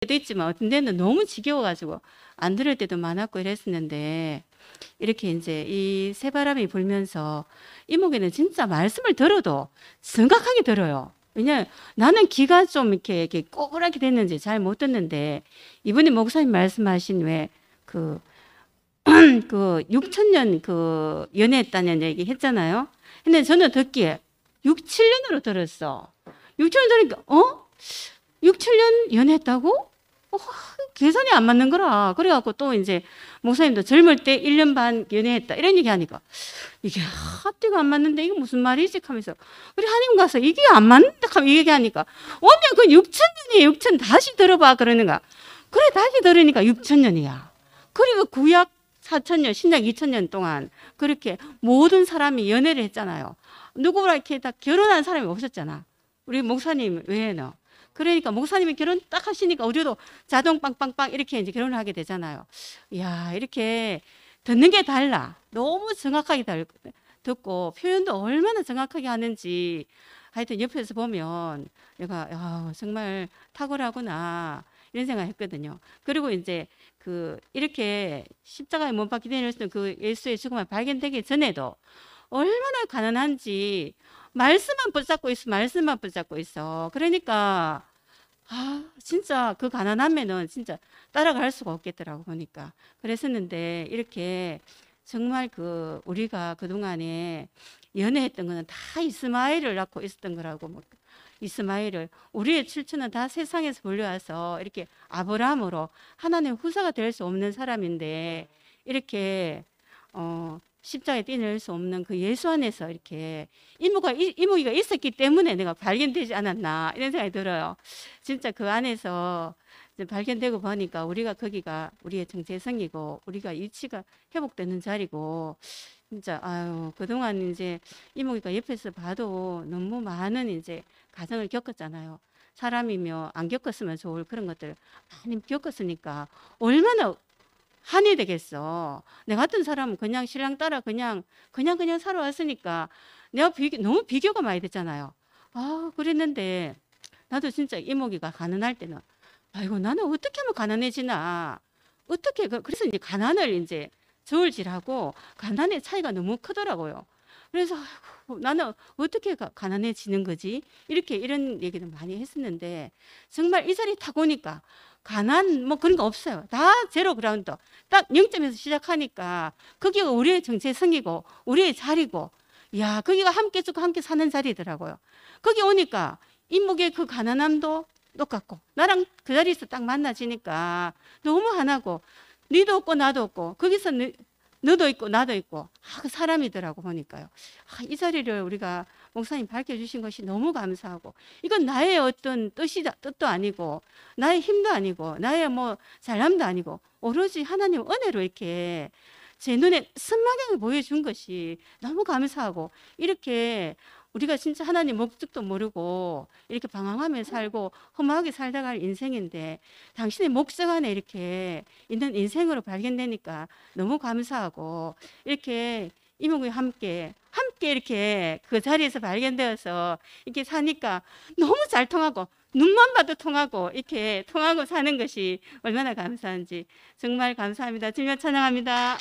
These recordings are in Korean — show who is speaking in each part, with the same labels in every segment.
Speaker 1: 때도 있지만 어떤 데는 너무 지겨워가지고 안 들을 때도 많았고 이랬었는데 이렇게 이제 이 새바람이 불면서 이목에는 진짜 말씀을 들어도 정확하게 들어요. 왜냐면 나는 귀가 좀 이렇게 꼬부라게 됐는지 잘 못 듣는데 이번에 목사님 말씀하신 왜그 그 6천 년 그 연애했다는 얘기 했잖아요. 근데 저는 듣기에 6, 7년으로 들었어. 6천 년 들으니까 6, 7년 연애했다고? 계산이 안 맞는 거라. 그래갖고 또 이제 목사님도 젊을 때 1년 반 연애했다 이런 얘기 하니까 이게 앞뒤가 안 맞는데 이게 무슨 말이지 하면서 우리 하나님 가서 이게 안 맞는다 하면 이 얘기하니까 언니 그 6천 년이에요. 6천 다시 들어봐 그러는가. 그래 다시 들으니까 6천 년이야. 그리고 구약 4천 년 신약 2천 년 동안 그렇게 모든 사람이 연애를 했잖아요. 누구랑 이렇게 다 결혼한 사람이 없었잖아. 우리 목사님 외에는. 그러니까 목사님이 결혼 딱 하시니까 우리도 자동 빵빵빵 이렇게 이제 결혼을 하게 되잖아요. 이야, 이렇게 듣는 게 달라. 너무 정확하게 듣고 표현도 얼마나 정확하게 하는지 하여튼 옆에서 보면 내가 야, 정말 탁월하구나 이런 생각했거든요. 그리고 이제 그 이렇게 십자가에 못 박히게 되는 그 예수의 죽음을 발견되기 전에도 얼마나 가난한지 말씀만 붙잡고 있어. 말씀만 붙잡고 있어. 그러니까 진짜 그 가난함에는 진짜 따라갈 수가 없겠더라고 보니까. 그랬었는데 이렇게 정말 그 우리가 그동안에 연애했던 거는 다 이스마엘을 낳고 있었던 거라고 뭐 이스마엘을 우리의 출처는 다 세상에서 불려와서 이렇게 아브라함으로 하나님의 후사가 될 수 없는 사람인데 이렇게 십자가에 떼낼 수 없는 그 예수 안에서 이렇게 이모기가 있었기 때문에 내가 발견되지 않았나 이런 생각이 들어요. 진짜 그 안에서 이제 발견되고 보니까 우리가 거기가 우리의 정체성이고 우리가 위치가 회복되는 자리고 진짜 아유 그동안 이제 이모기가 옆에서 봐도 너무 많은 이제 가정을 겪었잖아요. 사람이며 안 겪었으면 좋을 그런 것들 많이 겪었으니까 얼마나 한이 되겠어. 내 같은 사람은 그냥 신랑 따라 그냥 살아왔으니까 내가 너무 비교가 많이 됐잖아요. 그랬는데 나도 진짜 이모기가 가난할 때는 아이고 나는 어떻게 하면 가난해지나 어떻게 그래서 이제 가난을 이제 저울질하고 가난의 차이가 너무 크더라고요. 그래서 아이고, 나는 어떻게 가난해지는 거지? 이런 얘기도 많이 했었는데 정말 이 자리 타고 오니까 가난 뭐 그런 거 없어요. 다 제로 그라운드. 딱 0점에서 시작하니까 거기가 우리의 정체성이고 우리의 자리고 야 거기가 함께 죽고 함께 사는 자리더라고요. 거기 오니까 인목의 그 가난함도 똑같고 나랑 그 자리에서 딱 만나지니까 너무 하나고 니도 없고 나도 없고 거기서 너도 있고 나도 있고 그 사람이더라고 보니까요. 이 자리를 우리가 목사님 밝혀주신 것이 너무 감사하고 이건 나의 어떤 뜻도 아니고 나의 힘도 아니고 나의 뭐 잘남도 아니고 오로지 하나님 은혜로 이렇게 제 눈에 선마경을 보여준 것이 너무 감사하고 이렇게 우리가 진짜 하나님 목적도 모르고 이렇게 방황하며 살고 험하게 살다 갈 인생인데 당신의 목적 안에 이렇게 있는 인생으로 발견되니까 너무 감사하고 이렇게 이모가 함께 이렇게 그 자리에서 발견되어서 이렇게 사니까 너무 잘 통하고 눈만 봐도 통하고 이렇게 통하고 사는 것이 얼마나 감사한지 정말 감사합니다. 주님 찬양합니다.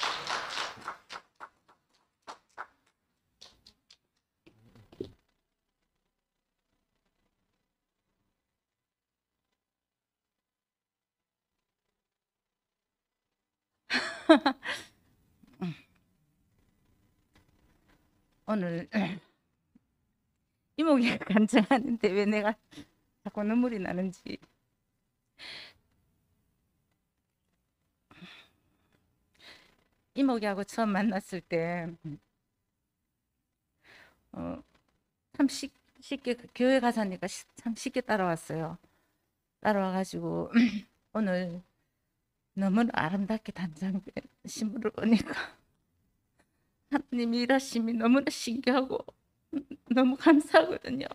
Speaker 2: 오늘 이목이 간증하는데 왜 내가 자꾸 눈물이 나는지. 이목이하고 처음 만났을 때 참 쉽게 교회 가자니까 참 쉽게 따라왔어요. 따라와가지고 오늘 너무 아름답게 단장 신부를 오니까 하나님 일하심이 너무나 신기하고 너무 감사하거든요.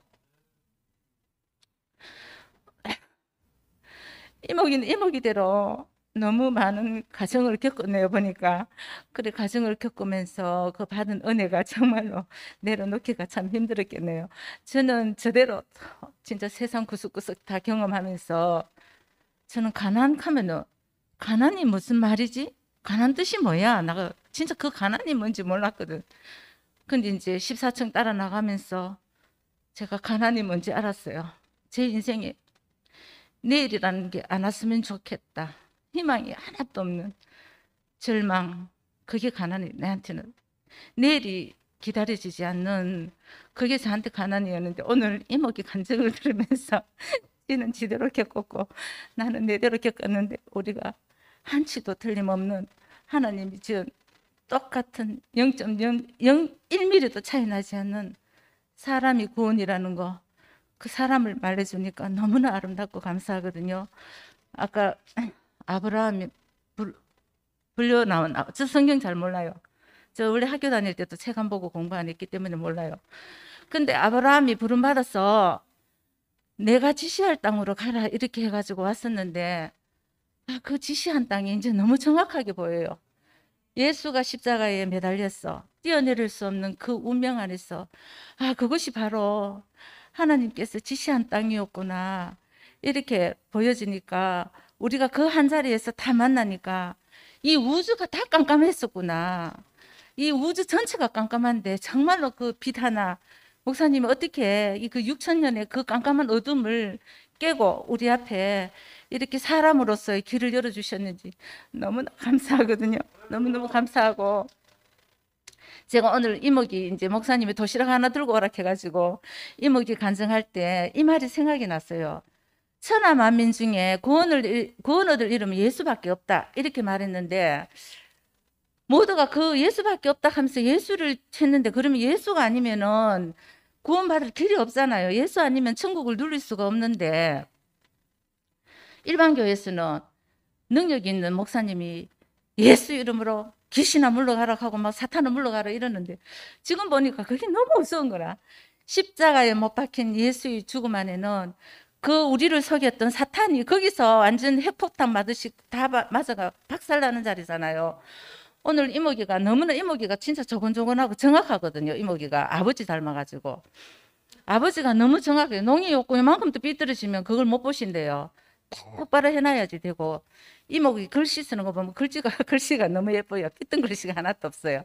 Speaker 2: 이목이는 이목이대로 너무 많은 가정을 겪었네요. 보니까 그래 가정을 겪으면서 그 받은 은혜가 정말로 내려놓기가 참 힘들었겠네요. 저는 저대로 진짜 세상 구석구석 다 경험하면서 저는 가난하면은 가난이 무슨 말이지? 가난 뜻이 뭐야? 나가 진짜 그 가난이 뭔지 몰랐거든. 근데 이제 14층 따라 나가면서 제가 가난이 뭔지 알았어요. 제 인생에 내일이라는 게 안 왔으면 좋겠다. 희망이 하나도 없는 절망. 그게 가난이 내한테는 내일이 기다려지지 않는 그게 저한테 가난이었는데 오늘 이목이 간증을 들으면서 지는 지대로 겪었고 나는 내대로 겪었는데 우리가 한치도 틀림없는 하나님이 지은 똑같은 0.001mm도 차이 나지 않는 사람이 구원이라는 거, 그 사람을 말해주니까 너무나 아름답고 감사하거든요. 아까 아브라함이 불려 나온, 저 성경 잘 몰라요. 저 원래 학교 다닐 때도 책 안 보고 공부 안 했기 때문에 몰라요. 근데 아브라함이 부름받아서 내가 지시할 땅으로 가라 이렇게 해가지고 왔었는데 그 지시한 땅이 이제 너무 정확하게 보여요. 예수가 십자가에 매달렸어. 뛰어내릴 수 없는 그 운명 안에서 그것이 바로 하나님께서 지시한 땅이었구나 이렇게 보여지니까 우리가 그 한 자리에서 다 만나니까 이 우주가 다 깜깜했었구나. 이 우주 전체가 깜깜한데 정말로 그 빛 하나 목사님이 어떻게 그 6,000년의 그 깜깜한 어둠을 깨고 우리 앞에 이렇게 사람으로서의 길을 열어주셨는지 너무나 감사하거든요. 너무너무 감사하고 제가 오늘 이목이 이제 목사님이 도시락 하나 들고 오라 해가지고 이목이 간증할 때 이 말이 생각이 났어요. 천하 만민 중에 구원 얻을 이름은 예수밖에 없다 이렇게 말했는데 모두가 그 예수밖에 없다 하면서 예수를 찾는데 그러면 예수가 아니면은 구원받을 길이 없잖아요. 예수 아니면 천국을 누릴 수가 없는데 일반 교회에서는 능력 있는 목사님이 예수 이름으로 귀신아 물러가라 하고 막 사탄아 물러가라 이러는데 지금 보니까 그게 너무 무서운 거라. 십자가에 못 박힌 예수의 죽음 안에는 그 우리를 속였던 사탄이 거기서 완전 핵폭탄 맞으시 다 맞아가 박살나는 자리잖아요. 오늘 이모기가 너무나 이모기가 진짜 조곤조곤하고 정확하거든요. 이모기가 아버지 닮아가지고 아버지가 너무 정확해요. 농이 없고 이만큼도 삐뚤어지면 그걸 못 보신대요. 똑바로 해놔야지 되고 이모기 글씨 쓰는 거 보면 글씨가 너무 예뻐요. 삐뚤 글씨가 하나도 없어요.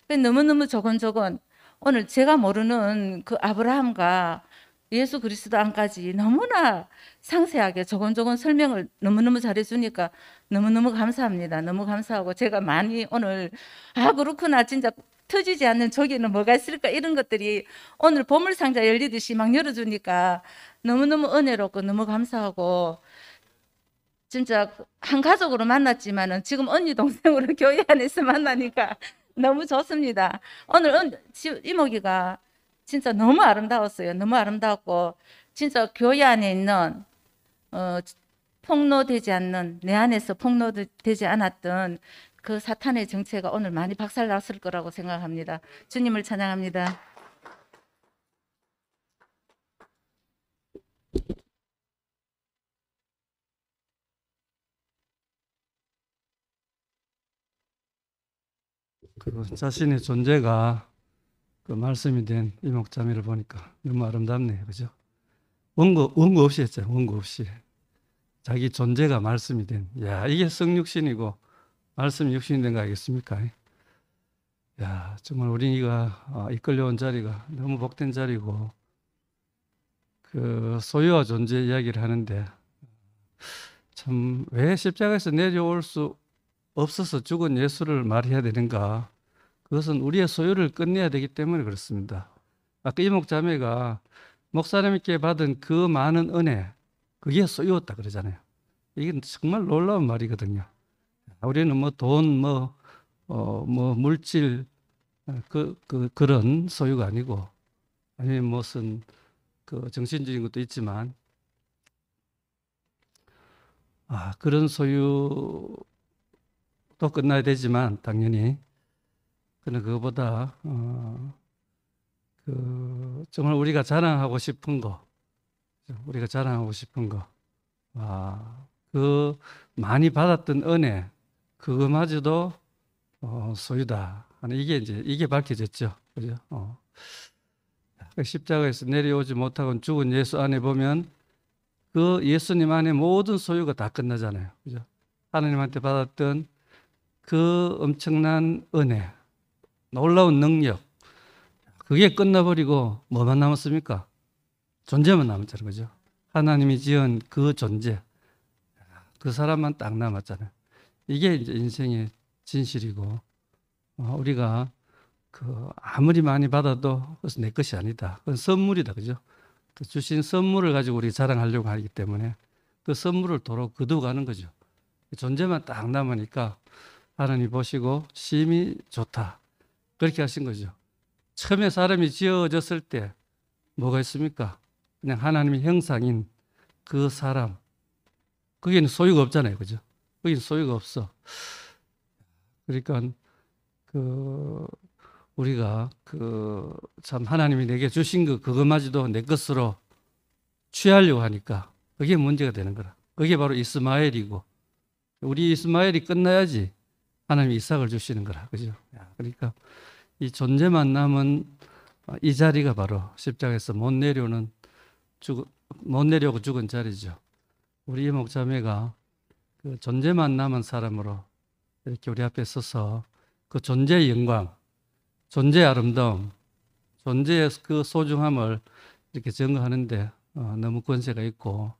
Speaker 2: 너무너무 조곤조곤 오늘 제가 모르는 그 아브라함과 예수 그리스도 안까지 너무나 상세하게 조곤조곤 설명을 너무너무 잘해주니까 너무너무 감사합니다. 너무 감사하고 제가 많이 오늘 그렇구나 진짜 터지지 않는 저기는 뭐가 있을까 이런 것들이 오늘 보물상자 열리듯이 막 열어주니까 너무너무 은혜롭고 너무 감사하고 진짜 한 가족으로 만났지만은 지금 언니 동생으로 교회 안에서 만나니까 너무 좋습니다. 오늘 이모기가 진짜 너무 아름다웠어요. 너무 아름다웠고 진짜 교회 안에 있는 폭로되지 않는 내 안에서 폭로되지 않았던 그 사탄의 정체가 오늘 많이 박살났을 거라고 생각합니다. 주님을 찬양합니다.
Speaker 3: 그 자신의 존재가 그 말씀이 된 이목자매를 보니까 너무 아름답네요. 그죠? 원고 없이 했잖아요. 원고 없이. 자기 존재가 말씀이 된. 야, 이게 성육신이고 말씀이 육신이 된 거 알겠습니까? 야, 정말 우리가 이끌려온 자리가 너무 복된 자리고 그 소유와 존재 이야기를 하는데 참 왜 십자가에서 내려올 수 없어서 죽은 예수를 말해야 되는가? 그것은 우리의 소유를 끝내야 되기 때문에 그렇습니다. 아까 이목자매가 목사님께 받은 그 많은 은혜, 그게 소유였다 그러잖아요. 이게 정말 놀라운 말이거든요. 우리는 뭐 돈, 물질, 그런 소유가 아니고, 아니면 무슨 그 정신적인 것도 있지만, 그런 소유도 끝나야 되지만, 당연히. 그러나 그거보다, 정말 우리가 자랑하고 싶은 거, 그 많이 받았던 은혜, 그거마저도 소유다 하는 이게 밝혀졌죠. 그죠? 십자가에서 내려오지 못하고 죽은 예수 안에 보면 그 예수님 안에 모든 소유가 다 끝나잖아요. 그죠? 하나님한테 받았던 그 엄청난 은혜, 놀라운 능력, 그게 끝나버리고 뭐만 남았습니까? 존재만 남았잖아요. 그죠? 하나님이 지은 그 존재, 그 사람만 딱 남았잖아요. 이게 이제 인생의 진실이고, 우리가 그 아무리 많이 받아도 그것은 내 것이 아니다. 그건 선물이다. 그죠? 그 주신 선물을 가지고 우리 자랑하려고 하기 때문에 그 선물을 도로 거두어가는 거죠. 존재만 딱 남으니까 하나님 보시고 심히 좋다. 그렇게 하신 거죠. 처음에 사람이 지어졌을 때 뭐가 있습니까? 그냥 하나님의 형상인 그 사람. 거기는 소유가 없잖아요. 그죠? 거기는 소유가 없어. 그러니까 우리가 참 하나님이 내게 주신 그것마저도 내 것으로 취하려고 하니까 그게 문제가 되는 거라. 그게 바로 이스마엘이고, 우리 이스마엘이 끝나야지 하나님이 이삭을 주시는 거라. 그죠? 그러니까 이 존재만 남은 이 자리가 바로 십자가에서 못 내려오고 죽은 자리죠. 우리 이목자매가 그 존재만 남은 사람으로 이렇게 우리 앞에 서서 그 존재의 영광, 존재의 아름다움, 존재의 그 소중함을 이렇게 증거하는데 너무 권세가 있고,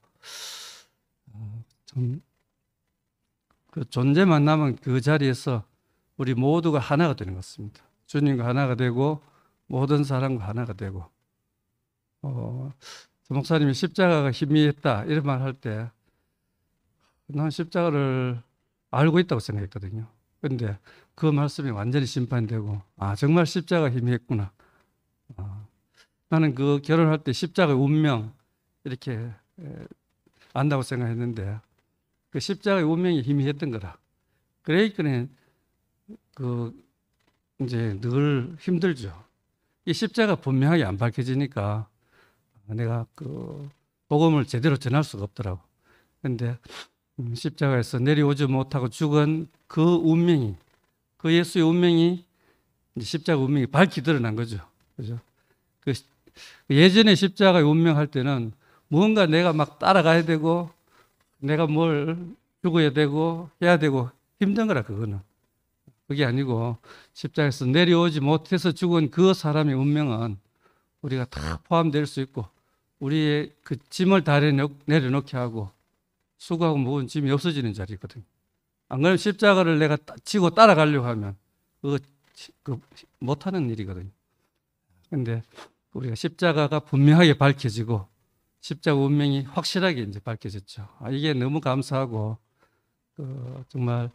Speaker 3: 좀 그 존재만 남은 그 자리에서 우리 모두가 하나가 되는 것 같습니다. 주님과 하나가 되고 모든 사람과 하나가 되고, 목사님이 십자가가 희미했다 이런 말 할 때 난 십자가를 알고 있다고 생각했거든요. 그런데 그 말씀이 완전히 심판되고, 정말 십자가가 희미했구나. 나는 그 결혼할 때 십자가의 운명 이렇게 안다고 생각했는데 그 십자가의 운명이 희미했던 거라. 그러니까 이제 늘 힘들죠. 이 십자가 분명하게 안 밝혀지니까 내가 그 복음을 제대로 전할 수가 없더라고. 그런데 십자가에서 내려오지 못하고 죽은 그 운명이, 그 예수의 운명이 이제 십자가 운명이 밝히 드러난 거죠. 그죠? 그 예전에 십자가의 운명 할 때는 무언가 내가 막 따라가야 되고 내가 뭘 죽어야 되고 해야 되고 힘든 거라. 그거는 그게 아니고 십자가에서 내려오지 못해서 죽은 그 사람의 운명은 우리가 다 포함될 수 있고, 우리의 그 짐을 다 내려놓게 하고 수고하고 무거운 짐이 없어지는 자리거든요. 안 그러면 십자가를 내가 지고 따라가려고 하면 그거 못하는 일이거든요. 그런데 우리가 십자가가 분명하게 밝혀지고 십자가 운명이 확실하게 이제 밝혀졌죠. 이게 너무 감사하고, 정말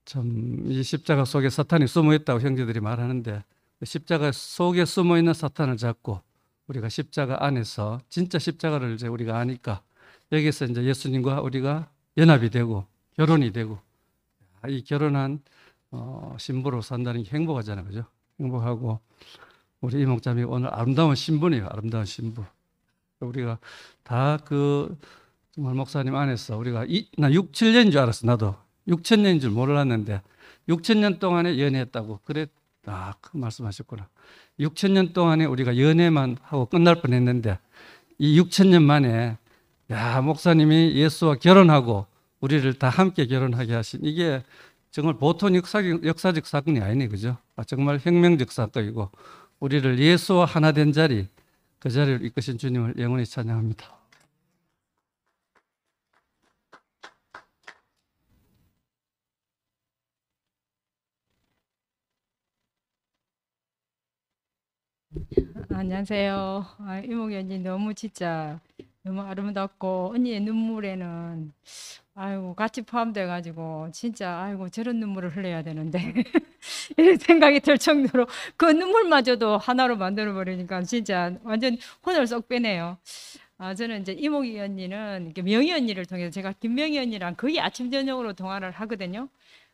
Speaker 3: 참 이 십자가 속에 사탄이 숨어 있다고 형제들이 말하는데, 십자가 속에 숨어 있는 사탄을 잡고 우리가 십자가 안에서 진짜 십자가를 이제 우리가 아니까 여기서 이제 예수님과 우리가 연합이 되고 결혼이 되고, 이 결혼한 신부로 산다는 게 행복하잖아요. 그죠? 행복하고, 우리 이목자매 오늘 아름다운 신부네요. 아름다운 신부. 우리가 다 정말 목사님 안에서 우리가 나 6, 7년인 줄 알았어. 나도 6,000년인 줄 몰랐는데 6,000년 동안에 연애했다고. 그래, 그 말씀하셨구나. 6,000년 동안에 우리가 연애만 하고 끝날 뻔했는데 이 6,000년 만에 목사님이 예수와 결혼하고 우리를 다 함께 결혼하게 하신, 이게 정말 보통 역사적 사건이 아니네. 그죠? 정말 혁명적 사건이고, 우리를 예수와 하나 된 자리, 그 자리를 이끄신 주님을 영원히 찬양합니다.
Speaker 4: 안녕하세요. 이목이 언니 너무 진짜 너무 아름답고, 언니의 눈물에는 아이고 같이 포함돼 가지고 진짜 아이고 저런 눈물을 흘려야 되는데 이런 생각이 들 정도로 그 눈물마저도 하나로 만들어 버리니까 진짜 완전 혼을 쏙 빼네요. 저는 이제 이목이 언니는 이렇게 명희 언니를 통해서, 제가 김명희 언니랑 거의 아침 저녁으로 통화를 하거든요.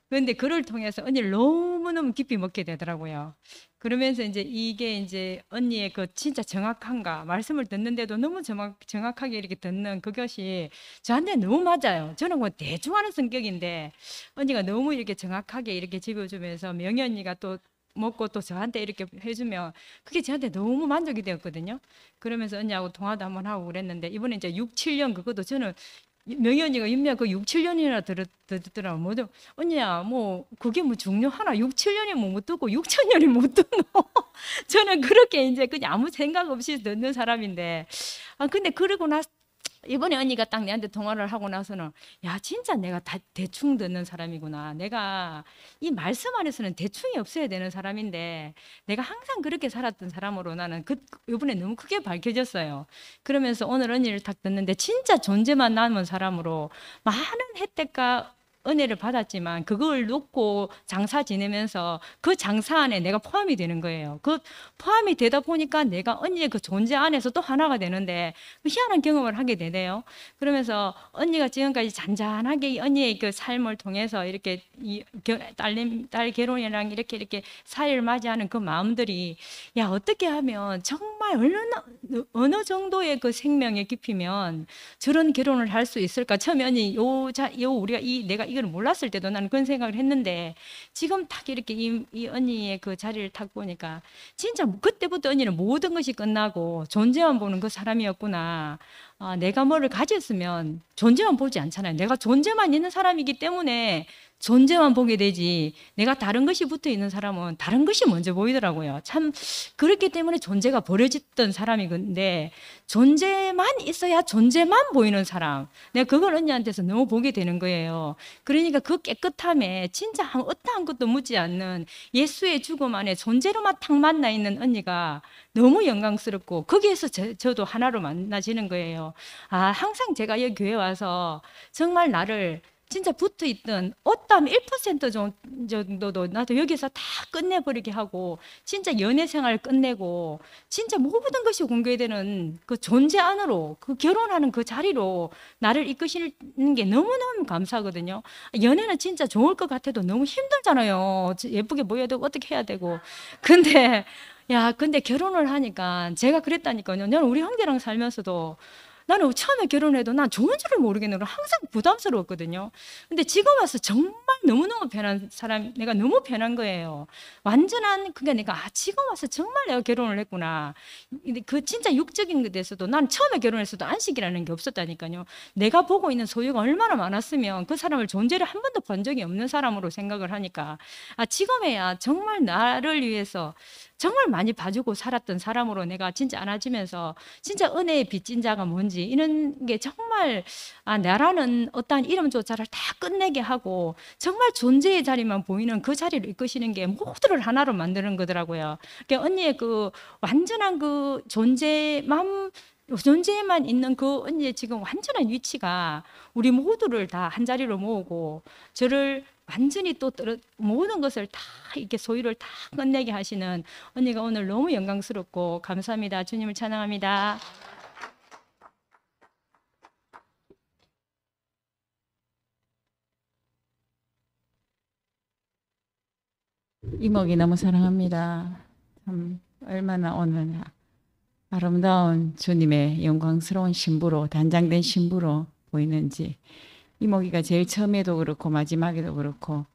Speaker 4: 그런데 그를 통해서 언니를 너무너무 깊이 먹게 되더라고요. 그러면서 이제 이게 이제 언니의 그 진짜 정확한가, 말씀을 듣는데도 너무 정확하게 이렇게 듣는 그것이 저한테 너무 맞아요. 저는 뭐 대충 하는 성격인데 언니가 너무 이렇게 정확하게 이렇게 집어주면서, 명희 언니가 또 먹고 또 저한테 이렇게 해주면 그게 저한테 너무 만족이 되었거든요. 그러면서 언니하고 통화도 한번 하고 그랬는데 이번에 이제 6, 7년 그것도 저는 명희 언니가 윤미야 그 6, 7년이나 듣더라고. 뭐죠? 언니야 뭐 그게 뭐 중요하나? 6, 7년이 못 듣고 6천 년이 못 듣노? 저는 그렇게 이제 그냥 아무 생각 없이 듣는 사람인데 근데 그러고 나서 이번에 언니가 딱 내한테 통화를 하고 나서는 야 진짜 내가 다 대충 듣는 사람이구나. 내가 이 말씀 안에서는 대충이 없어야 되는 사람인데 내가 항상 그렇게 살았던 사람으로 나는 이번에 너무 크게 밝혀졌어요. 그러면서 오늘 언니를 딱 듣는데 진짜 존재만 남은 사람으로 많은 혜택과 은혜를 받았지만 그걸 놓고 장사 지내면서 그 장사 안에 내가 포함이 되는 거예요. 그 포함이 되다 보니까 내가 언니의 그 존재 안에서 또 하나가 되는데 희한한 경험을 하게 되네요. 그러면서 언니가 지금까지 잔잔하게 이 언니의 그 삶을 통해서 이렇게 딸 결혼이랑 이렇게 사회를 맞이하는 그 마음들이 야 어떻게 하면 정말 어느 정도의 그 생명의 깊이면 저런 결혼을 할 수 있을까? 처음에 언니 우리가 내가 이걸 몰랐을 때도 나는 그런 생각을 했는데 지금 딱 이렇게 이 언니의 그 자리를 딱 보니까 진짜 그때부터 언니는 모든 것이 끝나고 존재만 보는 그 사람이었구나. 내가 뭐를 가졌으면 존재만 보지 않잖아요. 내가 존재만 있는 사람이기 때문에 존재만 보게 되지 내가 다른 것이 붙어 있는 사람은 다른 것이 먼저 보이더라고요. 참 그렇기 때문에 존재가 버려졌던 사람이건데 존재만 있어야 존재만 보이는 사람. 내가 그걸 언니한테서 너무 보게 되는 거예요. 그러니까 그 깨끗함에 진짜 어떠한 것도 묻지 않는 예수의 죽음 안에 존재로만 탁 만나 있는 언니가 너무 영광스럽고 거기에서 저도 하나로 만나지는 거예요. 항상 제가 여기 교회 와서 정말 나를 진짜 붙어있던 어떤 1% 정도도 나도 여기서 다 끝내버리게 하고 진짜 연애 생활 끝내고 진짜 모든 것이 공개되는 그 존재 안으로 그 결혼하는 그 자리로 나를 이끄시는 게 너무너무 감사하거든요. 연애는 진짜 좋을 것 같아도 너무 힘들잖아요. 예쁘게 보여야 되고 어떻게 해야 되고 근데 결혼을 하니까 제가 그랬다니까요. 저는 우리 형제랑 살면서도 나는 처음에 결혼해도 난 좋은 줄을 모르겠는 걸 항상 부담스러웠거든요. 근데 지금 와서 정말 너무너무 편한 사람, 내가 너무 편한 거예요. 완전한, 그게 내가, 지금 와서 정말 내가 결혼을 했구나. 그 진짜 육적인 것에서도 난 처음에 결혼했어도 안식이라는 게 없었다니까요. 내가 보고 있는 소유가 얼마나 많았으면 그 사람을 존재를 한 번도 본 적이 없는 사람으로 생각을 하니까, 지금에야 정말 나를 위해서 정말 많이 봐주고 살았던 사람으로 내가 진짜 안아지면서 진짜 은혜의 빚진 자가 뭔지 이런 게 정말 나라는 어떠한 이름조차를 다 끝내게 하고 정말 존재의 자리만 보이는 그 자리를 이끄시는 게 모두를 하나로 만드는 거더라고요. 그러니까 언니의 그 완전한 그 존재만 있는 그 언니의 지금 완전한 위치가 우리 모두를 다 한 자리로 모으고 저를 완전히 또 모든 것을 다 이렇게 소유를 다 끝내게 하시는 언니가 오늘 너무 영광스럽고 감사합니다. 주님을 찬양합니다.
Speaker 5: 이목이 너무 사랑합니다. 참 얼마나 오늘 아름다운 주님의 영광스러운 신부로 단장된 신부로 보이는지 이목이가 제일 처음에도 그렇고 마지막에도 그렇고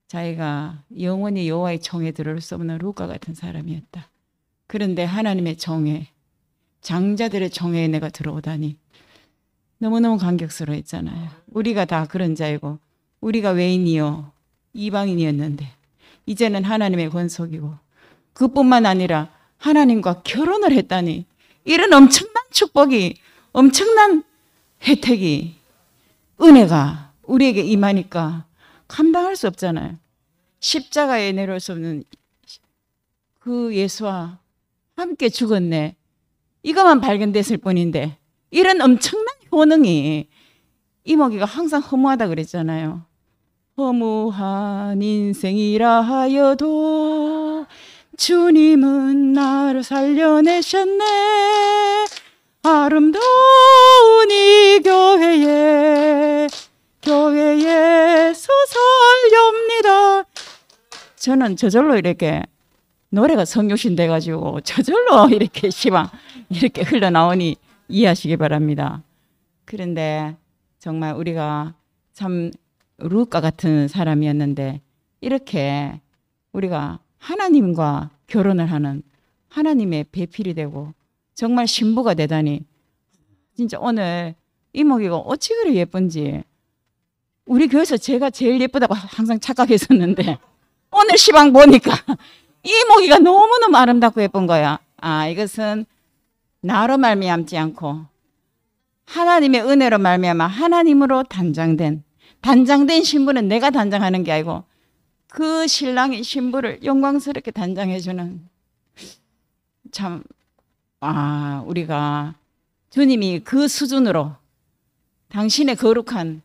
Speaker 5: 자기가 영원히 여호와의 총에 들어올 수 없는 룻과 같은 사람이었다. 그런데 하나님의 총에 장자들의 총에 내가 들어오다니 너무너무 감격스러웠잖아요. 우리가 다 그런 자이고 우리가 외인이요 이방인이었는데 이제는 하나님의 권속이고 그뿐만 아니라 하나님과 결혼을 했다니 이런 엄청난 축복이 엄청난 혜택이 은혜가 우리에게 임하니까 감당할 수 없잖아요. 십자가에 내려올 수 없는 그 예수와 함께 죽었네. 이것만 발견됐을 뿐인데 이런 엄청난 효능이 이모기가 항상 허무하다 그랬잖아요. 허무한 인생이라 하여도 주님은 나를 살려내셨네. 아름다운 이 교회에 서살렵니다. 저는 저절로 이렇게 노래가 성교신 돼가지고 저절로 이렇게 시방 이렇게 흘러나오니 이해하시기 바랍니다. 그런데 정말 우리가 참 룻과 같은 사람이었는데 이렇게 우리가 하나님과 결혼을 하는 하나님의 배필이 되고 정말 신부가 되다니 진짜 오늘 이모기가 어찌 그리 예쁜지 우리 교회에서 제가 제일 예쁘다고 항상 착각했었는데 오늘 시방 보니까 이모기가 너무너무 아름답고 예쁜 거야. 아, 이것은 나로 말미암지 않고 하나님의 은혜로 말미암아 하나님으로 단장된 신부는 내가 단장하는 게 아니고 그 신랑이 신부를 영광스럽게 단장해주는 참 우리가 주님이 그 수준으로 당신의 거룩한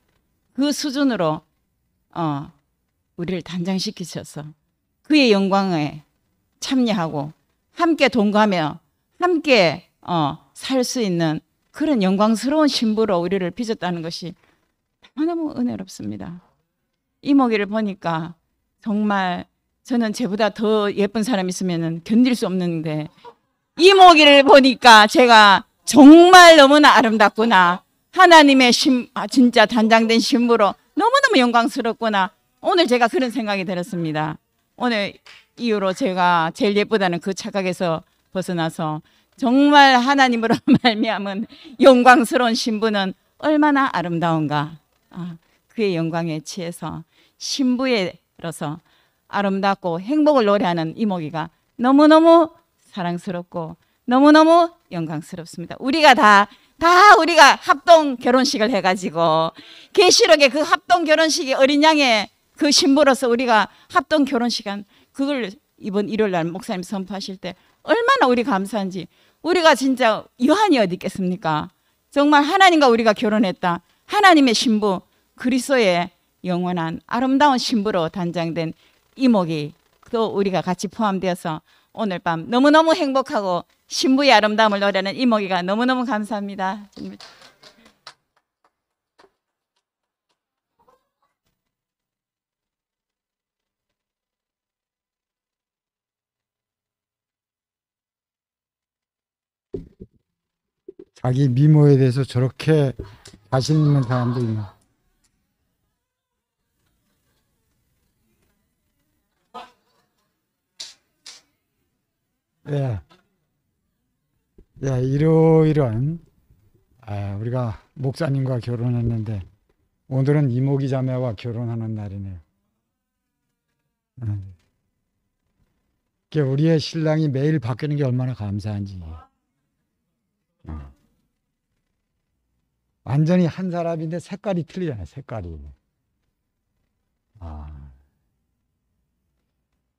Speaker 5: 그 수준으로 우리를 단장시키셔서 그의 영광에 참여하고 함께 동거하며 함께 살 수 있는 그런 영광스러운 신부로 우리를 빚었다는 것이 너무너무 은혜롭습니다. 이모기를 보니까 정말 저는 쟤보다 더 예쁜 사람 있으면 견딜 수 없는데 이모기를 보니까 제가 정말 너무나 아름답구나. 하나님의 진짜 단장된 신부로 너무너무 영광스럽구나. 오늘 제가 그런 생각이 들었습니다. 오늘 이후로 제가 제일 예쁘다는 그 착각에서 벗어나서 정말 하나님으로 말미암은 영광스러운 신부는 얼마나 아름다운가. 그의 영광에 취해서 신부로서 아름답고 행복을 노래하는 이모기가 너무너무 사랑스럽고 너무너무 영광스럽습니다. 우리가 다 우리가 합동 결혼식을 해가지고 계시록의 그 합동 결혼식이 어린 양의 그 신부로서 우리가 합동 결혼식한 그걸 이번 일요일 날 목사님 선포하실 때 얼마나 우리 감사한지. 우리가 진짜 여한이 어디 있겠습니까? 정말 하나님과 우리가 결혼했다. 하나님의 신부 그리스도의 영원한 아름다운 신부로 단장된 이목이 또 우리가 같이 포함되어서 오늘 밤 너무너무 행복하고 신부의 아름다움을 노래하는 이목이가 너무너무 감사합니다.
Speaker 6: 자기 미모에 대해서 저렇게 자신 있는 사람도 있나? 예. 예, 이러이러한 우리가 목사님과 결혼했는데 오늘은 이모기 자매와 결혼하는 날이네요. 우리의 신랑이 매일 바뀌는 게 얼마나 감사한지. 완전히 한 사람인데 색깔이 틀리잖아요. 색깔이.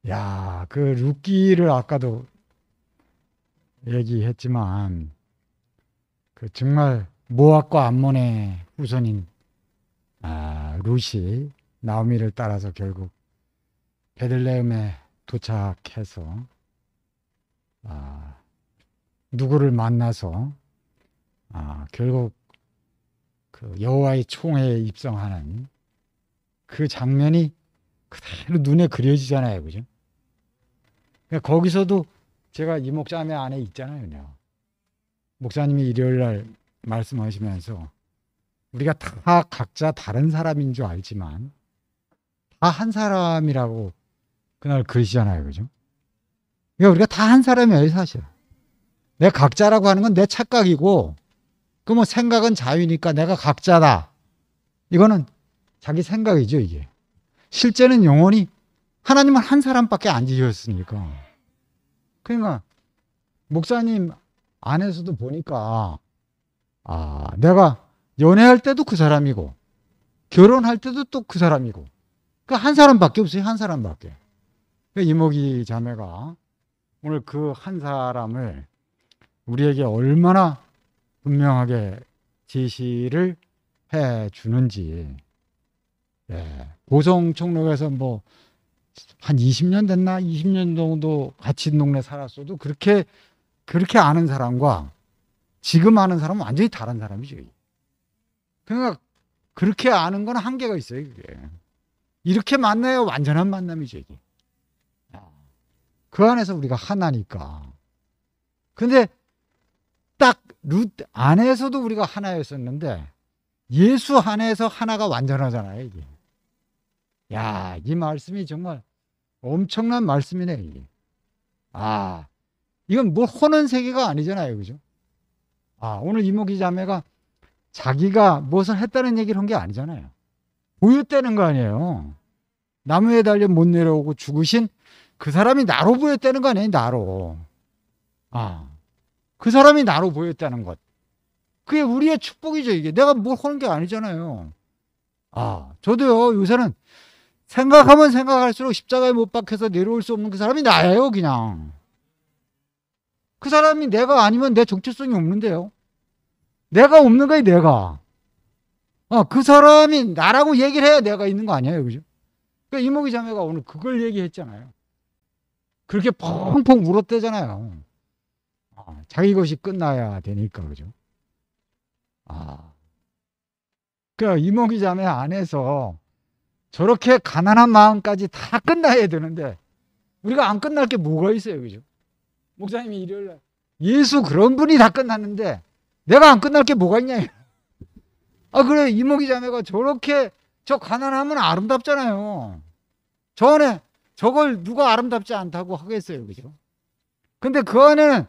Speaker 6: 야, 그 룻기를 아까도 얘기했지만 그 정말 모압과 암몬의 후손인 룻이 나오미를 따라서 결국 베들레헴에 도착해서 누구를 만나서 결국 그 여호와의 총회에 입성하는 그 장면이 그대로 눈에 그려지잖아요, 그죠? 그러니까 거기서도 제가 이 목자매 안에 있잖아요, 그냥. 목사님이 일요일날 말씀하시면서 우리가 다 각자 다른 사람인 줄 알지만 다 한 사람이라고 그날 그러시잖아요, 그죠? 그러니까 우리가 다 한 사람이에요, 사실. 내가 각자라고 하는 건 내 착각이고, 그 뭐 생각은 자유니까 내가 각자다. 이거는 자기 생각이죠, 이게. 실제는 영원히 하나님은 한 사람밖에 안 지으셨으니까. 그러니까 목사님 안에서도 보니까 내가 연애할 때도 그 사람이고 결혼할 때도 또 그 사람이고 그러니까 한 사람밖에 없어요. 한 사람밖에. 이모기 자매가 오늘 그 한 사람을 우리에게 얼마나 분명하게 제시를 해 주는지. 고성 총록에서 뭐 한 20년 됐나? 20년 정도 같이 동네 살았어도 그렇게 아는 사람과 지금 아는 사람은 완전히 다른 사람이죠. 그러니까 그렇게 아는 건 한계가 있어요. 그게. 이렇게 만나야 완전한 만남이죠. 이게. 그 안에서 우리가 하나니까. 근데 딱 룻 안에서도 우리가 하나였었는데 예수 안에서 하나가 완전하잖아요. 이게. 야, 이 말씀이 정말 엄청난 말씀이네, 이게. 아, 이건 뭐 호는 세계가 아니잖아요. 그죠? 오늘 이모기 자매가 자기가 무엇을 했다는 얘기를 한 게 아니잖아요. 보였다는 거 아니에요. 나무에 달려 못 내려오고 죽으신 그 사람이 나로 보였다는 거 아니에요. 나로. 그 사람이 나로 보였다는 것. 그게 우리의 축복이죠. 이게 내가 뭘 하는 게 아니잖아요. 저도요, 요새는 생각하면 생각할수록 십자가에 못 박혀서 내려올 수 없는 그 사람이 나예요. 그냥 그 사람이 내가 아니면 내 정체성이 없는데요. 내가 없는 거예요. 내가. 그 사람이 나라고 얘기를 해야 내가 있는 거 아니에요. 그죠? 그러니까 이모기 자매가 오늘 그걸 얘기했잖아요. 그렇게 펑펑 울었대잖아요. 자기 것이 끝나야 되니까. 그죠? 그러니까 이모기 자매 안에서 저렇게 가난한 마음까지 다 끝나야 되는데 우리가 안 끝날 게 뭐가 있어요. 그죠? 목사님이 일요일날 예수 그런 분이 다 끝났는데 내가 안 끝날 게 뭐가 있냐. 그래, 이모기 자매가 저렇게 저 가난하면 아름답잖아요. 저 안에 저걸 누가 아름답지 않다고 하겠어요. 그죠? 근데 그 안에는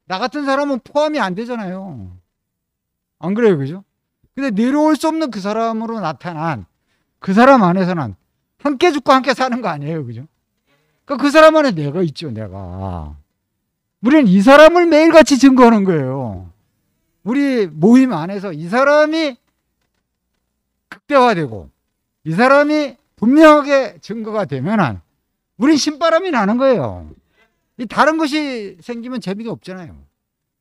Speaker 6: 나 같은 사람은 포함이 안 되잖아요. 안 그래요? 그죠? 근데 내려올 수 없는 그 사람으로 나타난 그 사람 안에서는 함께 죽고 함께 사는 거 아니에요. 그죠? 그러니까 그 사람 안에 내가 있죠. 내가. 우리는 이 사람을 매일같이 증거하는 거예요. 우리 모임 안에서 이 사람이 극대화되고 이 사람이 분명하게 증거가 되면은 우린 신바람이 나는 거예요. 이 다른 것이 생기면 재미가 없잖아요.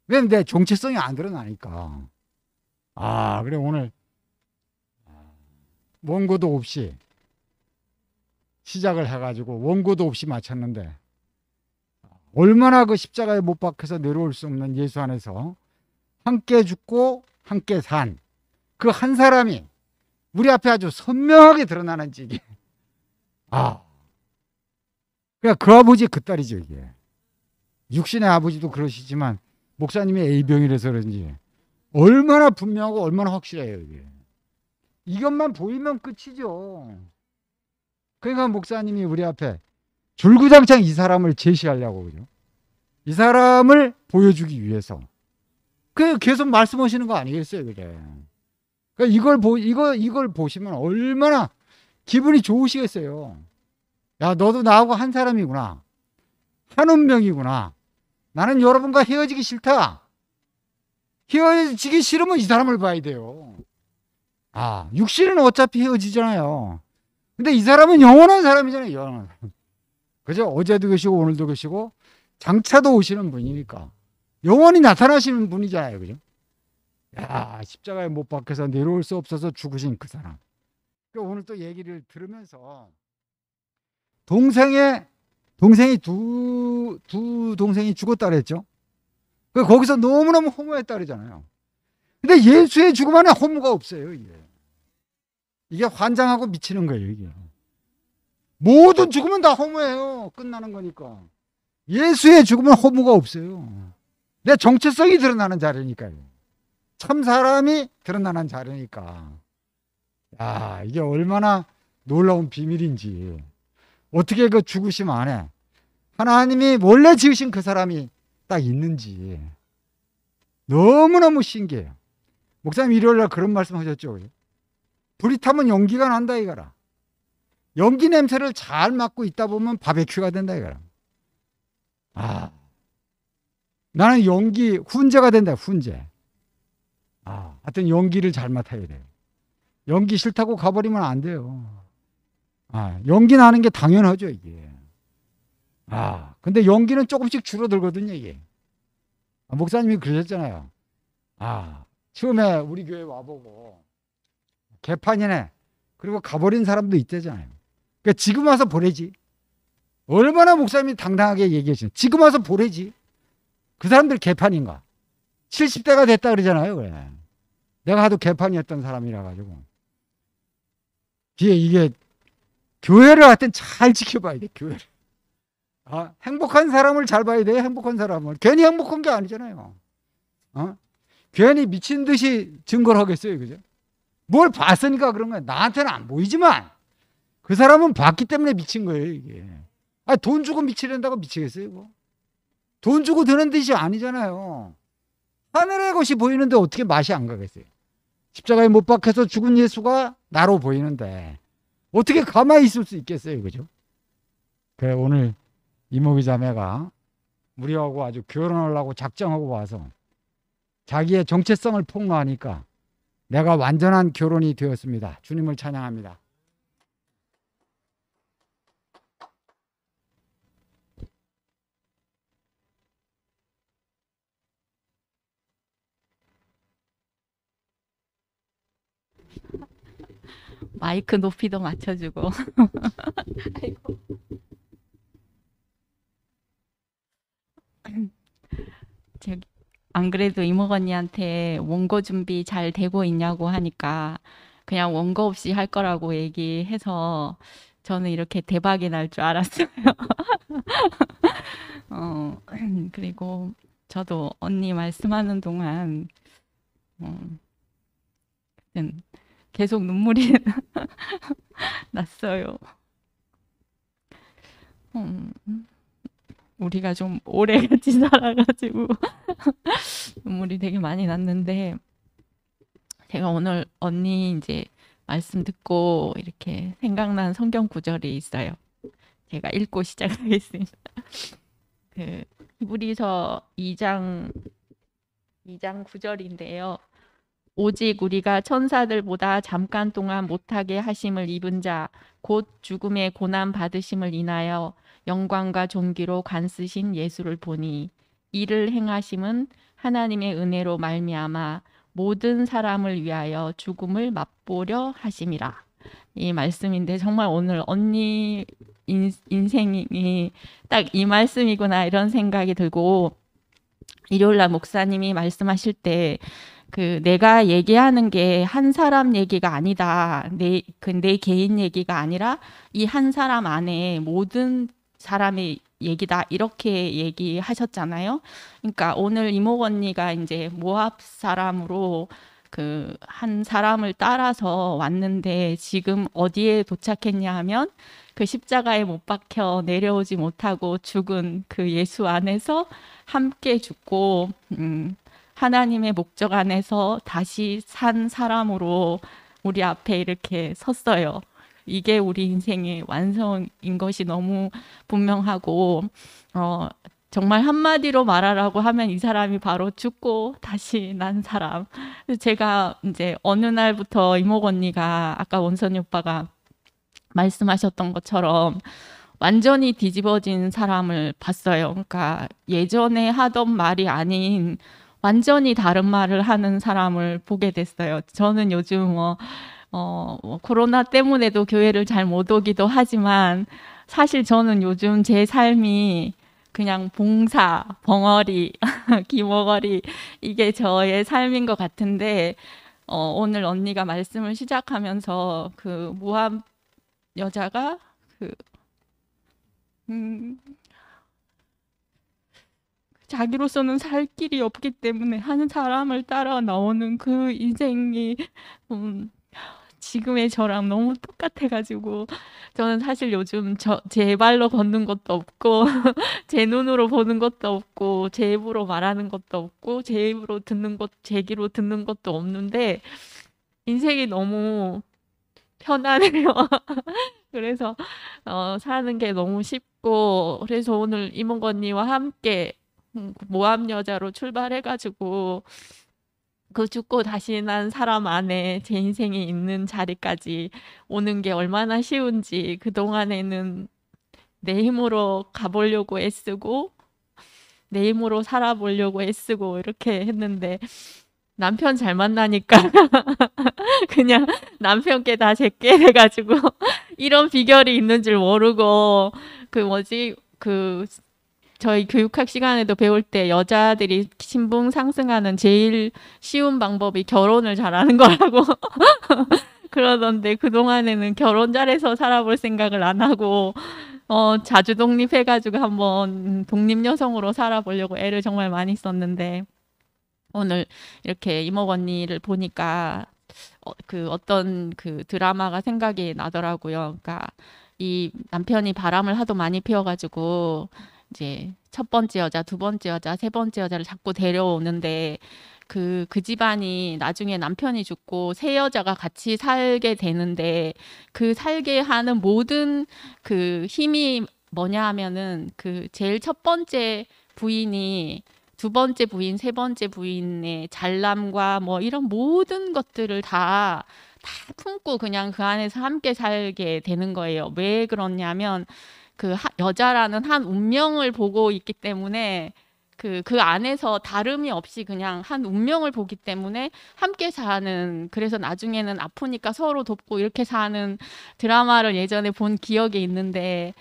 Speaker 6: 왜냐면 내 정체성이 안 드러나니까. 그래, 오늘 원고도 없이 시작을 해가지고 원고도 없이 마쳤는데 얼마나 그 십자가에 못 박혀서 내려올 수 없는 예수 안에서 함께 죽고 함께 산 그 한 사람이 우리 앞에 아주 선명하게 드러나는지 이게. 그러니까 그 아버지 그 딸이죠. 이게 육신의 아버지도 그러시지만 목사님이 A병이라서 그런지 얼마나 분명하고 얼마나 확실해요. 이게 이것만 보이면 끝이죠. 그러니까 목사님이 우리 앞에 줄구장창 이 사람을 제시하려고. 그죠? 이 사람을 보여주기 위해서 그 계속 말씀하시는 거 아니겠어요? 그래. 그러니까 이걸 보시면 얼마나 기분이 좋으시겠어요. 야, 너도 나하고 한 사람이구나. 한 운명이구나. 나는 여러분과 헤어지기 싫다. 헤어지기 싫으면 이 사람을 봐야 돼요. 육신은 어차피 헤어지잖아요. 근데 이 사람은 영원한 사람이잖아요. 영원한 사람. 그죠? 어제도 계시고 오늘도 계시고 장차도 오시는 분이니까 영원히 나타나시는 분이잖아요. 그죠? 야, 십자가에 못 박혀서 내려올 수 없어서 죽으신 그 사람. 오늘 또 얘기를 들으면서 동생이 두 동생이 죽었다 그랬죠. 거기서 너무너무 허무했다 그러잖아요. 근데 예수의 죽음 안에 허무가 없어요. 이게 환장하고 미치는 거예요. 이게 모든 죽음은 다 허무해요. 끝나는 거니까. 예수의 죽음은 허무가 없어요. 내 정체성이 드러나는 자리니까요. 참 사람이 드러나는 자리니까. 야, 이게 얼마나 놀라운 비밀인지. 어떻게 그 죽으심 안에 하나님이 원래 지으신 그 사람이 딱 있는지 너무너무 신기해요. 목사님 일요일날 그런 말씀 하셨죠. 불이 타면 연기가 난다 이거라. 연기 냄새를 잘 맡고 있다 보면 바베큐가 된다 이거라. 나는 연기 훈제가 된다. 훈제. 하여튼 연기를 잘 맡아야 돼요. 연기 싫다고 가버리면 안 돼요. 연기 나는 게 당연하죠, 이게. 근데 연기는 조금씩 줄어들거든요, 이게. 목사님이 그러셨잖아요. 처음에 우리 교회 와보고 개판이네. 그리고 가버린 사람도 있대잖아요. 그러니까 지금 와서 보내지. 얼마나 목사님이 당당하게 얘기하시는. 지금 와서 보내지. 그 사람들 개판인가. 70대가 됐다 그러잖아요. 그래. 내가 하도 개판이었던 사람이라 가지고. 이게 교회를 하여튼 잘 지켜봐야 돼. 교회를. 행복한 사람을 잘 봐야 돼. 행복한 사람을. 괜히 행복한 게 아니잖아요. 괜히 미친 듯이 증거를 하겠어요. 그죠? 뭘 봤으니까 그런 거야. 나한테는 안 보이지만 그 사람은 봤기 때문에 미친 거예요. 이게. 아, 돈 주고 미치려다고 미치겠어요, 이거? 돈 주고 되는 뜻이 아니잖아요. 하늘의 것이 보이는데 어떻게 맛이 안 가겠어요? 십자가에 못 박혀서 죽은 예수가 나로 보이는데 어떻게 가만히 있을 수 있겠어요, 그죠? 그래, 오늘 이모기 자매가 우리하고 아주 결혼하려고 작정하고 와서 자기의 정체성을 폭로하니까 내가 완전한 결혼이 되었습니다. 주님을 찬양합니다.
Speaker 2: 마이크 높이도 맞춰주고. 아이고. 저기 안 그래도 이모 언니한테 원고 준비 잘 되고 있냐고 하니까 그냥 원고 없이 할 거라고 얘기해서 저는 이렇게 대박이 날 줄 알았어요. 그리고 저도 언니 말씀하는 동안 계속 눈물이 났어요. 우리가 좀 오래 같이 살아가지고 눈물이 되게 많이 났는데, 제가 오늘 언니 이제 말씀 듣고 이렇게 생각난 성경 구절이 있어요. 제가 읽고 시작하겠습니다. 그 히브리서 2장 9절인데요. 오직 우리가 천사들보다 잠깐 동안 못하게 하심을 입은 자 곧 죽음의 고난 받으심을 인하여 영광과 존귀로 간쓰신 예수를 보니 이를 행하심은 하나님의 은혜로 말미암아 모든 사람을 위하여 죽음을 맛보려 하심이라. 이 말씀인데 정말 오늘 언니 인생이 딱 이 말씀이구나 이런 생각이 들고, 일요일날 목사님이 말씀하실 때 내가 얘기하는 게 한 사람 얘기가 아니다. 내 개인 얘기가 아니라 이 한 사람 안에 모든 사람의 얘기다. 이렇게 얘기하셨잖아요. 그러니까 오늘 이모 언니가 이제 모압 사람으로 한 사람을 따라서 왔는데 지금 어디에 도착했냐 하면 그 십자가에 못 박혀 내려오지 못하고 죽은 그 예수 안에서 함께 죽고 하나님의 목적 안에서 다시 산 사람으로 우리 앞에 이렇게 섰어요. 이게 우리 인생의 완성인 것이 너무 분명하고, 정말 한마디로 말하라고 하면 이 사람이 바로 죽고 다시 난 사람. 제가 이제 어느 날부터 이모 언니가 아까 원선이 오빠가 말씀하셨던 것처럼 완전히 뒤집어진 사람을 봤어요. 그러니까 예전에 하던 말이 아닌 완전히 다른 말을 하는 사람을 보게 됐어요. 저는 요즘 코로나 때문에도 교회를 잘 못 오기도 하지만 사실 저는 요즘 제 삶이 그냥 봉사, 벙어리, 기머거리 이게 저의 삶인 것 같은데, 오늘 언니가 말씀을 시작하면서 그 모함 여자가 자기로서는 살 길이 없기 때문에 한 사람을 따라 나오는 그 인생이 지금의 저랑 너무 똑같아가지고, 저는 사실 요즘 제 발로 걷는 것도 없고 제 눈으로 보는 것도 없고 제 입으로 말하는 것도 없고 제 입으로 제 귀로 듣는 것도 없는데 인생이 너무 편하네요. 그래서 사는 게 너무 쉽고, 그래서 오늘 이몽 언니와 함께 모함 여자로 출발해가지고 그 죽고 다시 난 사람 안에 제 인생이 있는 자리까지 오는 게 얼마나 쉬운지, 그동안에는 내 힘으로 가보려고 애쓰고 내 힘으로 살아보려고 애쓰고 이렇게 했는데, 남편 잘 만나니까 그냥 남편께 다 제게 돼가지고 이런 비결이 있는 줄 모르고, 저희 교육학 시간에도 배울 때 여자들이 신분 상승하는 제일 쉬운 방법이 결혼을 잘하는 거라고 그러던데, 그동안에는 결혼 잘해서 살아볼 생각을 안 하고 자주 독립해가지고 한번 독립 여성으로 살아보려고 애를 정말 많이 썼는데, 오늘 이렇게 이모 언니를 보니까
Speaker 7: 그 어떤 그 드라마가 생각이 나더라고요. 그러니까 이 남편이 바람을 하도 많이 피워가지고 이제 첫 번째 여자, 두 번째 여자, 세 번째 여자를 자꾸 데려오는데 그 집안이 나중에 남편이 죽고 세 여자가 같이 살게 되는데 그 살게 하는 모든 그 힘이 뭐냐 하면은 그 제일 첫 번째 부인이 두 번째 부인, 세 번째 부인의 잘남과 뭐 이런 모든 것들을 다 품고 그냥 그 안에서 함께 살게 되는 거예요. 왜 그러냐면 그 여자라는 한 운명을 보고 있기 때문에 그 안에서 다름이 없이 그냥 한 운명을 보기 때문에 함께 사는, 그래서 나중에는 아프니까 서로 돕고 이렇게 사는 드라마를 예전에 본 기억이 있는데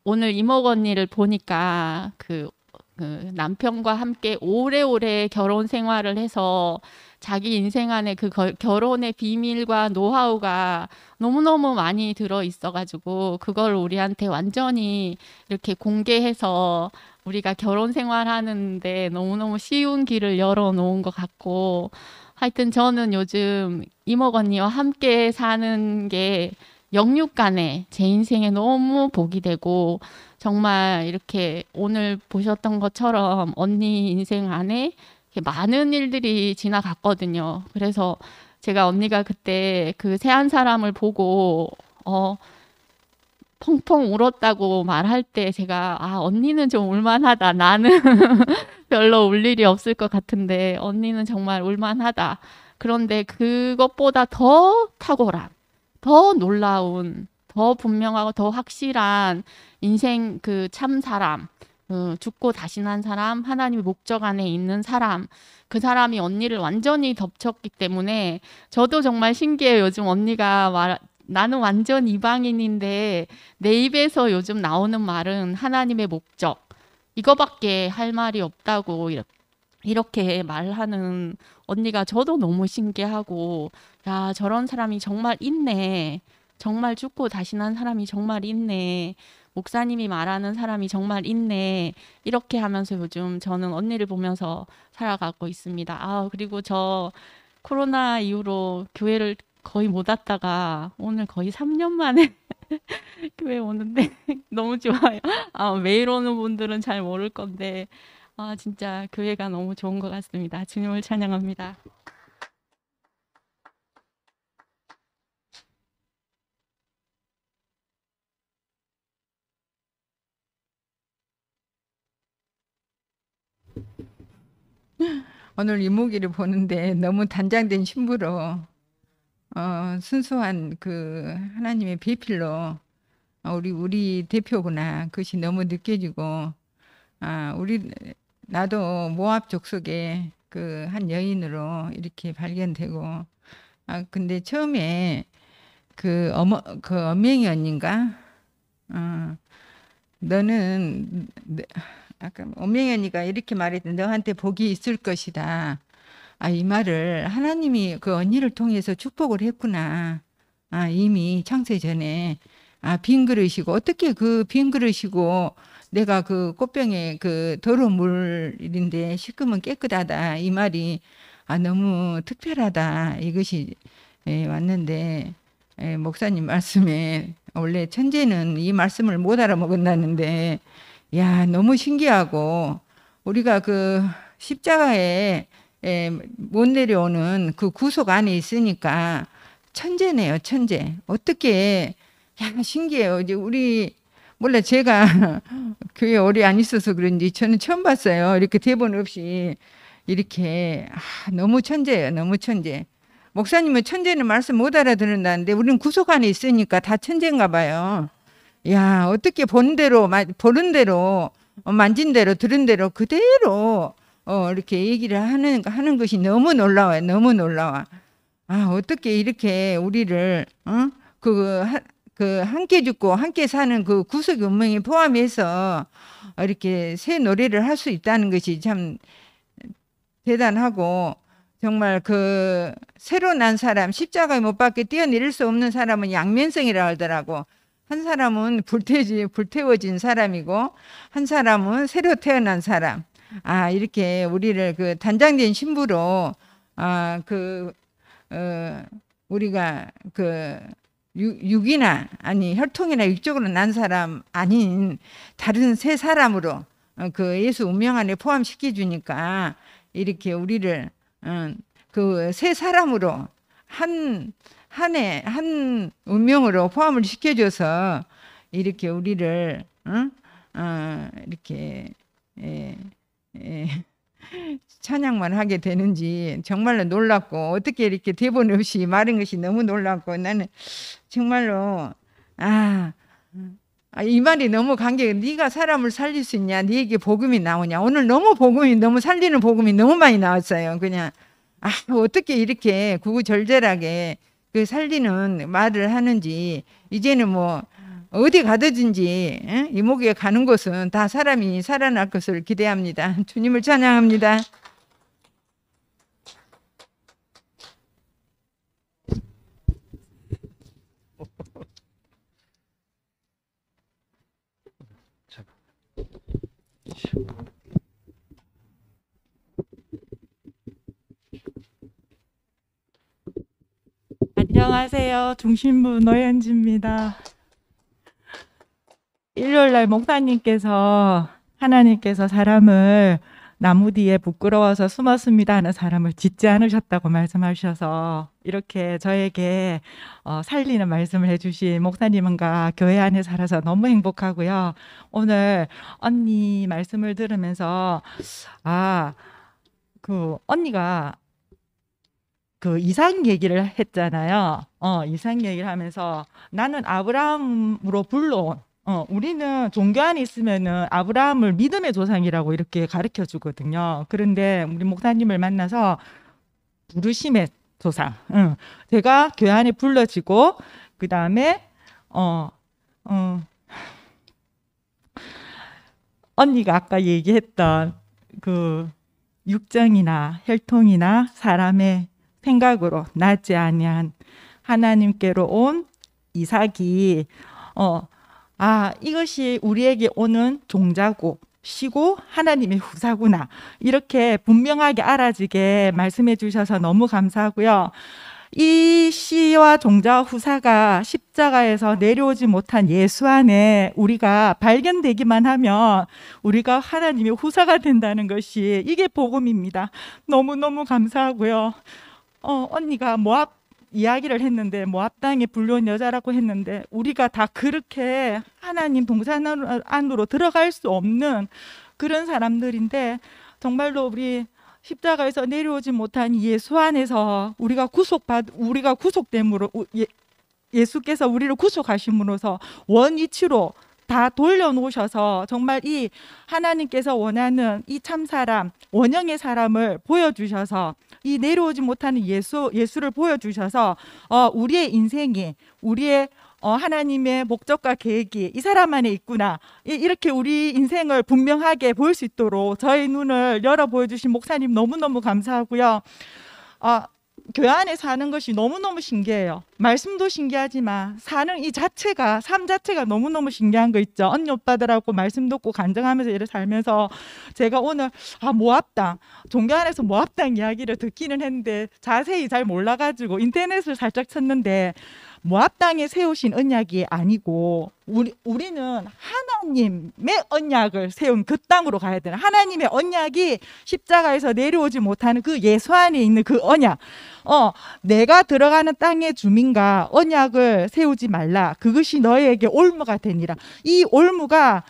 Speaker 7: 오늘 이목 언니를 보니까 그 남편과 함께 오래오래 결혼 생활을 해서 자기 인생 안에 그 결혼의 비밀과 노하우가 너무너무 많이 들어 있어가지고 그걸 우리한테 완전히 이렇게 공개해서 우리가 결혼 생활하는데 너무너무 쉬운 길을 열어놓은 것 같고, 하여튼 저는 요즘 이목 언니와 함께 사는 게 영육간에 제 인생에 너무 복이 되고, 정말 이렇게 오늘 보셨던 것처럼 언니 인생 안에 많은 일들이 지나갔거든요. 그래서 제가 언니가 그때 그 새한 사람을 보고 펑펑 울었다고 말할 때 제가 언니는 좀 울만하다. 나는 별로 울 일이 없을 것 같은데 언니는 정말 울만하다. 그런데 그것보다 더 탁월한, 더 놀라운, 더 분명하고 더 확실한 인생 그 참 사람, 죽고 다시 난 사람, 하나님의 목적 안에 있는 사람, 그 사람이 언니를 완전히 덮쳤기 때문에 저도 정말 신기해요. 요즘 언니가 나는 완전 이방인인데 내 입에서 요즘 나오는 말은 하나님의 목적, 이거밖에 할 말이 없다고 이렇게 말하는 언니가 저도 너무 신기하고, 야, 저런 사람이 정말 있네. 정말 죽고 다시 난 사람이 정말 있네. 목사님이 말하는 사람이 정말 있네. 이렇게 하면서 요즘 저는 언니를 보면서 살아가고 있습니다. 그리고 저 코로나 이후로 교회를 거의 못 왔다가 오늘 거의 3년 만에 교회 오는데 너무 좋아요. 매일 오는 분들은 잘 모를 건데 진짜 교회가 너무 좋은 것 같습니다. 주님을 찬양합니다.
Speaker 8: 오늘 이모기를 보는데 너무 단장된 신부로 순수한 그 하나님의 배필로 우리 대표구나, 그것이 너무 느껴지고, 나도 모압 족속의 그 한 여인으로 이렇게 발견되고, 근데 처음에 그 엄명이 언니인가, 너는 아까 엄명이 언니가 이렇게 말했던, 너한테 복이 있을 것이다. 이 말을 하나님이 그 언니를 통해서 축복을 했구나. 이미 창세 전에 빈 그릇이고, 어떻게 그 빈 그릇이고 내가 그 꽃병에 그 더러운 물인데 씻으면 깨끗하다, 이 말이 너무 특별하다, 이것이 왔는데, 목사님 말씀에 원래 천재는 이 말씀을 못 알아먹었다는데, 야, 너무 신기하고, 우리가 그 십자가에 못 내려오는 그 구속 안에 있으니까 천재네요, 천재. 어떻게, 야, 신기해요. 이제 몰라, 제가 교회 오래 안 있어서 그런지 저는 처음 봤어요. 이렇게 대본 없이 이렇게. 너무 천재예요, 너무 천재. 목사님은 천재는 말씀 못 알아듣는다는데 우리는 구속 안에 있으니까 다 천재인가 봐요. 야, 어떻게 보는 대로 만진 대로 들은 대로 그대로 이렇게 얘기를 하는 것이 너무 놀라워요. 너무 놀라워. 어떻게 이렇게 우리를 그 함께 죽고 함께 사는 그 구속 운명이 포함해서 이렇게 새 노래를 할 수 있다는 것이 참 대단하고, 정말 그 새로 난 사람, 십자가에 못 박혀 뛰어내릴 수 없는 사람은 양면성이라 하더라고. 한 사람은 불태워진 사람이고, 한 사람은 새로 태어난 사람. 이렇게 우리를 그 단장된 신부로 그 우리가 그 육이나 아니 혈통이나 육적으로 난 사람 아닌 다른 세 사람으로 그 예수 운명 안에 포함시켜 주니까 이렇게 우리를 그 세 사람으로 한 운명으로 포함을 시켜줘서 이렇게 우리를 이렇게 찬양만 하게 되는지 정말로 놀랍고 어떻게 이렇게 대본 없이 말한 것이 너무 놀랍고 나는 정말로 이 말이 너무 감격해. 네가 사람을 살릴 수 있냐? 네게 복음이 나오냐? 오늘 너무 살리는 복음이 너무 많이 나왔어요. 그냥 어떻게 이렇게 구구절절하게 그 살리는 말을 하는지 이제는 뭐 어디 가든지 이목에 가는 곳은 다 사람이 살아날 것을 기대합니다. 주님을 찬양합니다.
Speaker 9: 안녕하세요. 중심부 노현지입니다. 일요일날 목사님께서 하나님께서 사람을 나무 뒤에 부끄러워서 숨었습니다 하는 사람을 짓지 않으셨다고 말씀하셔서 이렇게 저에게 살리는 말씀을 해주신 목사님과 교회 안에 살아서 너무 행복하고요. 오늘 언니 말씀을 들으면서 그 언니가 그 이삭 얘기를 했잖아요. 이삭 얘기를 하면서 나는 아브라함으로 불러온 우리는 종교 안에 있으면은 아브라함을 믿음의 조상이라고 이렇게 가르쳐 주거든요. 그런데 우리 목사님을 만나서 부르심의 조상. 제가 교회 안에 불러지고 그 다음에 언니가 아까 얘기했던 그 육정이나 혈통이나 사람의 생각으로 나지 아니한 하나님께로 온 이삭이 이것이 우리에게 오는 종자고 시고 하나님의 후사구나 이렇게 분명하게 알아지게 말씀해 주셔서 너무 감사하고요. 이 시와 종자와 후사가 십자가에서 내려오지 못한 예수 안에 우리가 발견되기만 하면 우리가 하나님의 후사가 된다는 것이 이게 복음입니다. 너무너무 감사하고요. 언니가 모압 이야기를 했는데 모압 땅에 불려온 여자라고 했는데 우리가 다 그렇게 하나님 동산 안으로 들어갈 수 없는 그런 사람들인데 정말로 우리 십자가에서 내려오지 못한 예수 안에서 우리가 구속됨으로 예수께서 우리를 구속하심으로써 원위치로 다 돌려놓으셔서 정말 이 하나님께서 원하는 이 참사람 원형의 사람을 보여주셔서 이 내려오지 못하는 예수를 보여주셔서 우리의 인생이 우리의 하나님의 목적과 계획이 이 사람 안에 있구나 이렇게 우리 인생을 분명하게 보일 수 있도록 저의 눈을 열어 보여주신 목사님 너무너무 감사하고요. 교회 안에 사는 것이 너무너무 신기해요. 말씀도 신기하지만 사는 이 자체가 삶 자체가 너무너무 신기한 거 있죠. 언니 오빠들하고 말씀 듣고 간증하면서 이렇게 살면서 제가 오늘 모압 땅 종교 안에서 모압 땅 이야기를 듣기는 했는데 자세히 잘 몰라가지고 인터넷을 살짝 쳤는데 모압 땅에 세우신 언약이 아니고 우리는 하나님의 언약을 세운 그 땅으로 가야 되는 하나님의 언약이 십자가에서 내려오지 못하는 그 예수 안에 있는 그 언약 내가 들어가는 땅의 주민과 언약을 세우지 말라 그것이 너희에게 올무가 되니라 이 올무가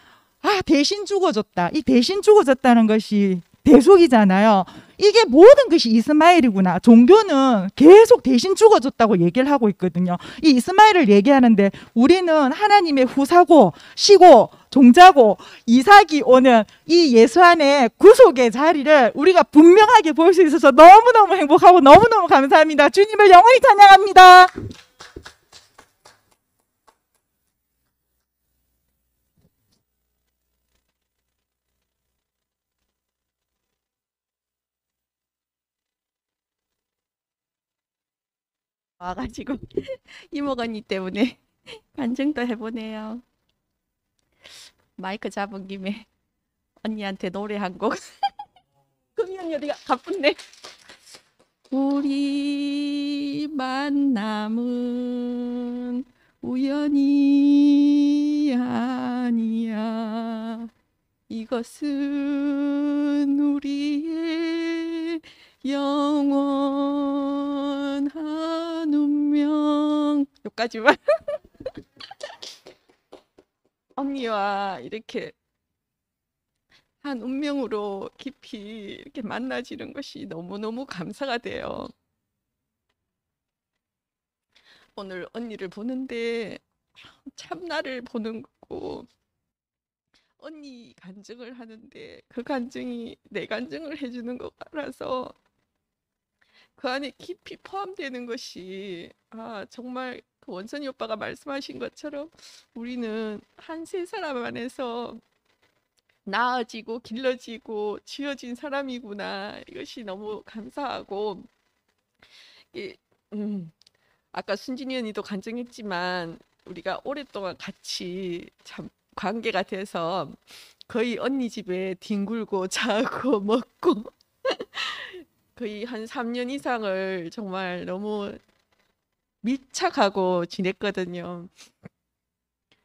Speaker 9: 대신 죽어졌다 이 대신 죽어졌다는 것이 대속이잖아요. 이게 모든 것이 이스마엘이구나. 종교는 계속 대신 죽어줬다고 얘기를 하고 있거든요. 이 이스마엘을 얘기하는데 우리는 하나님의 후사고 시고 종자고 이삭이 오는 이 예수 안에 구속의 자리를 우리가 분명하게 볼 수 있어서 너무너무 행복하고 너무너무 감사합니다. 주님을 영원히 찬양합니다.
Speaker 7: 와가지고 이목 언니 때문에 간증도 해보네요. 마이크 잡은 김에 언니한테 노래 한 곡. 금이 언니 어디가 가뿐네. 우리 만남은 우연이 아니야. 이것은 우리의 영원한 운명. 여기까지만. 언니와 이렇게 한 운명으로 깊이 이렇게 만나지는 것이 너무너무 감사가 돼요. 오늘 언니를 보는데 참 나를 보는 거고, 언니 간증을 하는데 그 간증이 내 간증을 해주는 것 같아서 그 안에 깊이 포함되는 것이 정말 그 원선이 오빠가 말씀하신 것처럼 우리는 한 세 사람 안에서 나아지고 길러지고 지어진 사람이구나. 이것이 너무 감사하고, 아까 순진이 언니도 간증했지만 우리가 오랫동안 같이 참 관계가 돼서 거의 언니 집에 뒹굴고 자고 먹고 거의 한 3년 이상을 정말 너무 밀착하고 지냈거든요.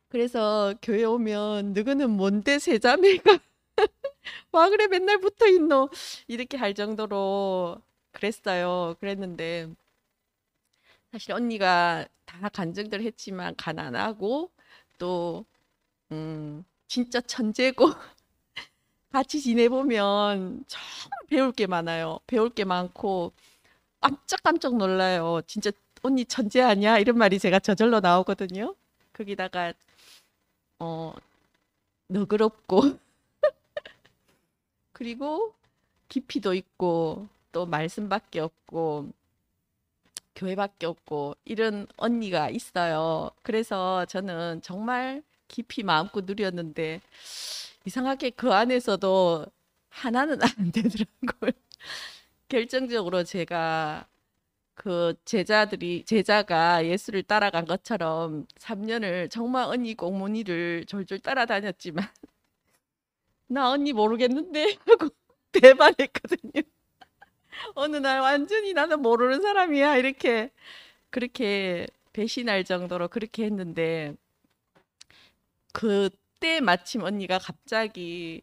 Speaker 7: 그래서 교회 오면 너희는 뭔데 세자매가 와 그래 맨날 붙어 있노 이렇게 할 정도로 그랬는데 사실 언니가 다 간증들 했지만 가난하고 또 진짜 천재고 같이 지내보면 정말 배울 게 많아요. 배울 게 많고 깜짝깜짝 놀라요. 진짜 언니 천재 아니야? 이런 말이 제가 저절로 나오거든요. 거기다가 너그럽고 그리고 깊이도 있고 또 말씀밖에 없고 교회밖에 없고 이런 언니가 있어요. 그래서 저는 정말 깊이 마음껏 누렸는데 이상하게 그 안에서도 하나는 안 되더라고요. 결정적으로 제가 그 제자가 예수를 따라간 것처럼 3년을 정말 언니 꽁무니를 졸졸 따라다녔지만 나 언니 모르겠는데 하고 배반했거든요. 어느 날 완전히 나는 모르는 사람이야 이렇게 그렇게 배신할 정도로 그렇게 했는데 그때 마침 언니가 갑자기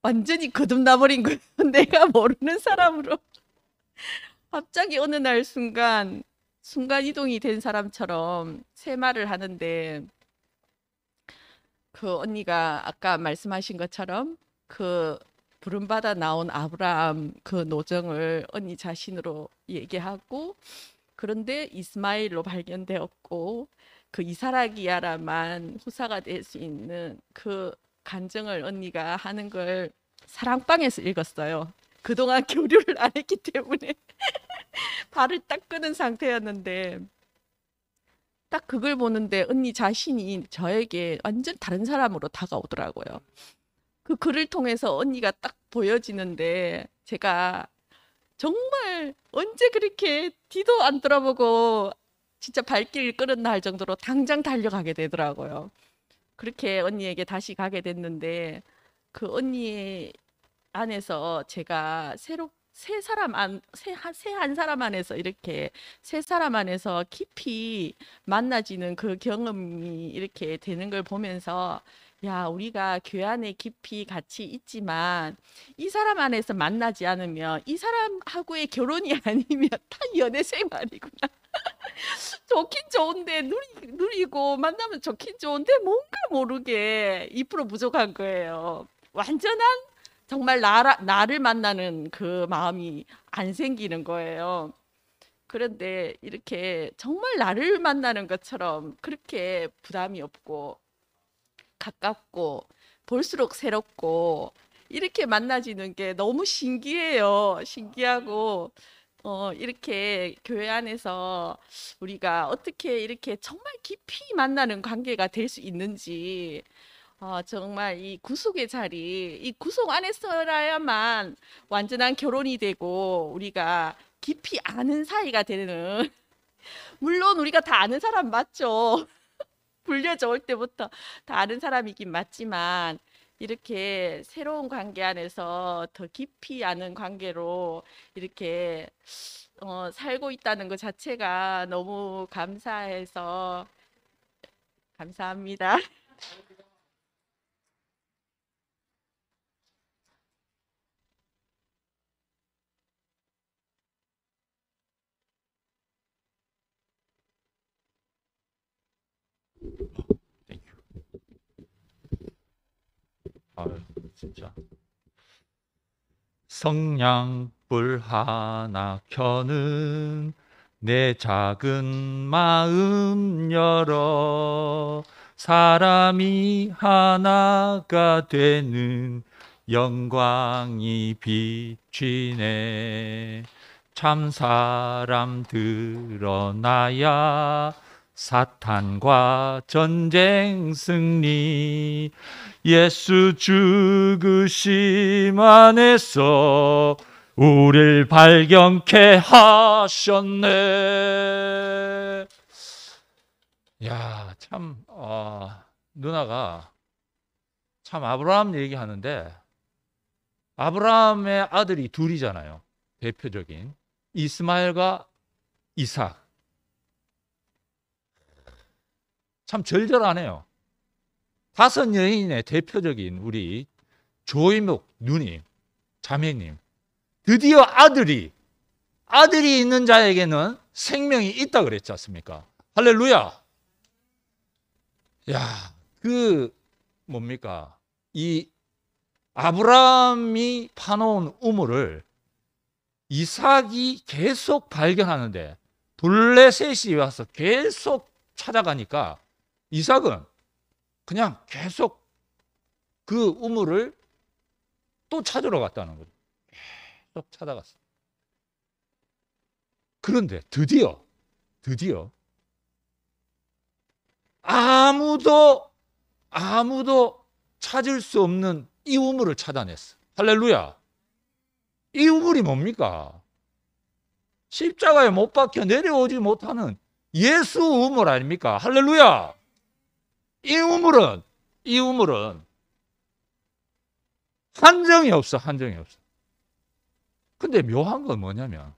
Speaker 7: 완전히 거듭나버린 거예요. 내가 모르는 사람으로 갑자기 어느 날 순간 이동이 된 사람처럼 새말을 하는데 그 언니가 아까 말씀하신 것처럼 그 부름받아 나온 아브라함 그 노정을 언니 자신으로 얘기하고 그런데 이스마엘로 발견되었고 그 이사라기야라만 후사가 될 수 있는 그 간증을 언니가 하는 걸 사랑방에서 읽었어요. 그동안 교류를 안 했기 때문에 발을 딱 끄는 상태였는데 딱 그걸 보는데 언니 자신이 저에게 완전 다른 사람으로 다가오더라고요. 그 글을 통해서 언니가 딱 보여지는데 제가 정말 언제 그렇게 뒤도 안 돌아보고 진짜 발길을 끌었나 할 정도로 당장 달려가게 되더라고요. 그렇게 언니에게 다시 가게 됐는데 그 언니 안에서 제가 세 한 사람 안에서 이렇게 세 사람 안에서 깊이 만나지는 그 경험이 이렇게 되는 걸 보면서 야, 우리가 교회 안에 깊이 같이 있지만 이 사람 안에서 만나지 않으면 이 사람하고의 결혼이 아니면 다 연애 생활이구나. 좋긴 좋은데 누리고 만나면 좋긴 좋은데 뭔가 모르게 2% 부족한 거예요. 완전한 정말 나를 만나는 그 마음이 안 생기는 거예요. 그런데 이렇게 정말 나를 만나는 것처럼 그렇게 부담이 없고 가깝고 볼수록 새롭고 이렇게 만나지는 게 너무 신기해요. 신기하고 이렇게 교회 안에서 우리가 어떻게 이렇게 정말 깊이 만나는 관계가 될 수 있는지 정말 이 구속의 자리, 이 구속 안에서야만 완전한 결혼이 되고 우리가 깊이 아는 사이가 되는 물론 우리가 다 아는 사람 맞죠. 불려져 올 때부터 다 아는 사람이긴 맞지만 이렇게 새로운 관계 안에서 더 깊이 아는 관계로 이렇게 살고 있다는 것 자체가 너무 감사해서 감사합니다.
Speaker 10: 진짜 성냥불 하나 켜는 내 작은 마음 열어 사람이 하나가 되는 영광이 비치네. 참 사람 드러나야 사탄과 전쟁 승리. 예수 죽으심 안에서 우릴 발견케 하셨네. 야, 참 누나가 참 아브라함 얘기하는데 아브라함의 아들이 둘이잖아요. 대표적인 이스마엘과 이삭. 참 절절하네요. 5 여인의 대표적인 우리 조이목 누님, 자매님. 드디어 아들이 있는 자에게는 생명이 있다 그랬지 않습니까? 할렐루야. 야, 뭡니까? 이 아브라함이 파놓은 우물을 이삭이 계속 발견하는데 블레셋이 와서 계속 찾아가니까 이삭은 그냥 계속 그 우물을 또 찾으러 갔다는 거죠. 계속 찾아갔어. 그런데 드디어 아무도 찾을 수 없는 이 우물을 찾아냈어. 할렐루야. 이 우물이 뭡니까? 십자가에 못 박혀 내려오지 못하는 예수 우물 아닙니까? 할렐루야. 이 우물은 한정이 없어. 근데 묘한 건 뭐냐면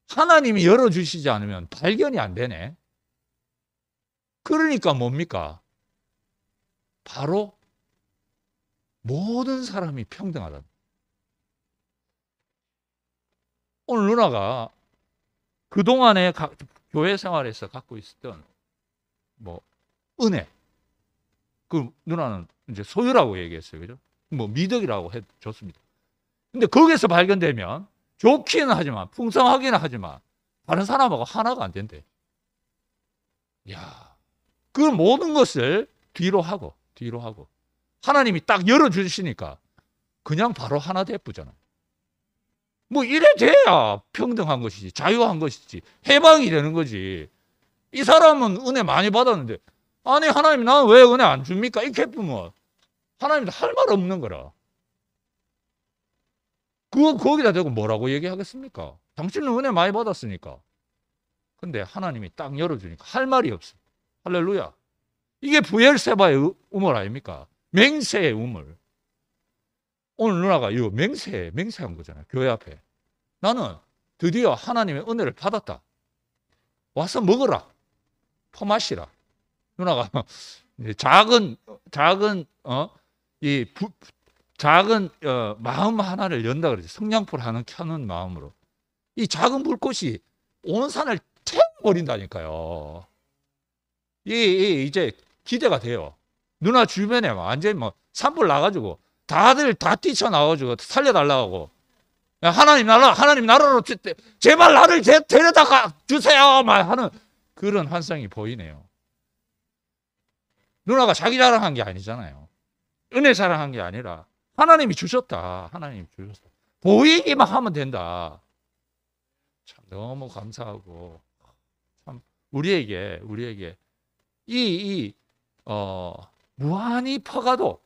Speaker 10: 하나님이 열어주시지 않으면 발견이 안 되네. 그러니까 뭡니까? 바로 모든 사람이 평등하다. 오늘 누나가 그동안에 교회 생활에서 갖고 있었던 은혜, 그 누나는 이제 소유라고 얘기했어요. 그죠? 미덕이라고 해줬습니다. 근데 거기서 발견되면 좋기는 하지만 풍성하기는 하지만 다른 사람하고 하나가 안 된대. 야, 그 모든 것을 뒤로 하고 하나님이 딱 열어주시니까 그냥 바로 하나 돼쁘잖아. 이래 돼야 평등한 것이지, 자유한 것이지, 해방이 되는 거지. 이 사람은 은혜 많이 받았는데 아니 하나님 나는 왜 은혜 안 줍니까? 이렇게 해보면 하나님도 할 말 없는 거라. 거기다 대고 뭐라고 얘기하겠습니까? 당신은 은혜 많이 받았으니까. 근데 하나님이 딱 열어주니까 할 말이 없어. 할렐루야. 이게 부엘세바의 우물 아닙니까? 맹세의 우물. 오늘 누나가 이 맹세한 거잖아요. 교회 앞에. 나는 드디어 하나님의 은혜를 받았다. 와서 먹어라. 퍼마시라. 누나가 작은 마음 하나를 연다 그러지. 성냥불 하나 켜는 마음으로. 이 작은 불꽃이 온 산을 태워버린다니까요. 이제 기대가 돼요. 누나 주변에 완전히 산불 나가지고 다들 다 뛰쳐나와가지고 살려달라고. 야, 하나님 나라로 제발 나를 데려다가 주세요 막 하는 그런 환상이 보이네요. 누나가 자기 자랑한 게 아니잖아요. 은혜 자랑한 게 아니라 하나님이 주셨다. 보이기만 하면 된다. 참 너무 감사하고 참 우리에게 무한히 퍼가도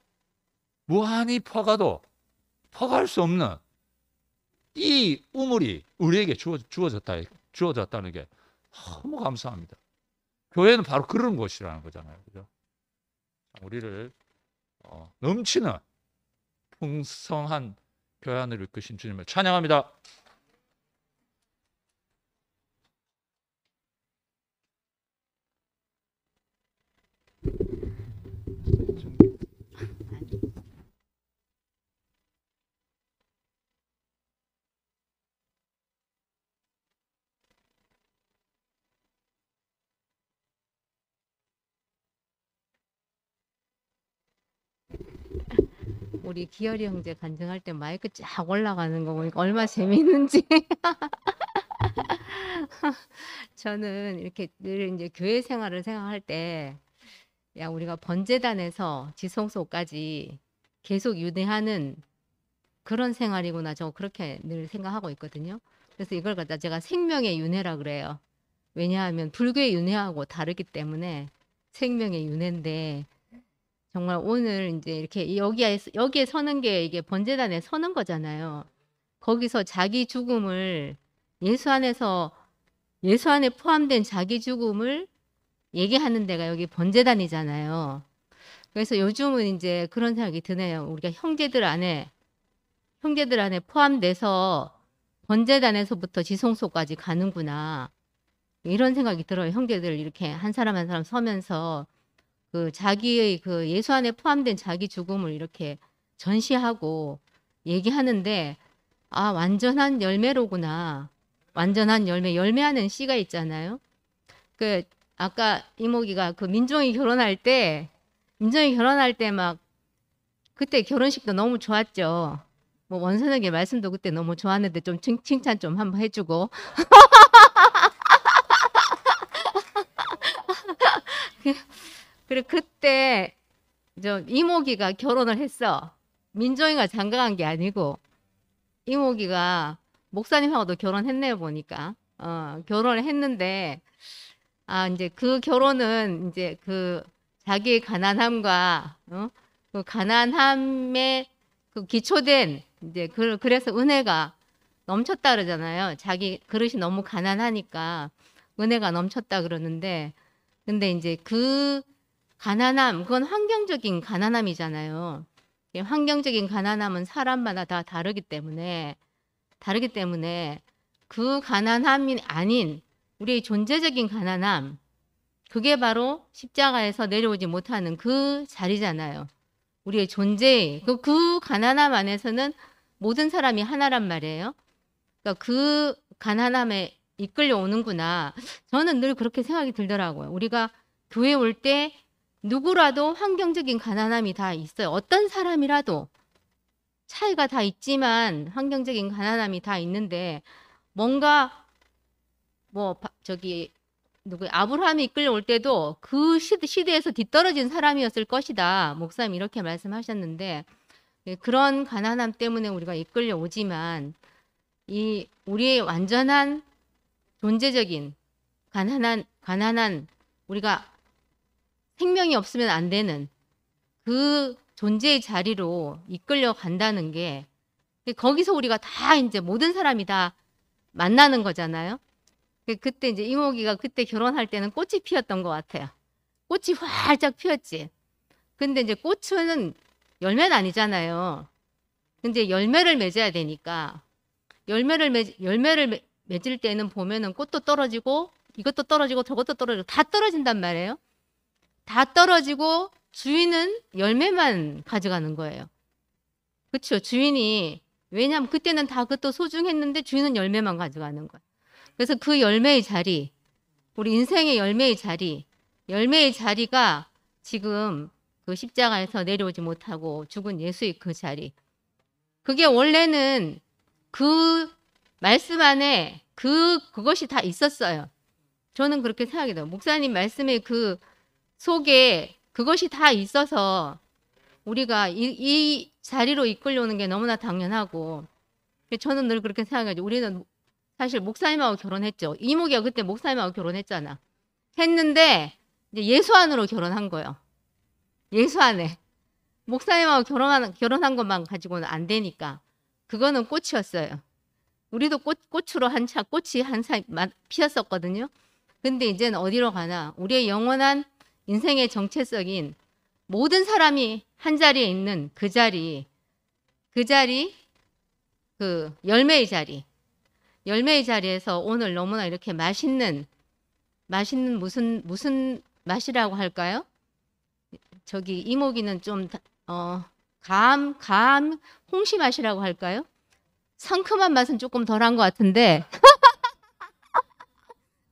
Speaker 10: 퍼갈 수 없는 이 우물이 우리에게 주어졌다는 게 너무 감사합니다. 교회는 바로 그런 곳이라는 거잖아요. 그죠? 우리를 넘치는 풍성한 교회안을 이끄신 주님을 찬양합니다.
Speaker 11: 우리 기열이 형제 간증할 때 마이크 쫙 올라가는 거 보니까 얼마나 재미있는지. 저는 이렇게 늘 이제 교회 생활을 생각할 때, 야, 우리가 번제단에서 지성소까지 계속 윤회하는 그런 생활이구나. 저 그렇게 늘 생각하고 있거든요. 그래서 이걸 갖다 제가 생명의 윤회라 그래요. 왜냐하면 불교의 윤회하고 다르기 때문에 생명의 윤회인데, 정말 오늘 이제 이렇게 여기에 서는 게 이게 번제단에 서는 거잖아요. 거기서 자기 죽음을 예수 안에 포함된 자기 죽음을 얘기하는 데가 여기 번제단이잖아요. 그래서 요즘은 이제 그런 생각이 드네요. 우리가 형제들 안에 포함돼서 번제단에서부터 지성소까지 가는구나. 이런 생각이 들어요. 형제들 이렇게 한 사람 한 사람 서면서 그 자기의 그 예수 안에 포함된 자기 죽음을 이렇게 전시하고 얘기하는데, 아, 완전한 열매로구나. 완전한 열매하는 씨가 있잖아요. 그 아까 이모기가 그 민종이 결혼할 때 막 그때 결혼식도 너무 좋았죠. 뭐 원선에게 말씀도 그때 너무 좋았는데 좀 칭찬 좀 한번 해주고. 그리고 그때 저 이모기가 결혼을 했어. 민종이가 장가간 게 아니고 이모기가 목사님하고도 결혼했네요 보니까. 결혼을 했는데, 아, 이제 그 결혼은 이제 그 자기의 가난함과 그 가난함에 그 기초된 이제 그래서 은혜가 넘쳤다 그러잖아요. 자기 그릇이 너무 가난하니까 은혜가 넘쳤다 그러는데, 근데 이제 그 가난함, 그건 환경적인 가난함이잖아요. 환경적인 가난함은 사람마다 다 다르기 때문에 그 가난함이 아닌 우리의 존재적인 가난함, 그게 바로 십자가에서 내려오지 못하는 그 자리잖아요. 우리의 존재, 그 가난함 안에서는 모든 사람이 하나란 말이에요. 그러니까 그 가난함에 이끌려오는구나. 저는 늘 그렇게 생각이 들더라고요. 우리가 교회 올 때 누구라도 환경적인 가난함이 다 있어요. 어떤 사람이라도 차이가 다 있지만 환경적인 가난함이 다 있는데, 뭔가 뭐 저기 누구 아브라함이 이끌려올 때도 그 시대에서 뒤떨어진 사람이었을 것이다. 목사님 이렇게 말씀하셨는데, 그런 가난함 때문에 우리가 이끌려오지만 이 우리의 완전한 존재적인 가난한 우리가 생명이 없으면 안 되는 그 존재의 자리로 이끌려 간다는 게, 거기서 우리가 다 이제 모든 사람이 다 만나는 거잖아요. 그때 이제 이모기가 그때 결혼할 때는 꽃이 피었던 것 같아요. 꽃이 활짝 피었지. 근데 이제 꽃은 열매는 아니잖아요. 근데 열매를 맺어야 되니까 열매를 맺을 때는 보면은 꽃도 떨어지고 이것도 떨어지고 저것도 떨어지고 다 떨어진단 말이에요. 다 떨어지고 주인은 열매만 가져가는 거예요. 그렇죠. 주인이, 왜냐하면 그때는 다 그것도 소중했는데 주인은 열매만 가져가는 거예요. 그래서 그 열매의 자리, 우리 인생의 열매의 자리가 지금 그 십자가에서 내려오지 못하고 죽은 예수의 그 자리. 그게 원래는 그 말씀 안에 그것이 다 있었어요. 저는 그렇게 생각이 돼요. 목사님 말씀의 그 속에 그것이 다 있어서 우리가 이 자리로 이끌려오는 게 너무나 당연하고, 저는 늘 그렇게 생각하죠. 우리는 사실 목사님하고 결혼했죠. 이모기가 그때 목사님하고 결혼했잖아. 했는데 이제 예수 안으로 결혼한 거예요. 예수 안에. 목사님하고 결혼한 것만 가지고는 안 되니까. 그거는 꽃이었어요. 우리도 꽃으로 꽃이 한참 피었었거든요. 근데 이제는 어디로 가나? 우리의 영원한 인생의 정체성인 모든 사람이 한 자리에 있는 그 자리, 그 열매의 자리에서 오늘 너무나 이렇게 맛있는 무슨 맛이라고 할까요? 저기 이모기는 좀 홍시 맛이라고 할까요? 상큼한 맛은 조금 덜한 것 같은데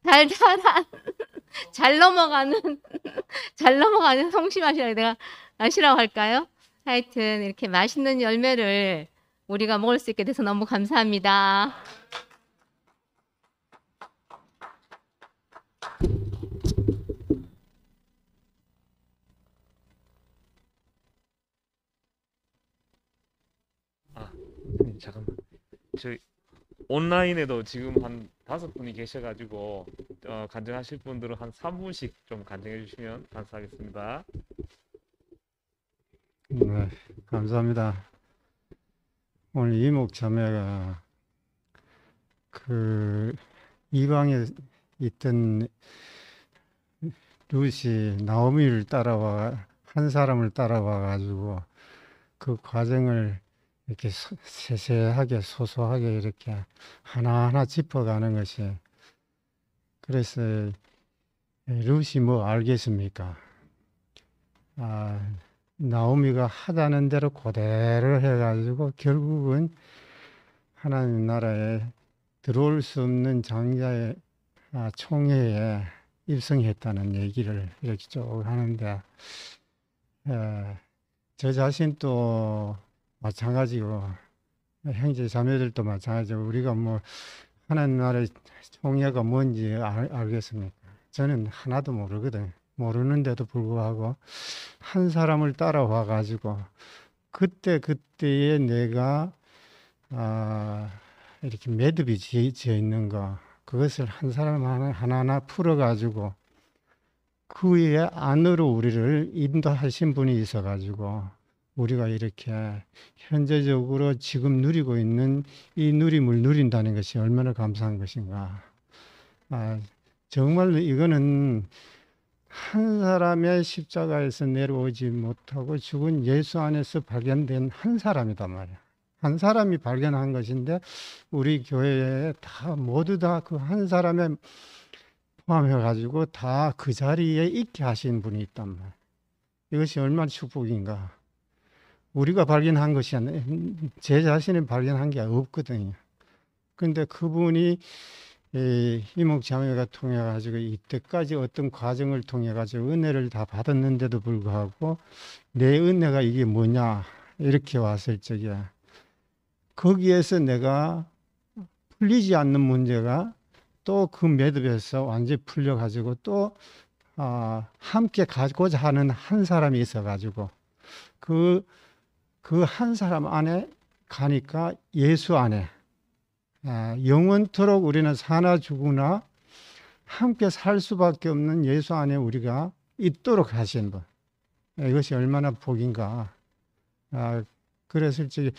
Speaker 11: 달달한 잘 넘어가는 홍시 맛이라고 내가 맛이라고 할까요? 하여튼 이렇게 맛있는 열매를 우리가 먹을 수 있게 돼서 너무 감사합니다.
Speaker 12: 잠깐만. 저 온라인에도 지금 한 5분이 계셔가지고 간증하실 분들은 한 3분씩 좀 간증해 주시면 감사하겠습니다.
Speaker 6: 네, 감사합니다. 오늘 이목 자매가 그 이방에 있던 룻이 나오미를 따라와 한 사람을 따라와 가지고 그 과정을 이렇게 세세하게 소소하게 이렇게 하나하나 짚어가는 것이, 그래서 룻이 뭐 알겠습니까? 나오미가 하자는 대로 그대로 해가지고 결국은 하나님 나라에 들어올 수 없는 장자의 총회에 입성했다는 얘기를 이렇게 쭉 하는데, 저 자신도 마찬가지고 형제 자매들도 마찬가지고 우리가 뭐 하나님 나라의 총회가 뭔지 알겠습니까? 저는 하나도 모르거든. 모르는데도 불구하고 한 사람을 따라와 가지고 그때에 내가 이렇게 매듭이 지어 있는 거, 그것을 한 사람 하나하나 풀어 가지고 그 위에 안으로 우리를 인도하신 분이 있어 가지고 우리가 이렇게 현재적으로 지금 누리고 있는 이 누림을 누린다는 것이 얼마나 감사한 것인가. 정말로 이거는 한 사람의 십자가에서 내려오지 못하고 죽은 예수 안에서 발견된 한 사람이단 말이야. 한 사람이 발견한 것인데 우리 교회에 다 모두 다 그 한 사람에 포함해 가지고 다 그 자리에 있게 하신 분이 있단 말이야. 이것이 얼마나 축복인가. 우리가 발견한 것이 아니라 제 자신이 발견한 게 없거든요. 그런데 그분이 이목 자매가 통해 가지고 이때까지 어떤 과정을 통해 가지고 은혜를 다 받았는데도 불구하고 내 은혜가 이게 뭐냐 이렇게 왔을 적에 거기에서 내가 풀리지 않는 문제가 또 그 매듭에서 완전히 풀려 가지고 또 함께 가고자 하는 한 사람이 있어 가지고 그 한 사람 안에 가니까 예수 안에 영원토록 우리는 사나 죽으나 함께 살 수밖에 없는 예수 안에 우리가 있도록 하신 분. 이것이 얼마나 복인가. 그랬을 적에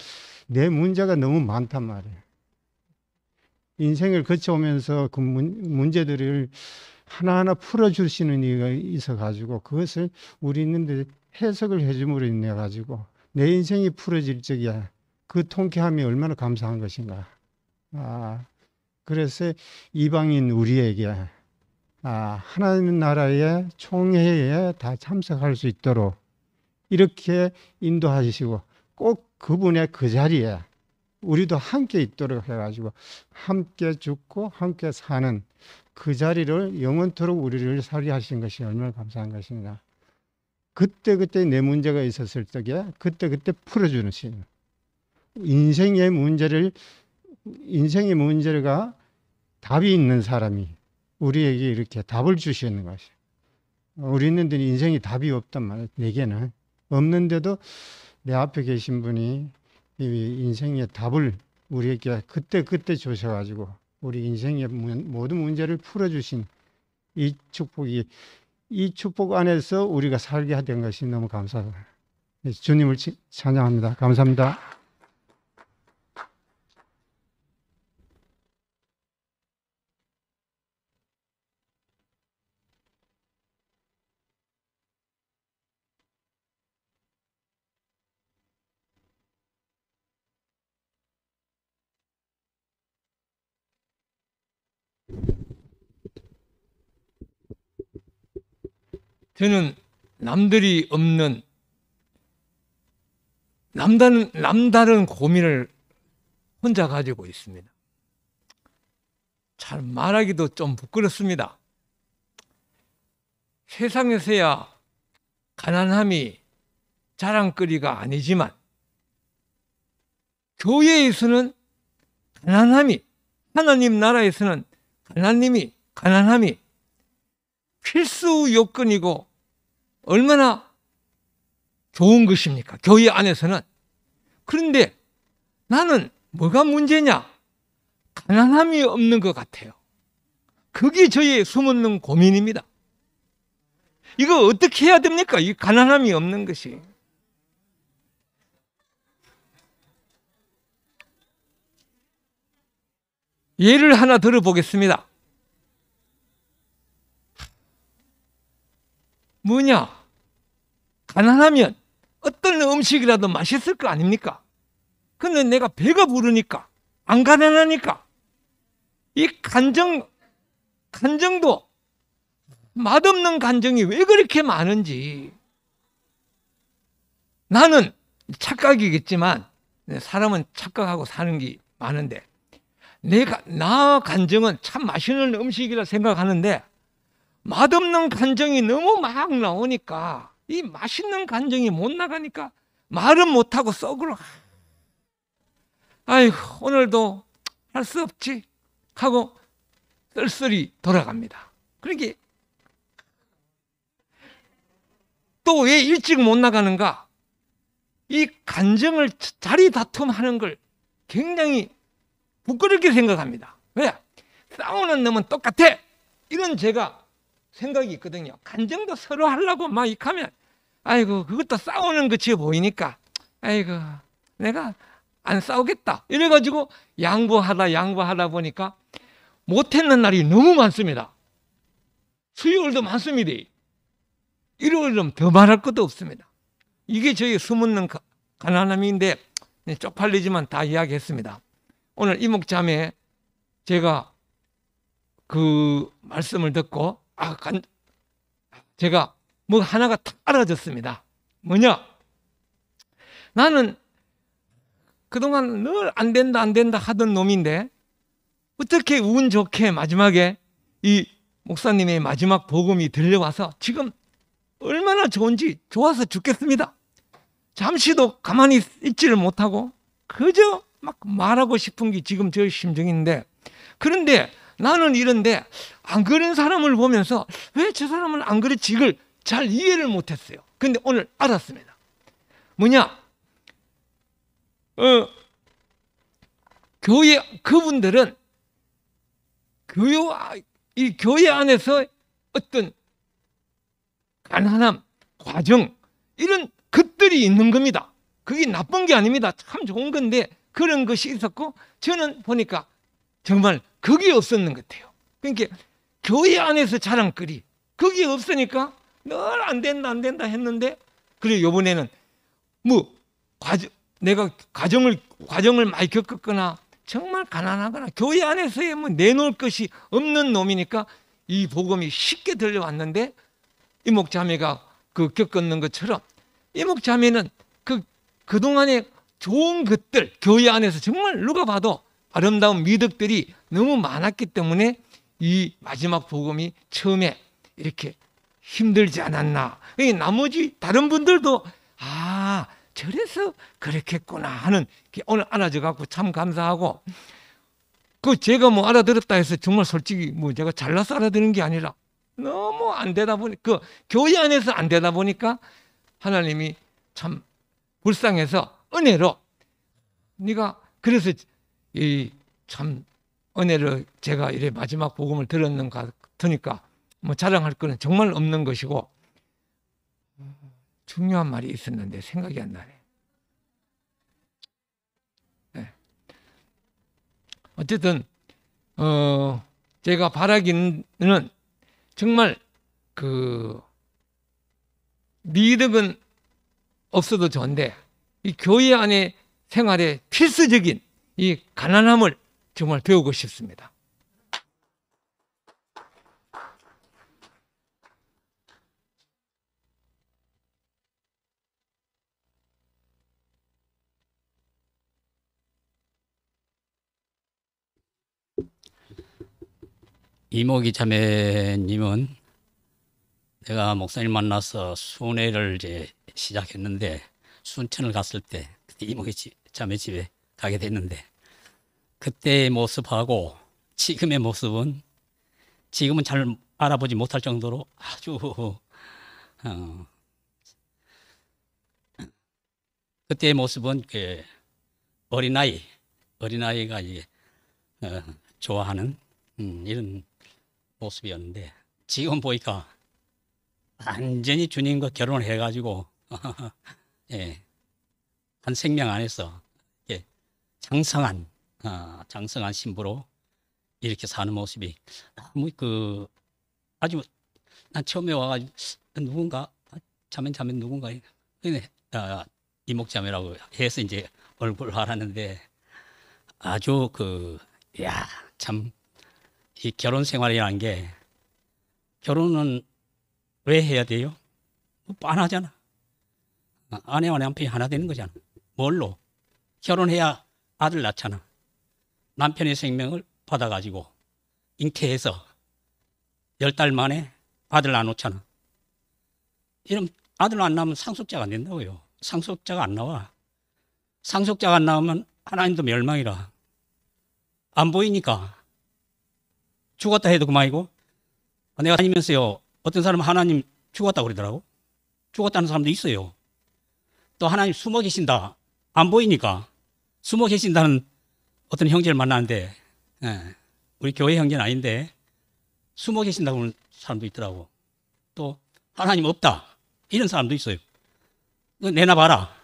Speaker 6: 내 문제가 너무 많단 말이에요. 인생을 거쳐오면서 그 문제들을 하나하나 풀어주시는 이가 있어가지고 그것을 우리 있는데 해석을 해줌으로 인해 가지고 내 인생이 풀어질 적에 그 통쾌함이 얼마나 감사한 것인가. 그래서 이방인 우리에게 하나님 나라의 총회에 다 참석할 수 있도록 이렇게 인도하시고 꼭 그분의 그 자리에 우리도 함께 있도록 해가지고 함께 죽고 함께 사는 그 자리를 영원토록 우리를 살게 하신 것이 얼마나 감사한 것인가. 그때 내 문제가 있었을 적에 그때 풀어주는 신. 인생의 문제가 답이 있는 사람이 우리에게 이렇게 답을 주시는 것이. 우리는 인생이 답이 없단 말이에요. 내게는 없는데도 내 앞에 계신 분이 이 인생의 답을 우리에게 그때 주셔가지고 우리 인생의 모든 문제를 풀어주신 이 축복 안에서 우리가 살게 된 것이 너무 감사합니다. 주님을 찬양합니다. 감사합니다.
Speaker 13: 저는 남들이 없는 남다른 고민을 혼자 가지고 있습니다. 잘 말하기도 좀 부끄럽습니다. 세상에서야 가난함이 자랑거리가 아니지만 교회에서는 가난함이, 하나님 나라에서는 가난함이 필수 요건이고 얼마나 좋은 것입니까? 교회 안에서는. 그런데 나는 뭐가 문제냐? 가난함이 없는 것 같아요. 그게 저의 숨어있는 고민입니다. 이거 어떻게 해야 됩니까? 이 가난함이 없는 것이. 예를 하나 들어보겠습니다. 뭐냐? 가난하면 어떤 음식이라도 맛있을 거 아닙니까? 근데 내가 배가 부르니까, 안 가난하니까, 이 간정도, 맛없는 간정이 왜 그렇게 많은지. 나는 착각이겠지만, 사람은 착각하고 사는 게 많은데, 나 간정은 참 맛있는 음식이라 생각하는데, 맛없는 간정이 너무 막 나오니까, 이 맛있는 간정이 못 나가니까 말은 못하고 썩으러. 아이고, 오늘도 할 수 없지 하고 쓸쓸히 돌아갑니다. 그러니까 또 왜 일찍 못 나가는가? 이 간정을 자리 다툼하는 걸 굉장히 부끄럽게 생각합니다. 왜? 싸우는 놈은 똑같아. 이런 제가 생각이 있거든요. 간정도 서로 하려고 막 이렇게 아이고, 그것도 싸우는 것이 보이니까, 아이고, 내가 안 싸우겠다. 이래가지고 양보하다 보니까 못했는 날이 너무 많습니다. 수요일도 많습니다. 일요일은 더 말할 것도 없습니다. 이게 저희 숨은 가난함인데, 쪽팔리지만 다 이야기했습니다. 오늘 이목자매 제가 그 말씀을 듣고, 제가 뭐 하나가 딱 알아졌습니다. 뭐냐? 나는 그동안 늘 안 된다 하던 놈인데 어떻게 운 좋게 마지막에 이 목사님의 마지막 복음이 들려와서 지금 얼마나 좋은지 좋아서 죽겠습니다. 잠시도 가만히 있지를 못하고 그저 막 말하고 싶은 게 지금 저 심정인데, 그런데 나는 이런데 안 그런 사람을 보면서 왜 저 사람은 안 그렇지 이걸 잘 이해를 못했어요. 근데 오늘 알았습니다. 뭐냐? 그분들은 이 교회 안에서 어떤 가난함, 과정, 이런 것들이 있는 겁니다. 그게 나쁜 게 아닙니다. 참 좋은 건데 그런 것이 있었고, 저는 보니까 정말 그게 없었는 것 같아요. 그러니까 교회 안에서 자랑거리, 그게 없으니까 늘 안 된다 했는데, 그래 이번에는 뭐 내가 과정을 많이 겪었거나 정말 가난하거나 교회 안에서의 뭐 내놓을 것이 없는 놈이니까 이 복음이 쉽게 들려왔는데, 이목자매가 겪었는 것처럼 이목자매는 그동안의 좋은 것들, 교회 안에서 정말 누가 봐도 아름다운 미덕들이 너무 많았기 때문에 이 마지막 복음이 처음에 이렇게 힘들지 않았나. 나머지 다른 분들도 저래서 그렇겠구나 하는 게 오늘 알아져 갖고 참 감사하고, 제가 뭐 알아들었다 해서 정말 솔직히 뭐 제가 잘나서 알아듣는 게 아니라 너무 안 되다 보니 교회 안에서 안 되다 보니까 하나님이 참 불쌍해서 은혜로 네가 그래서 참 은혜로 제가 이래 마지막 복음을 들었는 것 같으니까 뭐 자랑할 거는 정말 없는 것이고, 중요한 말이 있었는데 생각이 안 나네. 네. 어쨌든 제가 바라기는 정말 미덕은 없어도 좋은데 이 교회 안에 생활에 필수적인 이 가난함을 정말 배우고 싶습니다.
Speaker 14: 이모기 자매님은 내가 목사님 만나서 순회를 이제 시작했는데 순천을 갔을 때 그때 이모기 자매 집에 가게 됐는데 그때의 모습하고 지금의 모습은 지금은 잘 알아보지 못할 정도로 아주 그때의 모습은 그 어린아이가 이제 좋아하는 이런 모습이었는데 지금 보니까 완전히 주님과 결혼을 해가지고 예, 한 생명 안에서 이렇게 장성한 신부로 이렇게 사는 모습이 너무 아주 난 처음에 와가지고 누군가 자매 누군가 근데 이목자매라고 해서 이제 얼굴을 알았는데 아주 참 이 결혼 생활이라는 게 결혼은 왜 해야 돼요? 뭐 뻔하잖아. 아내와 남편이 하나 되는 거잖아. 뭘로? 결혼해야 아들 낳잖아. 남편의 생명을 받아가지고 잉태해서 10달 만에 아들 낳아놓잖아. 이런 아들 안 낳으면 상속자가 안 된다고요. 상속자가 안 나와. 상속자가 안 나오면 하나님도 멸망이라. 안 보이니까. 죽었다 해도 그만이고. 내가 다니면서요. 어떤 사람은 하나님 죽었다고 그러더라고. 죽었다는 사람도 있어요. 또 하나님 숨어 계신다. 안 보이니까. 숨어 계신다는 어떤 형제를 만나는데 우리 교회 형제는 아닌데 숨어 계신다고 하는 사람도 있더라고. 또 하나님 없다. 이런 사람도 있어요. 내놔봐라.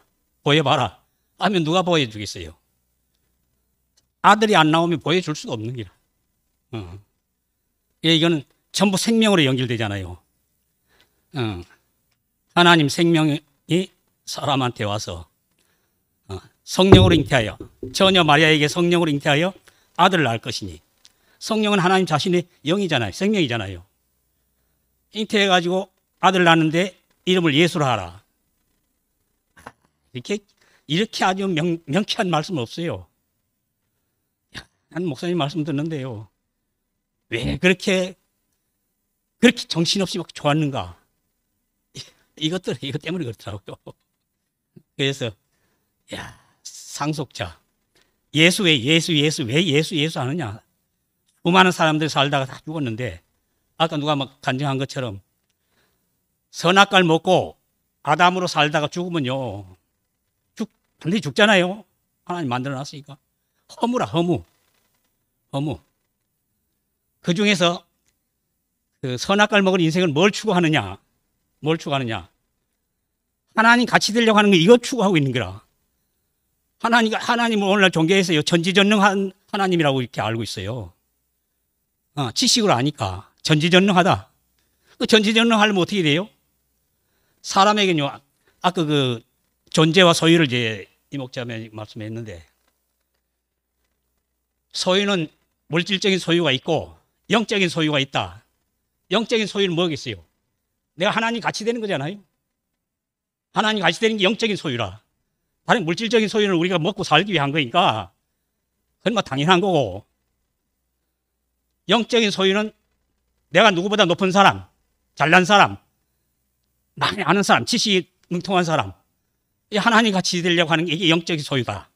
Speaker 14: 보여봐라. 하면 누가 보여주겠어요? 아들이 안 나오면 보여줄 수가 없는 기라. 이거는 전부 생명으로 연결되잖아요. 하나님 생명이 사람한테 와서 성령으로 잉태하여 처녀 마리아에게 성령으로 잉태하여 아들을 낳을 것이니 성령은 하나님 자신의 영이잖아요. 생명이잖아요. 잉태해가지고 아들 낳는데 이름을 예수로 하라. 이렇게 아주 명쾌한 말씀 없어요. 난 목사님 말씀 듣는데요. 왜 그렇게 정신없이 막 좋았는가? 이것 때문에 그렇더라고요. 그래서 상속자 예수 왜 예수 하느냐? 수많은 사람들이 살다가 다 죽었는데 아까 누가 막 간증한 것처럼 선악과를 먹고 아담으로 살다가 죽으면요 반드시 죽잖아요. 하나님 만들어놨으니까 허무라 허무. 그 중에서 그 선악과를 먹은 인생은 뭘 추구하느냐? 하나님 같이 되려고 하는 게 이거 추구하고 있는 거라. 하나님을 오늘날 종교에서요 전지전능한 하나님이라고 이렇게 알고 있어요. 지식으로 아니까 전지전능하다. 그 전지전능하려면 어떻게 돼요? 사람에게는요 아까 그 존재와 소유를 이제 이목자매 말씀했는데 소유는 물질적인 소유가 있고 영적인 소유가 있다. 영적인 소유는 뭐겠어요? 내가 하나님 같이 되는 거잖아요. 하나님 같이 되는 게 영적인 소유라. 다른 물질적인 소유는 우리가 먹고 살기 위한 거니까 그건 뭐 당연한 거고 영적인 소유는 내가 누구보다 높은 사람, 잘난 사람, 많이 아는 사람, 지식이 능통한 사람 이 하나님 같이 되려고 하는 게 이게 영적인 소유다.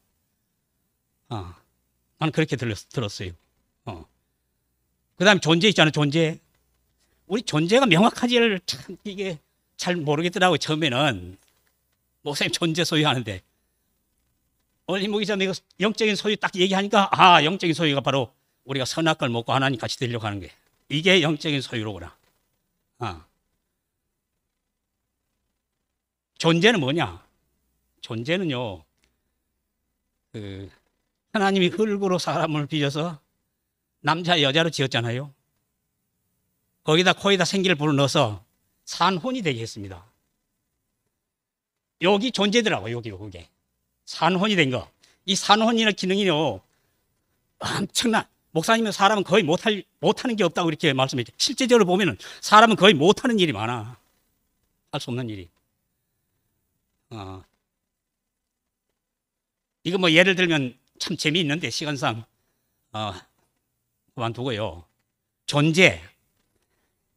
Speaker 14: 나는 그렇게 들었어요. 그 다음에 존재 있잖아요. 존재. 우리 존재가 명확하지를 참 이게 잘 모르겠더라고요. 처음에는 목사님 존재 소유하는데 오늘 이목이자매가 영적인 소유 딱 얘기하니까 영적인 소유가 바로 우리가 선악과를 먹고 하나님 같이 되려고 하는 게 이게 영적인 소유로구나. 존재는 뭐냐? 존재는요 하나님이 흙으로 사람을 빚어서 남자 여자로 지었잖아요. 거기다 코에다 생기를 불어넣어서 산혼이 되게 했습니다. 여기 존재더라고요. 여기 산혼이 된 거. 이 산혼이라는 기능이요 엄청난. 목사님은 사람은 거의 못하는 게 없다고 이렇게 말씀했죠. 실제적으로 보면은 사람은 거의 못하는 일이 많아. 할 수 없는 일이. 이거 뭐 예를 들면 참 재미있는데 시간상 그만두고요. 존재.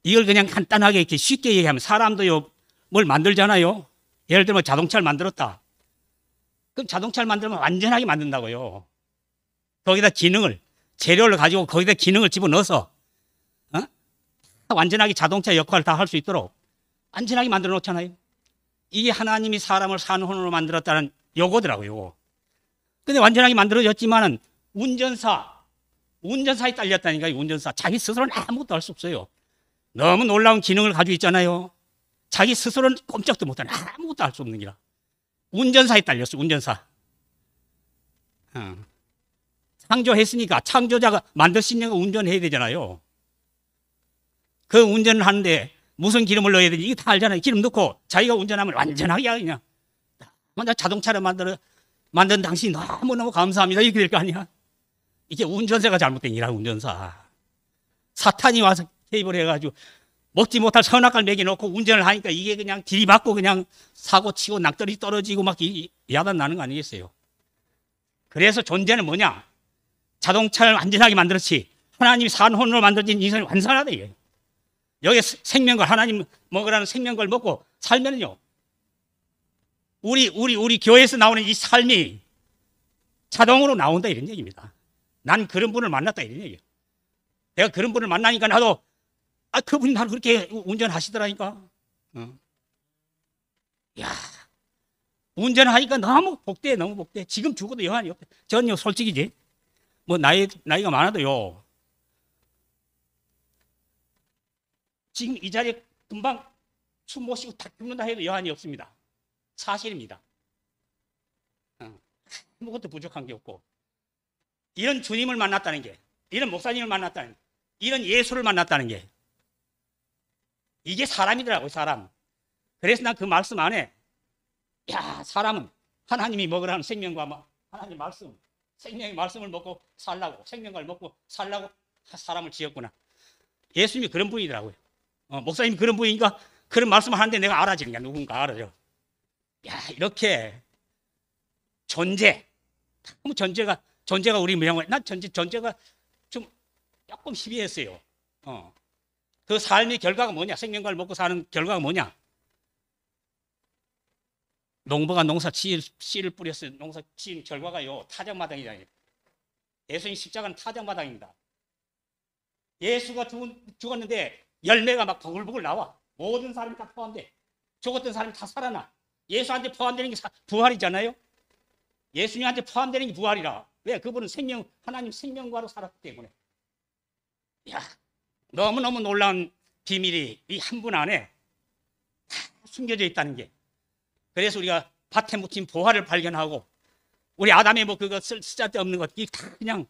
Speaker 14: 이걸 그냥 간단하게 이렇게 쉽게 얘기하면 사람도요, 뭘 만들잖아요. 예를 들면 자동차를 만들었다. 그럼 자동차를 만들면 완전하게 만든다고요. 거기다 기능을, 재료를 가지고 거기다 기능을 집어넣어서 완전하게 자동차 역할을 다 할 수 있도록 완전하게 만들어 놓잖아요. 이게 하나님이 사람을 산혼으로 만들었다는 요거더라고요. 근데 완전하게 만들어졌지만은 운전사에 딸렸다니까요. 운전사. 자기 스스로는 아무것도 할 수 없어요. 너무 놀라운 기능을 가지고 있잖아요. 자기 스스로는 꼼짝도 못하는, 아무것도 할 수 없는 기라. 운전사에 딸렸어, 운전사. 창조했으니까 창조자가 만들 수 있는 거 운전해야 되잖아요. 그 운전을 하는데 무슨 기름을 넣어야 되지? 이게 다 알잖아요. 기름 넣고 자기가 운전하면 완전하게 그냥 먼저 자동차를 만든 당신이 너무너무 감사합니다. 이렇게 될 거 아니야? 이게 운전사가 잘못된 일이야, 운전사. 사탄이 와서 개입을 해가지고 먹지 못할 선악과를 먹여놓고 운전을 하니까 이게 그냥 들이받고 그냥 사고 치고 낙떨이 떨어지고 막 야단 나는 거 아니겠어요? 그래서 존재는 뭐냐? 자동차를 완전하게 만들었지. 하나님이 산혼으로 만들어진 인생이 완전하다 이게. 여기 생명걸, 하나님 먹으라는 생명걸 먹고 살면요, 우리 교회에서 나오는 이 삶이 자동으로 나온다 이런 얘기입니다. 난 그런 분을 만났다 이런 얘기예요. 내가 그런 분을 만나니까 나도 그분이 나를 그렇게 운전하시더라니까. 야, 운전하니까 너무 복돼, 너무 복돼. 지금 죽어도 여한이 없대. 전요 솔직히지. 뭐 나이가 많아도요. 지금 이 자리에 금방 숨 못 쉬고 다 죽는다 해도 여한이 없습니다. 사실입니다. 아무것도 부족한 게 없고, 이런 주님을 만났다는 게, 이런 목사님을 만났다는 게, 이런 예수를 만났다는 게, 이게 사람이더라고요, 사람. 그래서 난 그 말씀 안에, 야, 사람은 하나님이 먹으라는 생명과 하나님 말씀, 생명의 말씀을 먹고 살라고, 생명과를 먹고 살라고 사람을 지었구나. 예수님이 그런 분이더라고요. 목사님이 그런 분이니까 그런 말씀을 하는데 내가 알아지는 게 누군가 알아져. 야, 이렇게 존재, 존재가 우리 명언. 난 존재가 좀 조금 희비했어요. 그 삶의 결과가 뭐냐? 생명과를 먹고 사는 결과가 뭐냐? 농부가 농사 씨를 뿌렸어요. 농사 지은 결과가요, 타작마당이잖아요. 예수님 십자가는 타작마당입니다. 예수가 죽었는데 열매가 막 부글부글 나와. 모든 사람이 다 포함돼. 죽었던 사람이 다 살아나. 예수한테 포함되는 게 부활이잖아요. 예수님한테 포함되는 게 부활이라. 왜? 그분은 하나님 생명과로 살았기 때문에. 야, 너무너무 놀라운 비밀이 이 한 분 안에 다 숨겨져 있다는 게. 그래서 우리가 밭에 묻힌 보화를 발견하고, 우리 아담의 뭐 그거 쓰잘데없는 것, 이 다 그냥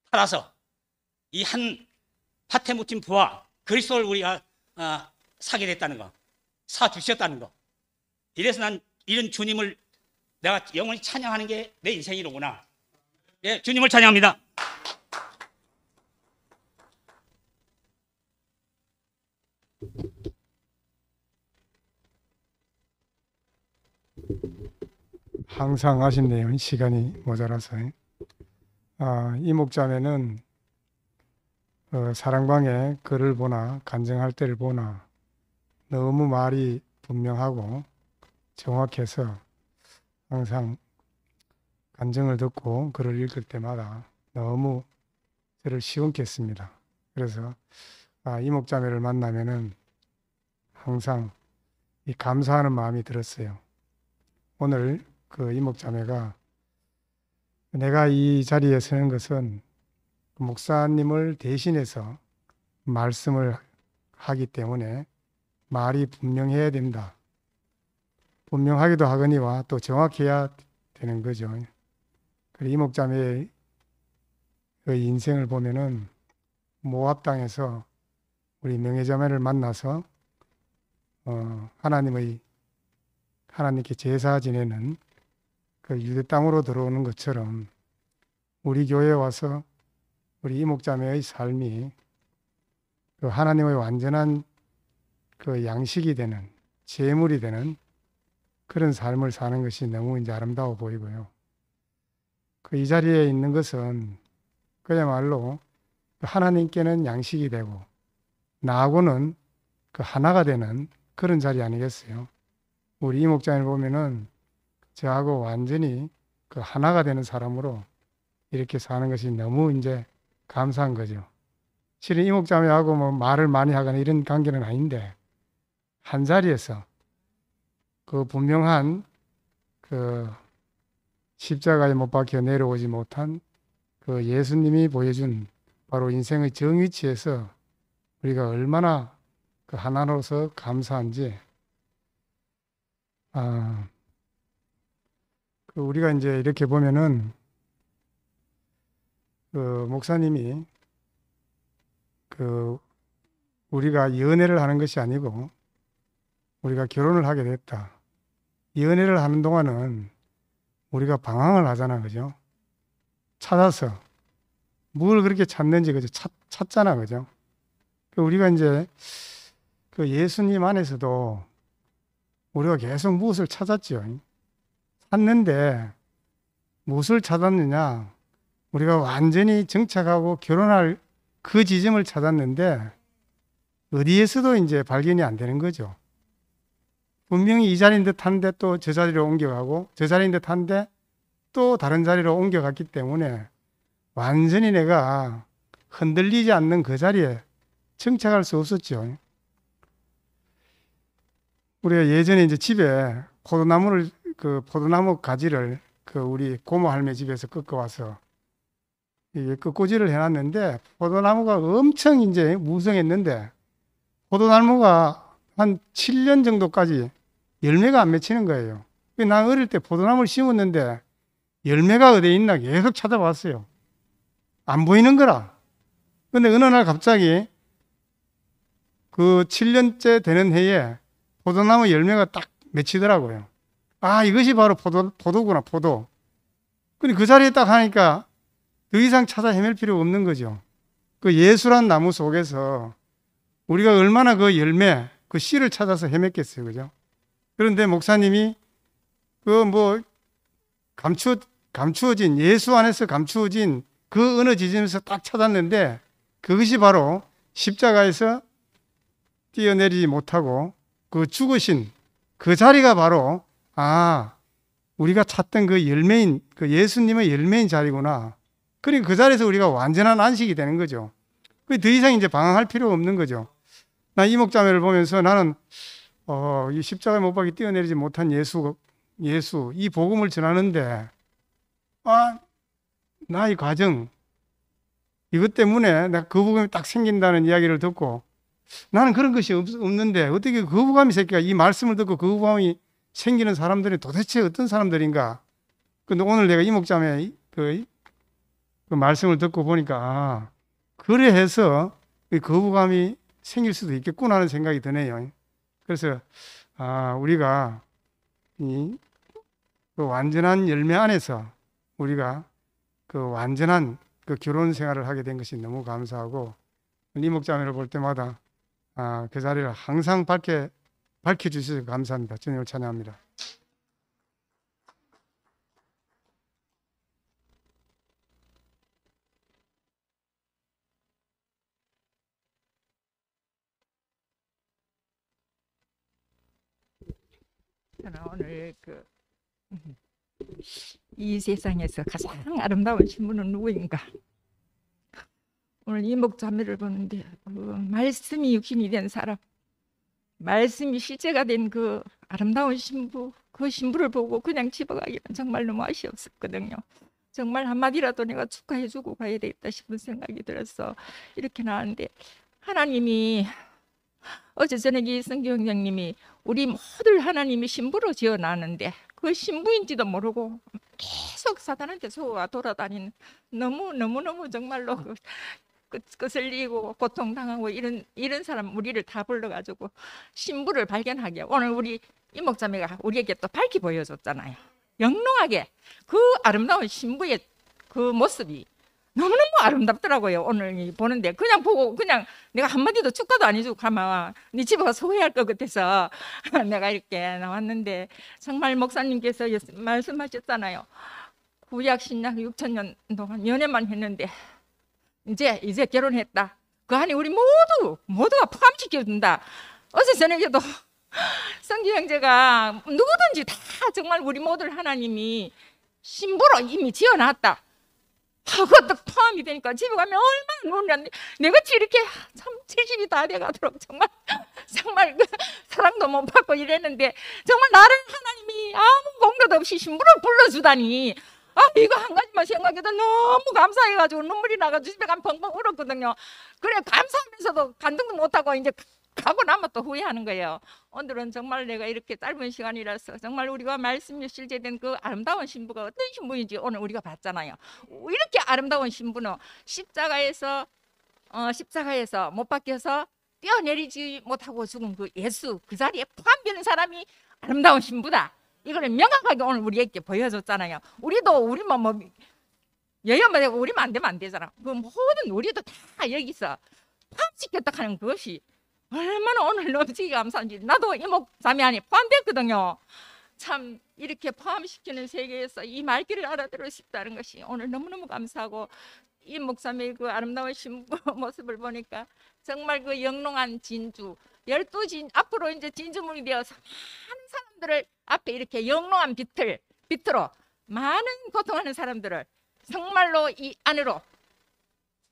Speaker 14: 팔아서 이 한 밭에 묻힌 보화, 그리스도를 우리가 사게 됐다는 거, 사 주셨다는 거. 이래서 난 이런 주님을 내가 영원히 찬양하는 게 내 인생이로구나. 예, 주님을 찬양합니다.
Speaker 15: 항상 아쉽네요. 시간이 모자라서. 이목자매는 사랑방에 글을 보나 간증할 때를 보나 너무 말이 분명하고 정확해서 항상 간증을 듣고 글을 읽을 때마다 너무 저를 시원케 했습니다. 그래서 이목자매를 만나면은 항상 이 감사하는 마음이 들었어요. 오늘 그 이목자매가 내가 이 자리에 서는 것은 목사님을 대신해서 말씀을 하기 때문에 말이 분명해야 된다. 분명하기도 하거니와 또 정확해야 되는 거죠. 그리고 이목자매의 인생을 보면은 모압 땅에서 우리 명예자매를 만나서 하나님께 제사 지내는 그 유대 땅으로 들어오는 것처럼 우리 교회에 와서 우리 이목자매의 삶이 그 하나님의 완전한 그 양식이 되는, 제물이 되는 그런 삶을 사는 것이 너무 이제 아름다워 보이고요. 그 이 자리에 있는 것은 그야말로 하나님께는 양식이 되고 나하고는 그 하나가 되는 그런 자리 아니겠어요? 우리 이목장을 보면은 저하고 완전히 그 하나가 되는 사람으로 이렇게 사는 것이 너무 이제 감사한 거죠. 실은 이목자매하고 뭐 말을 많이 하거나 이런 관계는 아닌데 한 자리에서 그 분명한 그 십자가에 못 박혀 내려오지 못한 그 예수님이 보여준 바로 인생의 정위치에서 우리가 얼마나 그 하나로서 감사한지 그 우리가 이제 이렇게 보면은 그 목사님이 그 우리가 연애를 하는 것이 아니고 우리가 결혼을 하게 됐다. 연애를 하는 동안은 우리가 방황을 하잖아, 그죠? 찾아서 뭘 그렇게 찾는지 그죠? 찾잖아, 그죠? 우리가 이제 그 예수님 안에서도 우리가 계속 무엇을 찾았죠. 찾는데 무엇을 찾았느냐? 우리가 완전히 정착하고 결혼할 그 지점을 찾았는데 어디에서도 이제 발견이 안 되는 거죠. 분명히 이 자리인 듯 한데 또 저 자리로 옮겨가고 저 자리인 듯 한데 또 다른 자리로 옮겨갔기 때문에 완전히 내가 흔들리지 않는 그 자리에 정착할 수 없었죠. 우리가 예전에 이제 집에 포도나무 가지를 그 우리 고모 할매 집에서 꺾어와서 이게 꺾고지를 해놨는데 포도나무가 엄청 이제 무성했는데 포도나무가 한 7년 정도까지 열매가 안 맺히는 거예요. 난 어릴 때 포도나무를 심었는데 열매가 어디에 있나 계속 찾아봤어요. 안 보이는 거라. 근데 어느 날 갑자기 그 7년째 되는 해에 포도나무 열매가 딱 맺히더라고요. 아, 이것이 바로 포도구나, 포도. 근데 그 자리에 딱 하니까 더 이상 찾아 헤맬 필요 없는 거죠. 그 예수란 나무 속에서 우리가 얼마나 그 열매, 그 씨를 찾아서 헤맸겠어요. 그죠? 그런데 목사님이 그 뭐 감추어진, 예수 안에서 감추어진 그 어느 지점에서 딱 찾았는데 그것이 바로 십자가에서 뛰어내리지 못하고 그 죽으신 그 자리가 바로 우리가 찾던 그 열매인, 그 예수님의 열매인 자리구나. 그러니까 그 자리에서 우리가 완전한 안식이 되는 거죠. 더 이상 이제 방황할 필요가 없는 거죠. 나 이목자매를 보면서 나는 이 십자가에 못 박혀 뛰어내리지 못한 예수 이 복음을 전하는데 나의 과정 이것 때문에 내가 거부감이 딱 생긴다는 이야기를 듣고 나는 그런 것이 없는데 어떻게 거부감이 생길까? 이 말씀을 듣고 거부감이 생기는 사람들이 도대체 어떤 사람들인가? 근데 오늘 내가 이목자매 그 말씀을 듣고 보니까 그래 해서 거부감이 생길 수도 있겠구나 하는 생각이 드네요. 그래서 우리가 그 완전한 열매 안에서 우리가 그 완전한 그 결혼 생활을 하게 된 것이 너무 감사하고 이목자매를 볼 때마다 그 자리를 항상 밝혀주셔서 감사합니다. 주님을 찬양합니다.
Speaker 9: 저는 오늘 이 세상에서 가장 아름다운 신부는 누구인가? 오늘 이목자매를 보는데 말씀이 육신이 된 사람, 말씀이 실제가 된 그 아름다운 신부, 그 신부를 보고 그냥 집어가기는 정말 너무 아쉬웠었거든요. 정말 한마디라도 내가 축하해주고 가야 되겠다 싶은 생각이 들어서 이렇게 나왔는데 하나님이 어제 저녁에 성경 형님이 우리 모두를 하나님이 신부로 지어놨는데 그 신부인지도 모르고 계속 사단한테 속아 돌아다니는 너무 정말로 거슬리고 고통당하고 이런 사람 우리를 다 불러가지고 신부를 발견하게 오늘 우리 이목자매가 우리에게 또 밝히 보여줬잖아요. 영롱하게 그 아름다운 신부의 그 모습이 너무너무 아름답더라고요. 오늘 보는데 그냥 보고 그냥 내가 한마디도 축가도 안 해주고 가면 네 집에 가서 후회할 것 같아서 내가 이렇게 나왔는데 정말 목사님께서 말씀하셨잖아요. 구약 신약 6,000년 동안 연애만 했는데 이제 결혼했다. 그 안에 우리 모두가 포함시켜준다. 어제 저녁에도 성기 형제가 누구든지 다 정말 우리 모두를 하나님이 신부로 이미 지어놨다 하고 딱 포함이 되니까 집에 가면 얼마나 놀랐네. 내같이 이렇게 참 70이 다 돼가도록 정말 그 사랑도 못 받고 이랬는데 정말 나를 하나님이 아무 공로도 없이 신부를 불러주다니, 이거 한 가지만 생각해도 너무 감사해가지고 눈물이 나가지고 집에 가면 펑펑 울었거든요. 그래 감사하면서도 감동도 못하고 이제 가고 나면 또 후회하는 거예요. 오늘은 정말 내가 이렇게 짧은 시간이라서 정말 우리가 말씀이 실제된 그 아름다운 신부가 어떤 신부인지 오늘 우리가 봤잖아요. 이렇게 아름다운 신부는 십자가에서 못 박혀서 뛰어내리지 못하고 죽은 그 예수 그 자리에 포함되는 사람이 아름다운 신부다. 이거를 명확하게 오늘 우리에게 보여줬잖아요. 우리만 뭐 여여만 되고 우리만 안 되면 안 되잖아. 그 모든 우리도 다 여기서 포함시켰다 하는 것이 얼마나 오늘 넘치게 감사한지. 나도 이목자매 안에 포함됐거든요. 참 이렇게 포함시키는 세계에서 이 말귀를 알아들을 수 있다는 것이 오늘 너무너무 감사하고, 이 목사님의 그 아름다운 신부 모습을 보니까 정말 그 영롱한 진주 12진 앞으로 이제 진주문이 되어서 많은 사람들을 앞에 이렇게 영롱한 빛으로 많은 고통하는 사람들을 정말로 이 안으로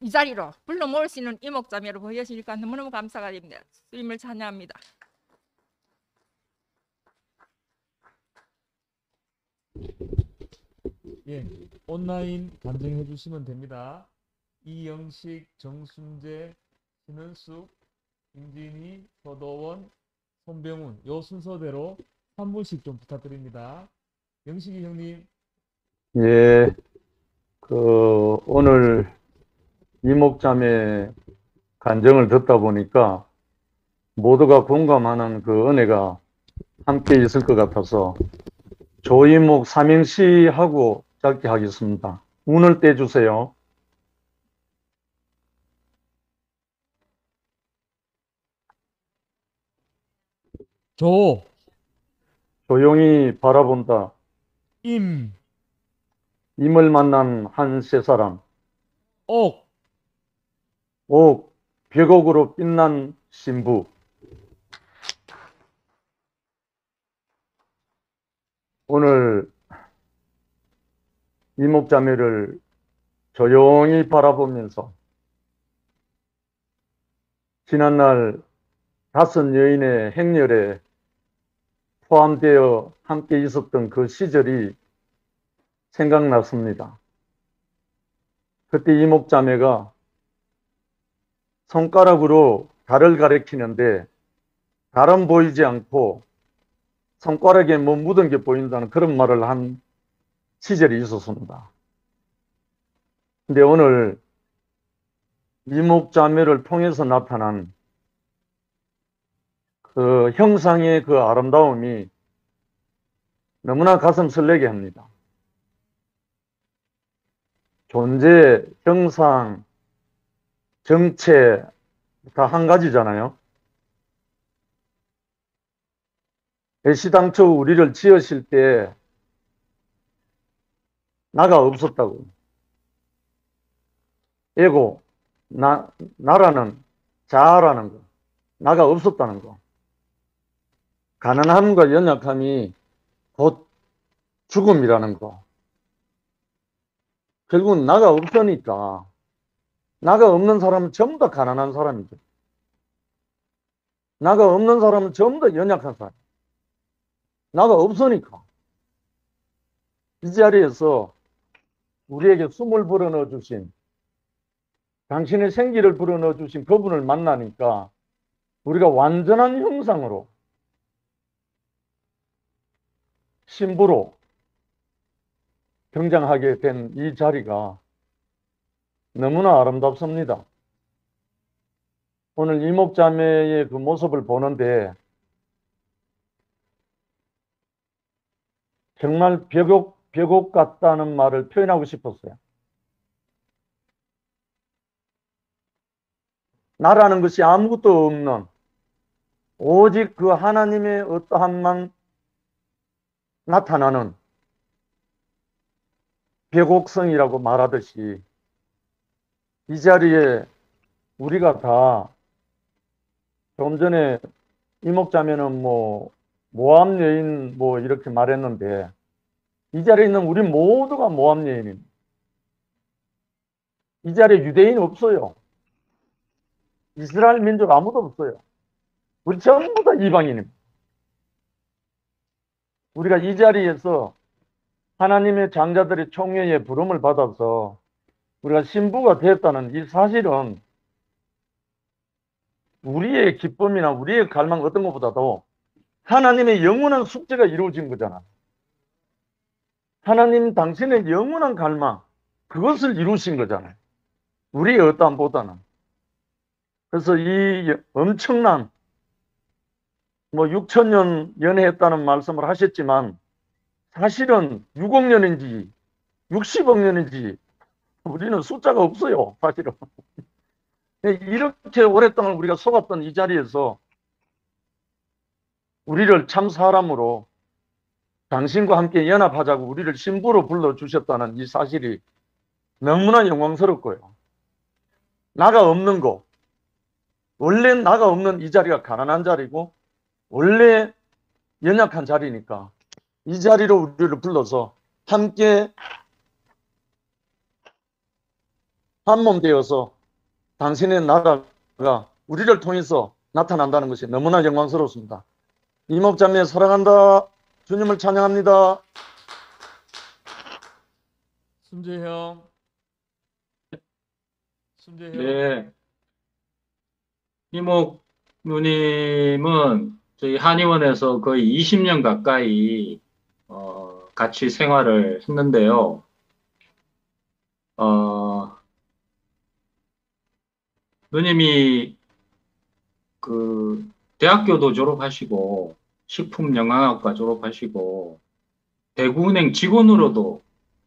Speaker 9: 이 자리로 불러 모을 수 있는 이목자매로 보여주니까 너무너무 감사가 됩니다. 주님을 찬양합니다.
Speaker 12: 예, 온라인 간증해 주시면 됩니다. 이영식, 정순재, 신은숙, 김진희, 서도원, 손병훈 요 순서대로 한 분씩 좀 부탁드립니다. 영식이 형님.
Speaker 16: 예, 오늘 이목자매 간증을 듣다 보니까 모두가 공감하는 그 은혜가 함께 있을 것 같아서 조이목 삼행시 하고 짧게 하겠습니다. 운을 떼주세요. 조용히 바라본다. 임을 만난 한 세 사람. 벽옥으로 빛난 신부. 오늘 이목자매를 조용히 바라보면서 지난날 5 여인의 행렬에 포함되어 함께 있었던 그 시절이 생각났습니다. 그때 이목자매가 손가락으로 달을 가리키는데 달은 보이지 않고 손가락에 뭐 묻은 게 보인다는 그런 말을 한 시절이 있었습니다. 근데 오늘 이목자매를 통해서 나타난 그 형상의 그 아름다움이 너무나 가슴 설레게 합니다. 존재, 형상, 정체 다 한 가지잖아요. 애시당초 우리를 지으실 때 나가 없었다고. 에고, 나라는 자아라는 거, 나가 없었다는 거. 가난함과 연약함이 곧 죽음이라는 거. 결국은 나가 없으니까 나가 없는 사람은 전부 다 가난한 사람이죠. 나가 없는 사람은 전부 다 연약한 사람. 나가 없으니까. 이 자리에서 우리에게 숨을 불어넣어 주신, 당신의 생기를 불어넣어 주신 그분을 만나니까 우리가 완전한 형상으로 신부로 등장하게 된 이 자리가 너무나 아름답습니다. 오늘 이목자매의 그 모습을 보는데 정말 벽옥 같다는 말을 표현하고 싶었어요. 나라는 것이 아무것도 없는 오직 그 하나님의 어떠함만 나타나는 벽옥성이라고 말하듯이 이 자리에 우리가 다 조금 전에 이목자매는 뭐 모함 여인 뭐 이렇게 말했는데 이 자리에 있는 우리 모두가 모함 여인입니다. 이 자리에 유대인 없어요. 이스라엘 민족 아무도 없어요. 우리 전부 다 이방인입니다. 우리가 이 자리에서 하나님의 장자들의 총회에 부름을 받아서 우리가 신부가 됐다는 이 사실은 우리의 기쁨이나 우리의 갈망 어떤 것보다도 하나님의 영원한 숙제가 이루어진 거잖아. 하나님 당신의 영원한 갈망 그것을 이루신 거잖아요. 우리의 어떠함보다는. 그래서 이 엄청난 뭐 6,000년 연애했다는 말씀을 하셨지만 사실은 6억 년인지 60억 년인지 우리는 숫자가 없어요. 사실은. 이렇게 오랫동안 우리가 속았던 이 자리에서 우리를 참 사람으로 당신과 함께 연합하자고 우리를 신부로 불러주셨다는 이 사실이 너무나 영광스럽고요. 나가 없는 거, 원래 나가 없는 이 자리가 가난한 자리고 원래 연약한 자리니까 이 자리로 우리를 불러서 함께 한 몸 되어서 당신의 나라가 우리를 통해서 나타난다는 것이 너무나 영광스럽습니다. 이목자매 사랑한다. 주님을 찬양합니다.
Speaker 12: 순재형.
Speaker 17: 네. 이목 누님은 저희 한의원에서 거의 20년 가까이 같이 생활을 했는데요. 누님이 그 대학교도 졸업하시고 식품영양학과 졸업하시고 대구은행 직원으로도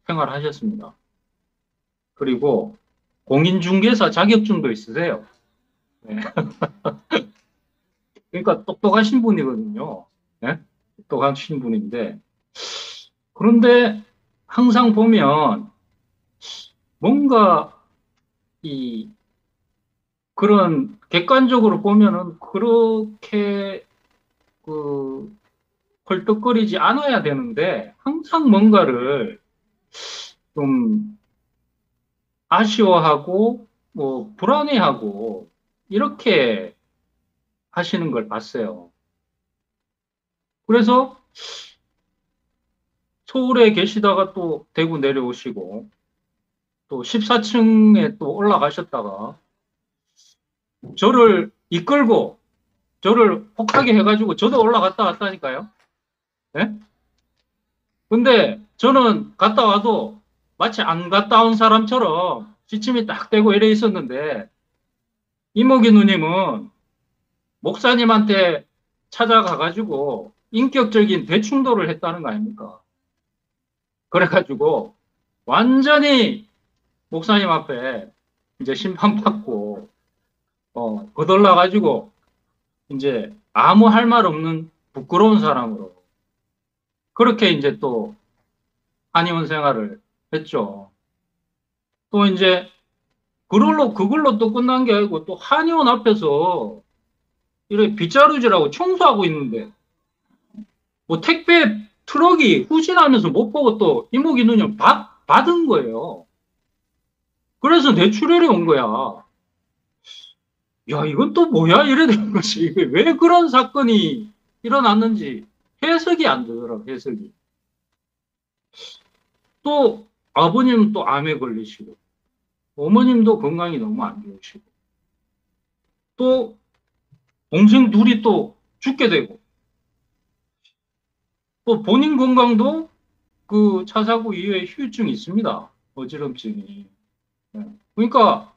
Speaker 17: 생활하셨습니다. 그리고 공인중개사 자격증도 있으세요. 네. 그러니까 똑똑하신 분이거든요. 네? 똑똑하신 분인데 그런데 항상 보면 뭔가 그런 객관적으로 보면은 그렇게 헐떡거리지 않아야 되는데 항상 뭔가를 좀 아쉬워하고 뭐 불안해하고 이렇게 하시는 걸 봤어요. 그래서 서울에 계시다가 또 대구 내려오시고 또 14층에 또 올라가셨다가 저를 이끌고 저를 혹하게 해가지고 저도 올라갔다 왔다니까요. 네? 근데 저는 갔다 와도 마치 안 갔다 온 사람처럼 지침이 딱 되고 이래 있었는데 이목이 누님은 목사님한테 찾아가가지고 인격적인 대충돌을 했다는 거 아닙니까? 그래가지고 완전히 목사님 앞에 이제 심판받고 거덜나가지고 이제 아무 할 말 없는 부끄러운 사람으로 그렇게 이제 또 한의원 생활을 했죠. 또 이제 그걸로 또 끝난 게 아니고 또 한의원 앞에서 이렇게 빗자루질하고 청소하고 있는데 뭐 택배 트럭이 후진하면서 못 보고 또 이목이 누님 받은 거예요. 그래서 뇌출혈이 온 거야. 야, 이건 또 뭐야? 이래 되는 거지. 왜 그런 사건이 일어났는지 해석이 안 되더라고, 해석이. 또 아버님은 또 암에 걸리시고 어머님도 건강이 너무 안 좋으시고 또 동생 둘이 또 죽게 되고 또 본인 건강도 그 차 사고 이후에 후유증이 있습니다. 어지럼증이. 그러니까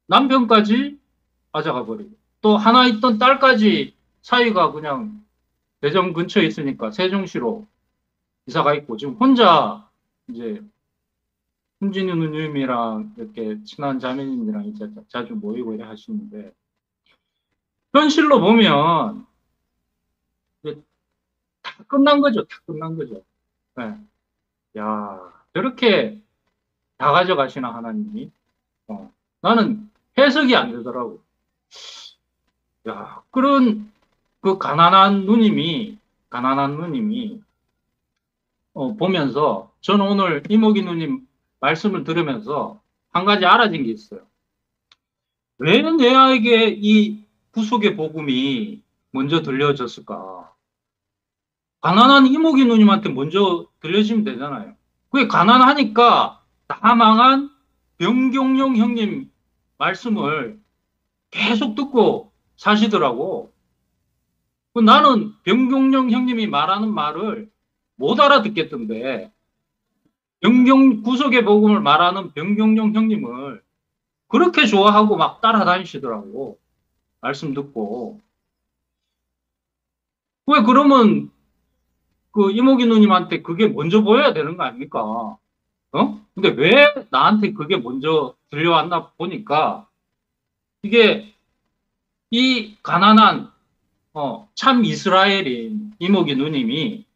Speaker 17: 남편까지 앗아가 버리고 또 하나 있던 딸까지 사위가 그냥 대전 근처에 있으니까 세종시로 이사가 있고 지금 혼자 이제 훈진이 누님이랑 이렇게 친한 자매님이랑 이제 자주 모이고 이래 하시는데 현실로 보면 다 끝난 거죠. 다 끝난 거죠. 네. 야, 저렇게 다 가져가시나 하나님이? 나는 해석이 안 되더라고. 야, 그런 그 가난한 누님이 보면서 저는 오늘 이모기 누님 말씀을 들으면서 한 가지 알아진 게 있어요. 왜 내에게 이 구속의 복음이 먼저 들려졌을까? 가난한 이모기 누님한테 먼저 들려지면 되잖아요. 그게 가난하니까 다 망한 병경용 형님 말씀을 계속 듣고 사시더라고. 나는 병경용 형님이 말하는 말을 못 알아듣겠던데 구속의 복음을 말하는 병경용 형님을 그렇게 좋아하고 막 따라다니시더라고. 말씀 듣고. 왜 그러면 그 이모기 누님한테 그게 먼저 보여야 되는 거 아닙니까? 근데 왜 나한테 그게 먼저 들려왔나 보니까 이게 이 가난한 참 이스라엘인 이모기 누님이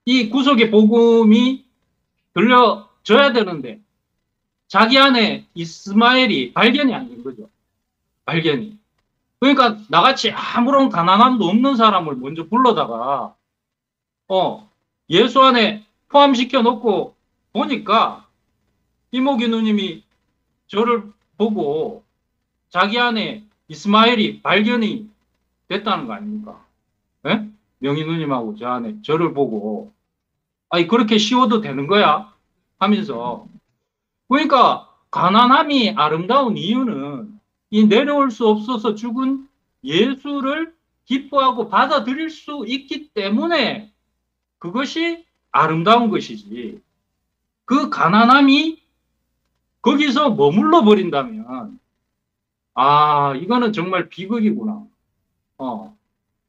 Speaker 17: 이 구속의 복음이 들려줘야 되는데 자기 안에 이스마엘이 발견이 안 된 거죠. 발견이. 그러니까 나같이 아무런 가난함도 없는 사람을 먼저 불러다가 예수 안에 포함시켜 놓고 보니까 이모기 누님이 저를 보고 자기 안에 이스마엘이 발견이 됐다는 거 아닙니까? 예? 명희 누님하고 저 안에 저를 보고 아니 그렇게 쉬워도 되는 거야? 하면서 그러니까 가난함이 아름다운 이유는 이 내려올 수 없어서 죽은 예수를 기뻐하고 받아들일 수 있기 때문에 그것이 아름다운 것이지. 그 가난함이 거기서 머물러 버린다면 이거는 정말 비극이구나.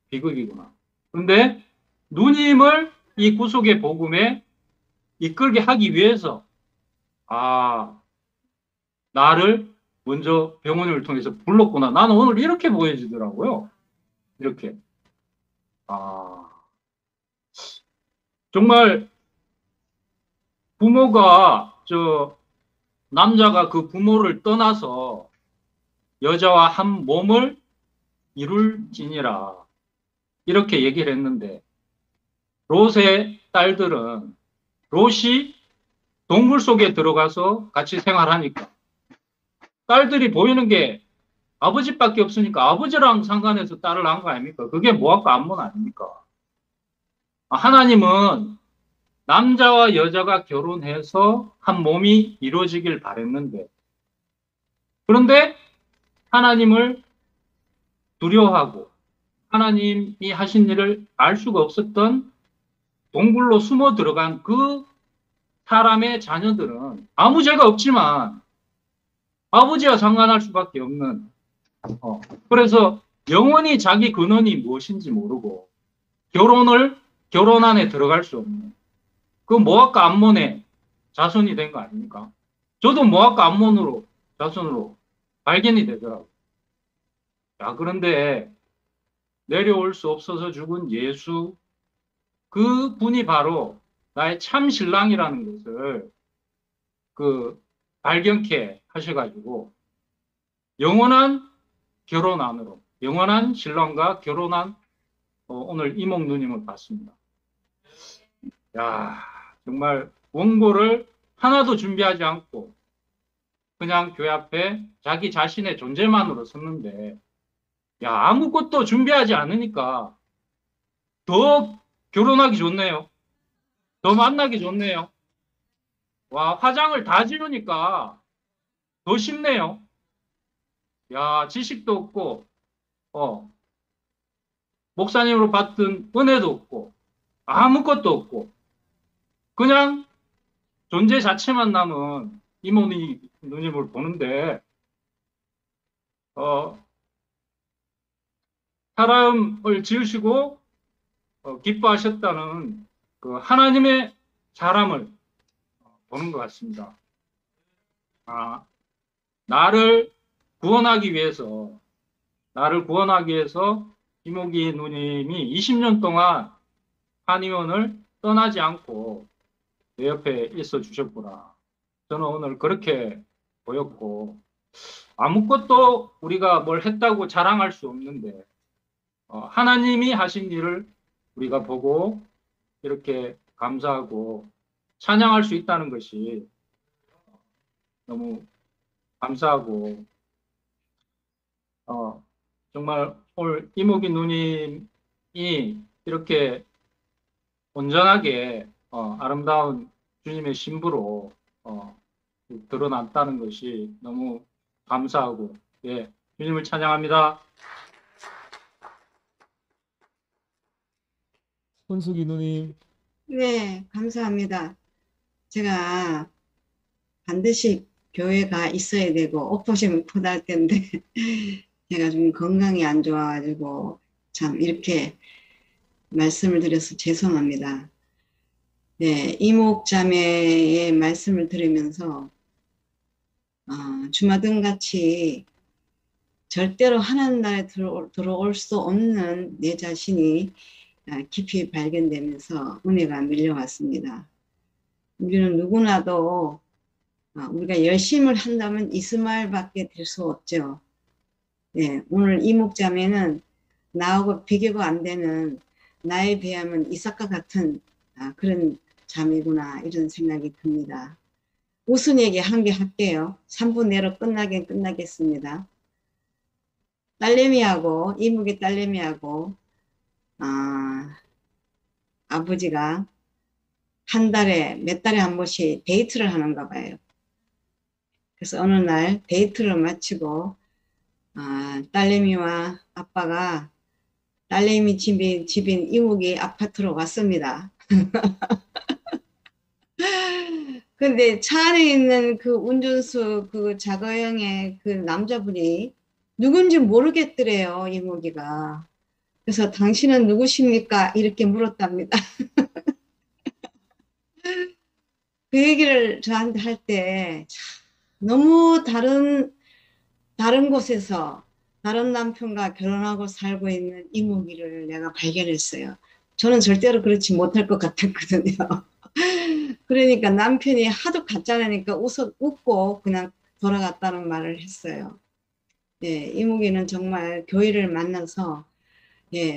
Speaker 17: 비극이구나. 그런데 누님을 이 구속의 복음에 이끌게 하기 위해서 나를 먼저 병원을 통해서 불렀구나. 나는 오늘 이렇게 보여지더라고요. 이렇게. 정말 부모가 남자가 그 부모를 떠나서 여자와 한 몸을 이룰지니라 이렇게 얘기를 했는데 롯의 딸들은 롯이 동굴 속에 들어가서 같이 생활하니까 딸들이 보이는 게 아버지밖에 없으니까 아버지랑 상관해서 딸을 낳은 거 아닙니까? 그게 모압과 암몬 아닙니까? 하나님은 남자와 여자가 결혼해서 한 몸이 이루어지길 바랬는데 그런데 하나님을 두려워하고 하나님이 하신 일을 알 수가 없었던 동굴로 숨어 들어간 그 사람의 자녀들은 아무 죄가 없지만 아버지와 상관할 수밖에 없는 그래서 영원히 자기 근원이 무엇인지 모르고 결혼 안에 들어갈 수 없는 그 모압과 암몬의 자손이 된 거 아닙니까? 저도 모압과 암몬으로 자손으로 발견이 되더라고요. 그런데 내려올 수 없어서 죽은 예수 그 분이 바로 나의 참 신랑이라는 것을 발견케 하셔가지고 영원한 결혼 안으로 영원한 신랑과 결혼한 오늘 이목 누님을 봤습니다. 정말 원고를 하나도 준비하지 않고 그냥 교회 앞에 자기 자신의 존재만으로 섰는데 아무것도 준비하지 않으니까 더 결혼하기 좋네요. 더 만나기 좋네요. 화장을 다 지우니까 더 쉽네요. 지식도 없고 목사님으로 받던 은혜도 없고 아무것도 없고 그냥 존재 자체만 남은 이모니 누님을 보는데 사람을 지으시고 기뻐하셨다는 그 하나님의 사람을 보는 것 같습니다. 나를 구원하기 위해서 이모기 누님이 20년 동안 한의원을 떠나지 않고 내 옆에 있어 주셨구나. 저는 오늘 그렇게 보였고, 아무것도 우리가 뭘 했다고 자랑할 수 없는데 하나님이 하신 일을 우리가 보고 이렇게 감사하고 찬양할 수 있다는 것이 너무 감사하고 정말 오늘 이목희 누님이 이렇게 온전하게 아름다운 주님의 신부로 드러났다는 것이 너무 감사하고, 예, 주님을 찬양합니다.
Speaker 12: 손숙이 누님.
Speaker 18: 네, 감사합니다. 제가 반드시 교회가 있어야 되고 엎으시면 포달 텐데 제가 좀 건강이 안 좋아가지고 참 이렇게 말씀을 드려서 죄송합니다. 네, 이목자매의 말씀을 들으면서 주마등같이 절대로 하나님 나라에 들어올 수 없는 내 자신이 깊이 발견되면서 은혜가 밀려왔습니다. 우리는 누구나도 우리가 열심을 한다면 이스마엘밖에 될 수 없죠. 네, 오늘 이목자매는 나하고 비교가 안 되는, 나에 비하면 이삭과 같은 그런 자매구나, 이런 생각이 듭니다. 우선 얘기 한 개 할게요. 3분 내로 끝나긴 끝나겠습니다. 딸내미하고, 이목의 딸내미하고 아버지가 몇 달에 한 번씩 데이트를 하는가 봐요. 그래서 어느 날 데이트를 마치고 딸내미와 아빠가 딸내미 집인 이목의 아파트로 왔습니다. 근데 차 안에 있는 그 운전수, 그 자가용의 그 남자분이 누군지 모르겠더래요, 이목이가. 그래서 당신은 누구십니까? 이렇게 물었답니다. 그 얘기를 저한테 할 때 너무 다른 곳에서 다른 남편과 결혼하고 살고 있는 이목이를 내가 발견했어요. 저는 절대로 그렇지 못할 것 같았거든요. 그러니까 남편이 하도 가짜라니까 웃고 그냥 돌아갔다는 말을 했어요. 예, 이목이는 정말 교회를 만나서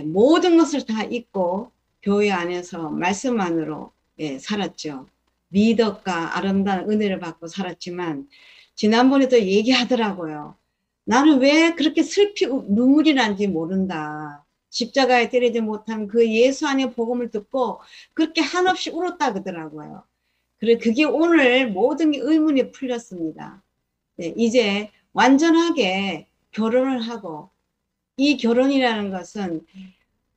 Speaker 18: 모든 것을 다 잊고 교회 안에서 말씀 안으로 살았죠. 미덕과 아름다운 은혜를 받고 살았지만 지난번에도 얘기하더라고요. 나는 왜 그렇게 슬피 눈물이 난지 모른다. 십자가에 때리지 못한 그 예수 안의 복음을 듣고 그렇게 한없이 울었다 그러더라고요. 그게 오늘 모든 게 의문이 풀렸습니다. 이제 완전하게 결혼을 하고, 이 결혼이라는 것은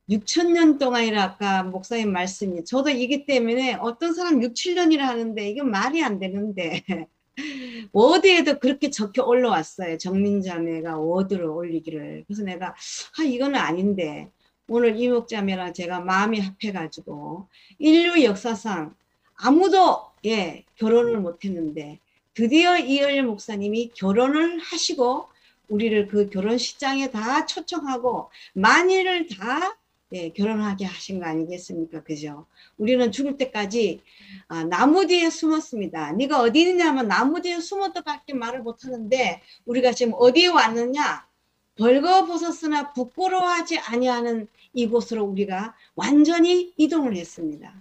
Speaker 18: 6,000년 동안이라 아까 목사님 말씀이, 저도 이기 때문에 어떤 사람 6, 7년이라 하는데 이건 말이 안 되는데 워드에도 그렇게 적혀 올라왔어요. 정민자매가 워드를 올리기를. 그래서 내가 이거는 아닌데, 오늘 이목자매랑 제가 마음이 합해가지고 인류 역사상 아무도 결혼을 못했는데 드디어 이을 목사님이 결혼을 하시고 우리를 그 결혼식장에 다 초청하고 만일을 다 결혼하게 하신 거 아니겠습니까? 그죠? 우리는 죽을 때까지 나무 뒤에 숨었습니다. 네가 어디 있느냐면 나무 뒤에 숨었다 밖에 말을 못하는데 우리가 지금 어디에 왔느냐? 벌거벗었으나 부끄러워하지 아니하는 이곳으로 우리가 완전히 이동을 했습니다.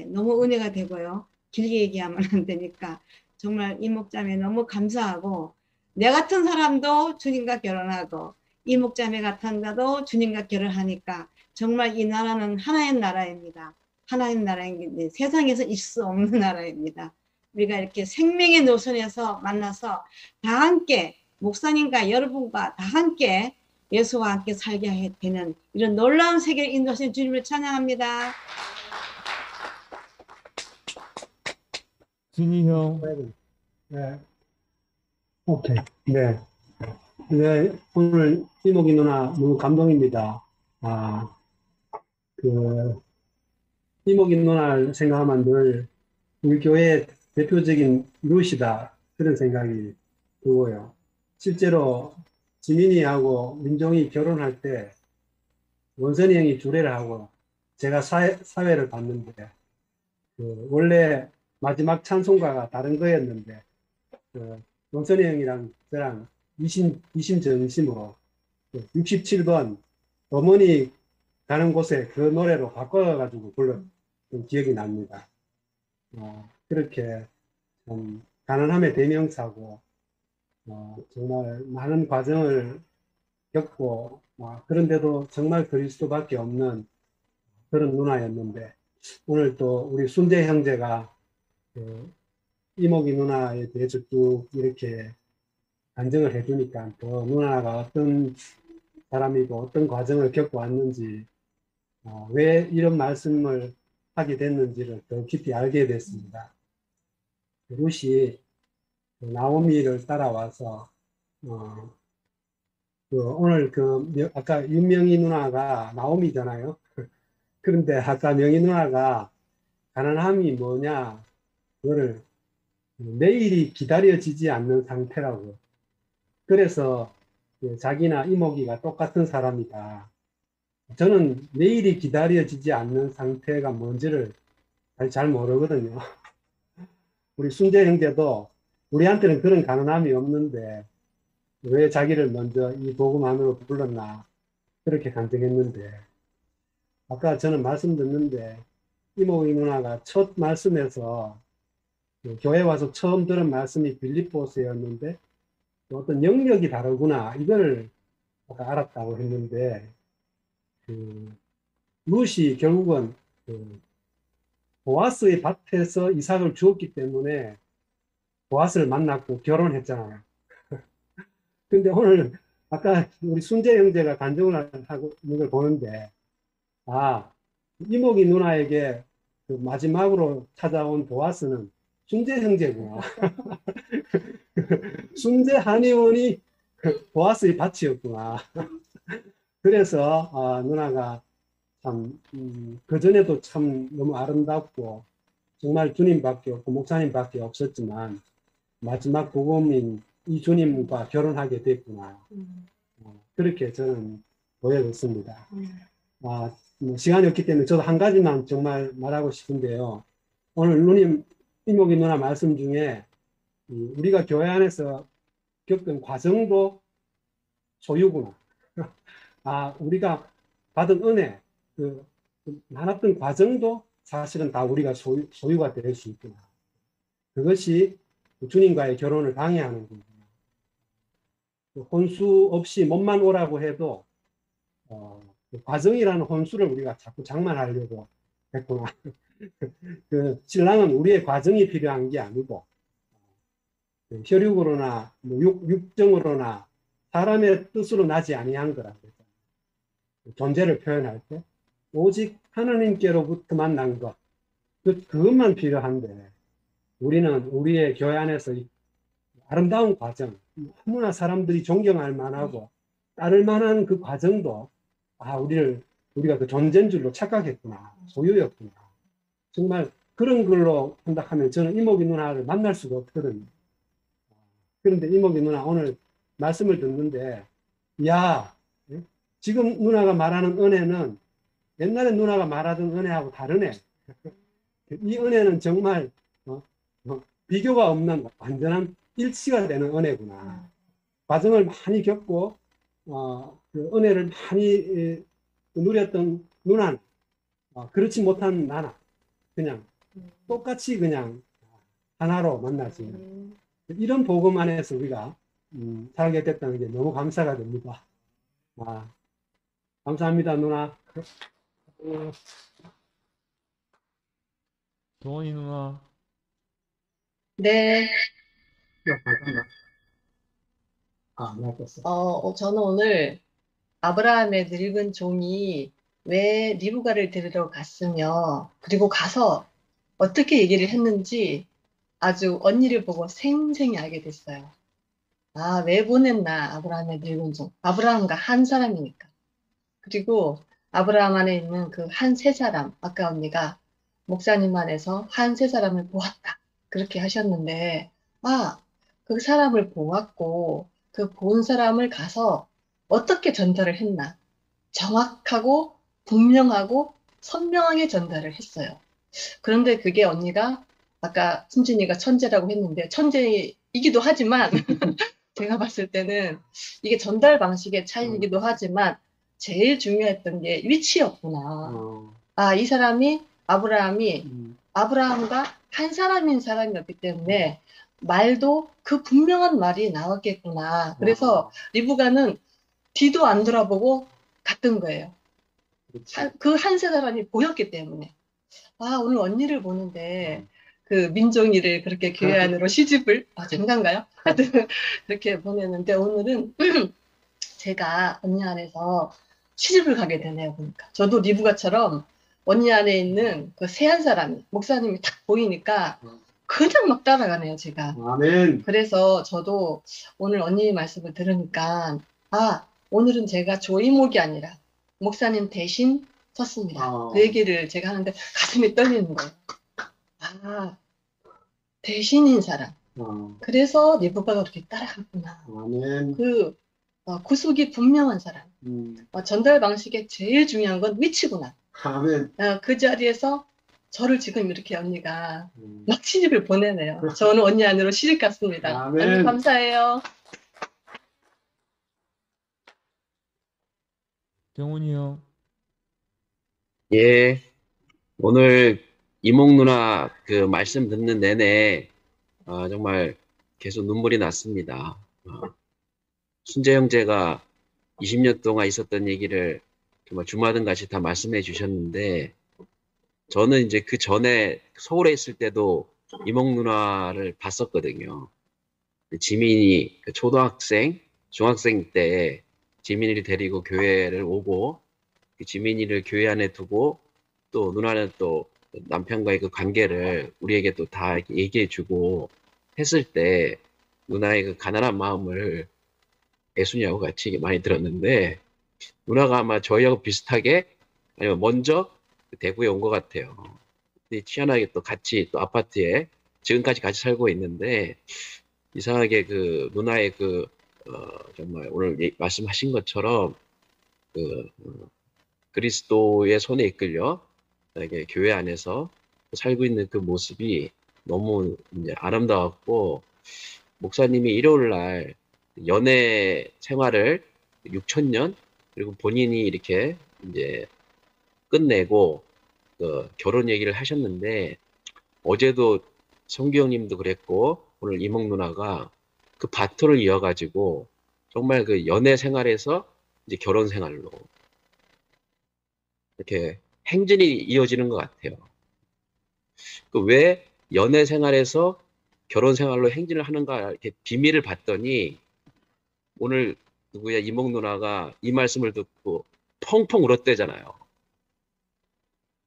Speaker 18: 너무 은혜가 되고요. 길게 얘기하면 안 되니까 정말 이목자매 너무 감사하고, 내 같은 사람도 주님과 결혼하고 이목자매 같은 자도 주님과 결혼하니까 정말 이 나라는 하나의 나라입니다. 하나의 나라인데 세상에서 있을 수 없는 나라입니다. 우리가 이렇게 생명의 노선에서 만나서 다 함께 목사님과 여러분과 다 함께 예수와 함께 살게 되는 이런 놀라운 세계를 인도하신 주님을 찬양합니다.
Speaker 12: 준이 형.
Speaker 19: 네. 오케이. 네. 네. 오늘 이목이 누나 너무 감동입니다. 이목이 누나를 생각하면 늘 우리 교회의 대표적인 루시다, 그런 생각이 들고요. 실제로 지민이하고 민종이 결혼할 때 원선이 형이 주례를 하고 제가 사회를 봤는데, 원래 마지막 찬송가가 다른 거였는데 원선이 형이랑 저랑 이심전심으로 67번 어머니 가는 곳에 그 노래로 바꿔가지고 불렀던 기억이 납니다. 그렇게 좀 가난함의 대명사고 정말 많은 과정을 겪고 그런데도 정말 그리스도밖에 없는 그런 누나였는데 오늘 또 우리 순재 형제가 이목이 누나에 대해서 쭉 이렇게 간증을 해주니까 또 누나가 어떤 사람이고 어떤 과정을 겪고 왔는지 왜 이런 말씀을 하게 됐는지를 더 깊이 알게 됐습니다. 룻이 나오미를 따라와서 오늘 아까 윤명희 누나가 나오미잖아요. 그런데 아까 명희 누나가 가난함이 뭐냐 그거를 내일이 기다려지지 않는 상태라고. 그래서 자기나 이모기가 똑같은 사람이다. 저는 내일이 기다려지지 않는 상태가 뭔지를 잘 모르거든요. 우리 순재 형제도 우리한테는 그런 가난함이 없는데 왜 자기를 먼저 이 복음 안으로 불렀나 그렇게 간증했는데 아까 저는 말씀 듣는데 이모기 누나가 첫 말씀에서 교회 와서 처음 들은 말씀이 빌립보서였는데 어떤 영역이 다르구나 이걸 아까 알았다고 했는데 룻이 결국은 보아스의 밭에서 이삭을 주었기 때문에 보아스를 만났고 결혼했잖아요. 근데 오늘 아까 우리 순재 형제가 간증을 하고 있는 걸 보는데 이목이 누나에게 마지막으로 찾아온 보아스는 순재 형제구나. 순재 한의원이 보아스의 밭이었구나. 그래서 누나가 참 그전에도 참 너무 아름답고 정말 주님밖에 없고 목사님밖에 없었지만 마지막 복음인 이 주님과 결혼하게 됐구나. 그렇게 저는 보여졌습니다. 시간이 없기 때문에 저도 한 가지만 정말 말하고 싶은데요. 오늘 누님 이목이 누나 말씀 중에 우리가 교회 안에서 겪은 과정도 소유구나. 우리가 받은 은혜, 많았던 과정도 사실은 다 우리가 소유가 될 수 있구나. 그것이 주님과의 결혼을 방해하는 거구나. 혼수 없이 몸만 오라고 해도 과정이라는 혼수를 우리가 자꾸 장만하려고 했구나. 신랑은 우리의 과정이 필요한 게 아니고 혈육으로나 육정으로나 사람의 뜻으로 나지 아니한 거라고 했잖아요. 존재를 표현할 때 오직 하나님께로부터 만난 것 그것만 필요한데 우리는 우리의 교회 안에서 아름다운 과정 너무나 사람들이 존경할 만하고 따를 만한 그 과정도 우리가 그 존재인 줄로 착각했구나. 소유였구나. 정말 그런 걸로 생각하면 저는 이목이 누나를 만날 수가 없거든요. 그런데 이목이 누나 오늘 말씀을 듣는데 지금 누나가 말하는 은혜는 옛날에 누나가 말하던 은혜하고 다르네. 이 은혜는 정말 비교가 없는 완전한 일치가 되는 은혜구나. 과정을 많이 겪고 그 은혜를 많이 누렸던 누나는 그렇지 못한 나나 그냥 똑같이 그냥 하나로 만나지. 이런 복음 안에서 우리가 살게 됐다는 게 너무 감사가 됩니다. 감사합니다, 누나.
Speaker 12: 동원이 누나.
Speaker 20: 네. 저는 오늘 아브라함의 늙은 종이 왜 리브가를 데리러 갔으며 그리고 가서 어떻게 얘기를 했는지 아주 언니를 보고 생생히 알게 됐어요. 왜 보냈나 아브라함의 늙은 종. 아브라함과 한 사람이니까. 그리고 아브라함 안에 있는 그 한 세 사람, 아까 언니가 목사님 안에서 한 세 사람을 보았다. 그렇게 하셨는데 그 사람을 보았고 그 본 사람을 가서 어떻게 전달을 했나. 정확하고 분명하고 선명하게 전달을 했어요. 그런데 그게 언니가 아까 승진이가 천재라고 했는데 천재이기도 하지만 제가 봤을 때는 이게 전달 방식의 차이이기도 하지만 제일 중요했던 게 위치였구나. 아, 이 사람이 아브라함과 한 사람인 사람이었기 때문에 말도 그 분명한 말이 나왔겠구나. 그래서 리브가는 뒤도 안 돌아보고 갔던 거예요. 그 한 사람이 보였기 때문에. 아, 오늘 언니를 보는데 그 민종이를 그렇게 교회 안으로 시집을 잠깐가요? 하여튼 그렇게 보냈는데 오늘은 제가 언니 안에서 시집을 가게 되네요. 보니까 저도 리브가처럼 언니 안에 있는 그 새 한 사람이 목사님이 딱 보이니까 그냥 막 따라가네요. 제가.
Speaker 19: 아멘.
Speaker 20: 그래서 저도 오늘 언니 말씀을 들으니까 아, 오늘은 제가 조이목이 아니라 목사님 대신 섰습니다. 그 얘기를 제가 하는데 가슴이 떨리는 거예요. 아, 대신인 사람. 그래서 리브가가 그렇게 따라갔구나. 그 구속이 분명한 사람. 전달 방식의 제일 중요한 건 위치구나.
Speaker 19: 아멘.
Speaker 20: 그 자리에서 저를 지금 이렇게 언니가 막 시집을 보내네요. 저는 언니 안으로 시집 갔습니다.
Speaker 19: 아멘.
Speaker 20: 언니 감사해요.
Speaker 12: 경훈이 형.
Speaker 21: 예, 오늘 이목 누나 그 말씀 듣는 내내 정말 계속 눈물이 났습니다. 순재 형제가 20년 동안 있었던 얘기를 정말 주마등같이 다 말씀해 주셨는데 저는 이제 그 전에 서울에 있을 때도 이목 누나를 봤었거든요. 지민이 그 초등학생, 중학생 때 지민이를 데리고 교회를 오고 그 지민이를 교회 안에 두고 또 누나는 또 남편과의 그 관계를 우리에게 또 다 얘기해 주고 했을 때 누나의 그 가난한 마음을 애순이하고 같이 많이 들었는데 누나가 아마 저희하고 비슷하게 아니면 먼저 대구에 온 것 같아요. 근데 희한하게 또 같이 또 아파트에 지금까지 같이 살고 있는데 이상하게 그 누나의 그 정말 오늘 말씀하신 것처럼 그 그리스도의 손에 이끌려 이게 교회 안에서 살고 있는 그 모습이 너무 이제 아름다웠고 목사님이 일요일 날 연애 생활을 6천년 그리고 본인이 이렇게 이제 끝내고 그 결혼 얘기를 하셨는데 어제도 성규 형님도 그랬고 오늘 이목 누나가 그 바톤을 이어가지고 정말 그 연애 생활에서 이제 결혼 생활로 이렇게 행진이 이어지는 것 같아요. 그 왜 연애 생활에서 결혼 생활로 행진을 하는가 이렇게 비밀을 봤더니 오늘 누구야 이목 누나가 이 말씀을 듣고 펑펑 울었대잖아요.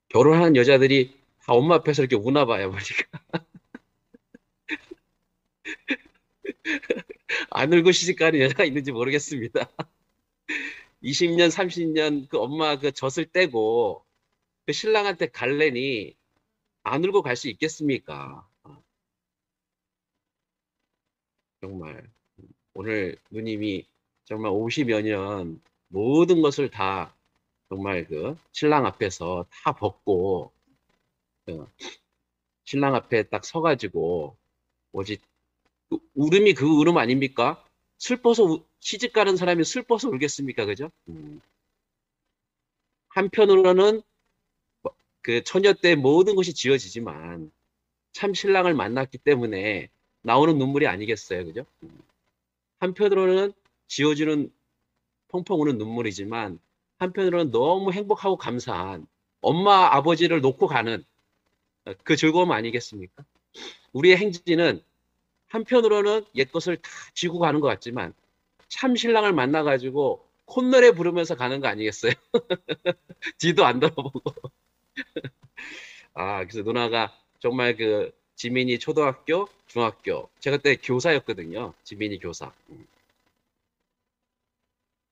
Speaker 21: 결혼한 여자들이 다 엄마 앞에서 이렇게 우나 봐요, 보니까. 안 울고 시집가는 여자가 있는지 모르겠습니다. 20년, 30년 그 엄마 그 젖을 떼고 그 신랑한테 갈래니 안 울고 갈 수 있겠습니까? 정말 오늘 누님이 정말 50여 년 모든 것을 다 정말 그 신랑 앞에서 다 벗고 신랑 앞에 딱 서가지고 오직 울음이 그 울음 아닙니까? 슬퍼서 시집 가는 사람이 슬퍼서 울겠습니까? 그죠? 한편으로는 그 처녀 때 모든 것이 지어지지만 참 신랑을 만났기 때문에 나오는 눈물이 아니겠어요? 그죠? 한편으로는 지어지는 펑펑 우는 눈물이지만 한편으로는 너무 행복하고 감사한 엄마 아버지를 놓고 가는 그 즐거움 아니겠습니까? 우리의 행진은 한편으로는 옛것을 다 지고 가는 것 같지만 참 신랑을 만나가지고 콧노래 부르면서 가는 거 아니겠어요? 뒤도 안 돌아보고. 그래서 누나가 정말 그 지민이 초등학교, 중학교, 제가 그때 교사였거든요. 지민이 교사.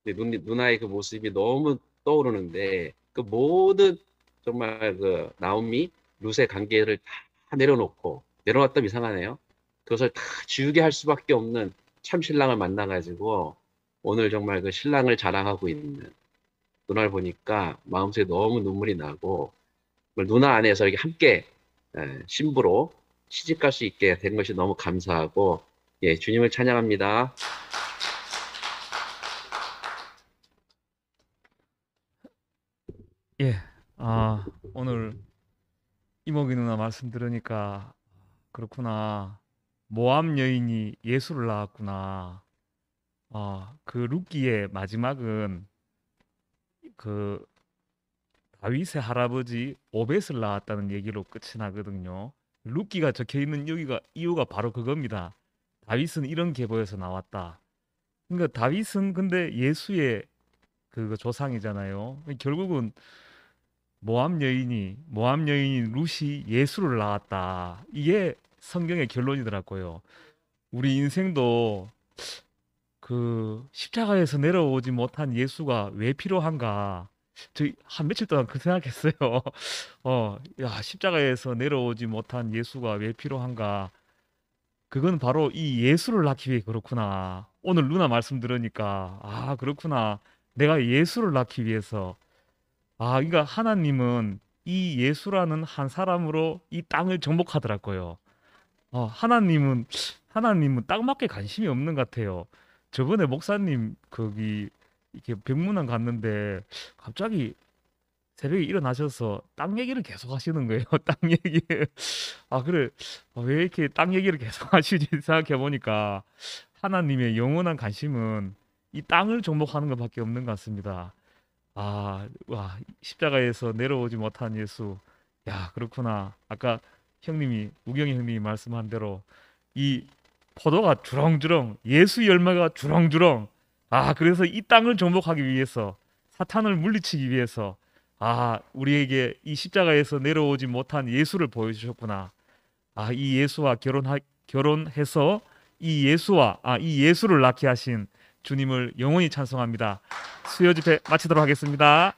Speaker 21: 누나의 그 모습이 너무 떠오르는데 그 모든 정말 그 나오미, 룻의 관계를 다 내려놨다면 이상하네요. 그것을 다 지우게 할 수밖에 없는 참 신랑을 만나가지고 오늘 정말 그 신랑을 자랑하고 있는 누나를 보니까 마음속에 너무 눈물이 나고 누나 안에서 이렇게 함께 신부로 시집갈 수 있게 된 것이 너무 감사하고 예, 주님을 찬양합니다.
Speaker 12: 예, 오늘 이목이 누나 말씀 들으니까 그렇구나. 모압 여인이 예수를 낳았구나. 그 룻기의 마지막은 그 다윗의 할아버지 오벳을 낳았다는 얘기로 끝이 나거든요. 룻기가 적혀 있는 여기가 이유가 바로 그겁니다. 다윗은 이런 계보에서 나왔다. 그러니까 다윗은 근데 예수의 그 조상이잖아요. 결국은 모압 여인이 룻이 예수를 낳았다. 이게 성경의 결론이더라고요. 우리 인생도 그 십자가에서 내려오지 못한 예수가 왜 필요한가? 저희 한 며칠 동안 그 생각했어요. 야, 십자가에서 내려오지 못한 예수가 왜 필요한가? 그건 바로 이 예수를 낳기 위해 그렇구나. 오늘 누나 말씀 들으니까 그렇구나. 내가 예수를 낳기 위해서. 그러니까 하나님은 이 예수라는 한 사람으로 이 땅을 정복하더라고요. 하나님은 딱 맞게 관심이 없는 것 같아요. 저번에 목사님 거기 이렇게 병문안 갔는데 갑자기 새벽에 일어나셔서 땅 얘기를 계속 하시는 거예요. 땅 얘기. 그래. 왜 이렇게 땅 얘기를 계속 하시지 생각해 보니까 하나님의 영원한 관심은 이 땅을 정복하는 것밖에 없는 것 같습니다. 십자가에서 내려오지 못한 예수. 야, 그렇구나. 아까 우경이 형님이 말씀한 대로 이 포도가 주렁주렁, 예수 열매가 주렁주렁. 그래서 이 땅을 정복하기 위해서, 사탄을 물리치기 위해서 우리에게 이 십자가에서 내려오지 못한 예수를 보여주셨구나. 이 예수와 결혼해서 이 예수를 낳게 하신 주님을 영원히 찬송합니다. 수요 집회 마치도록 하겠습니다.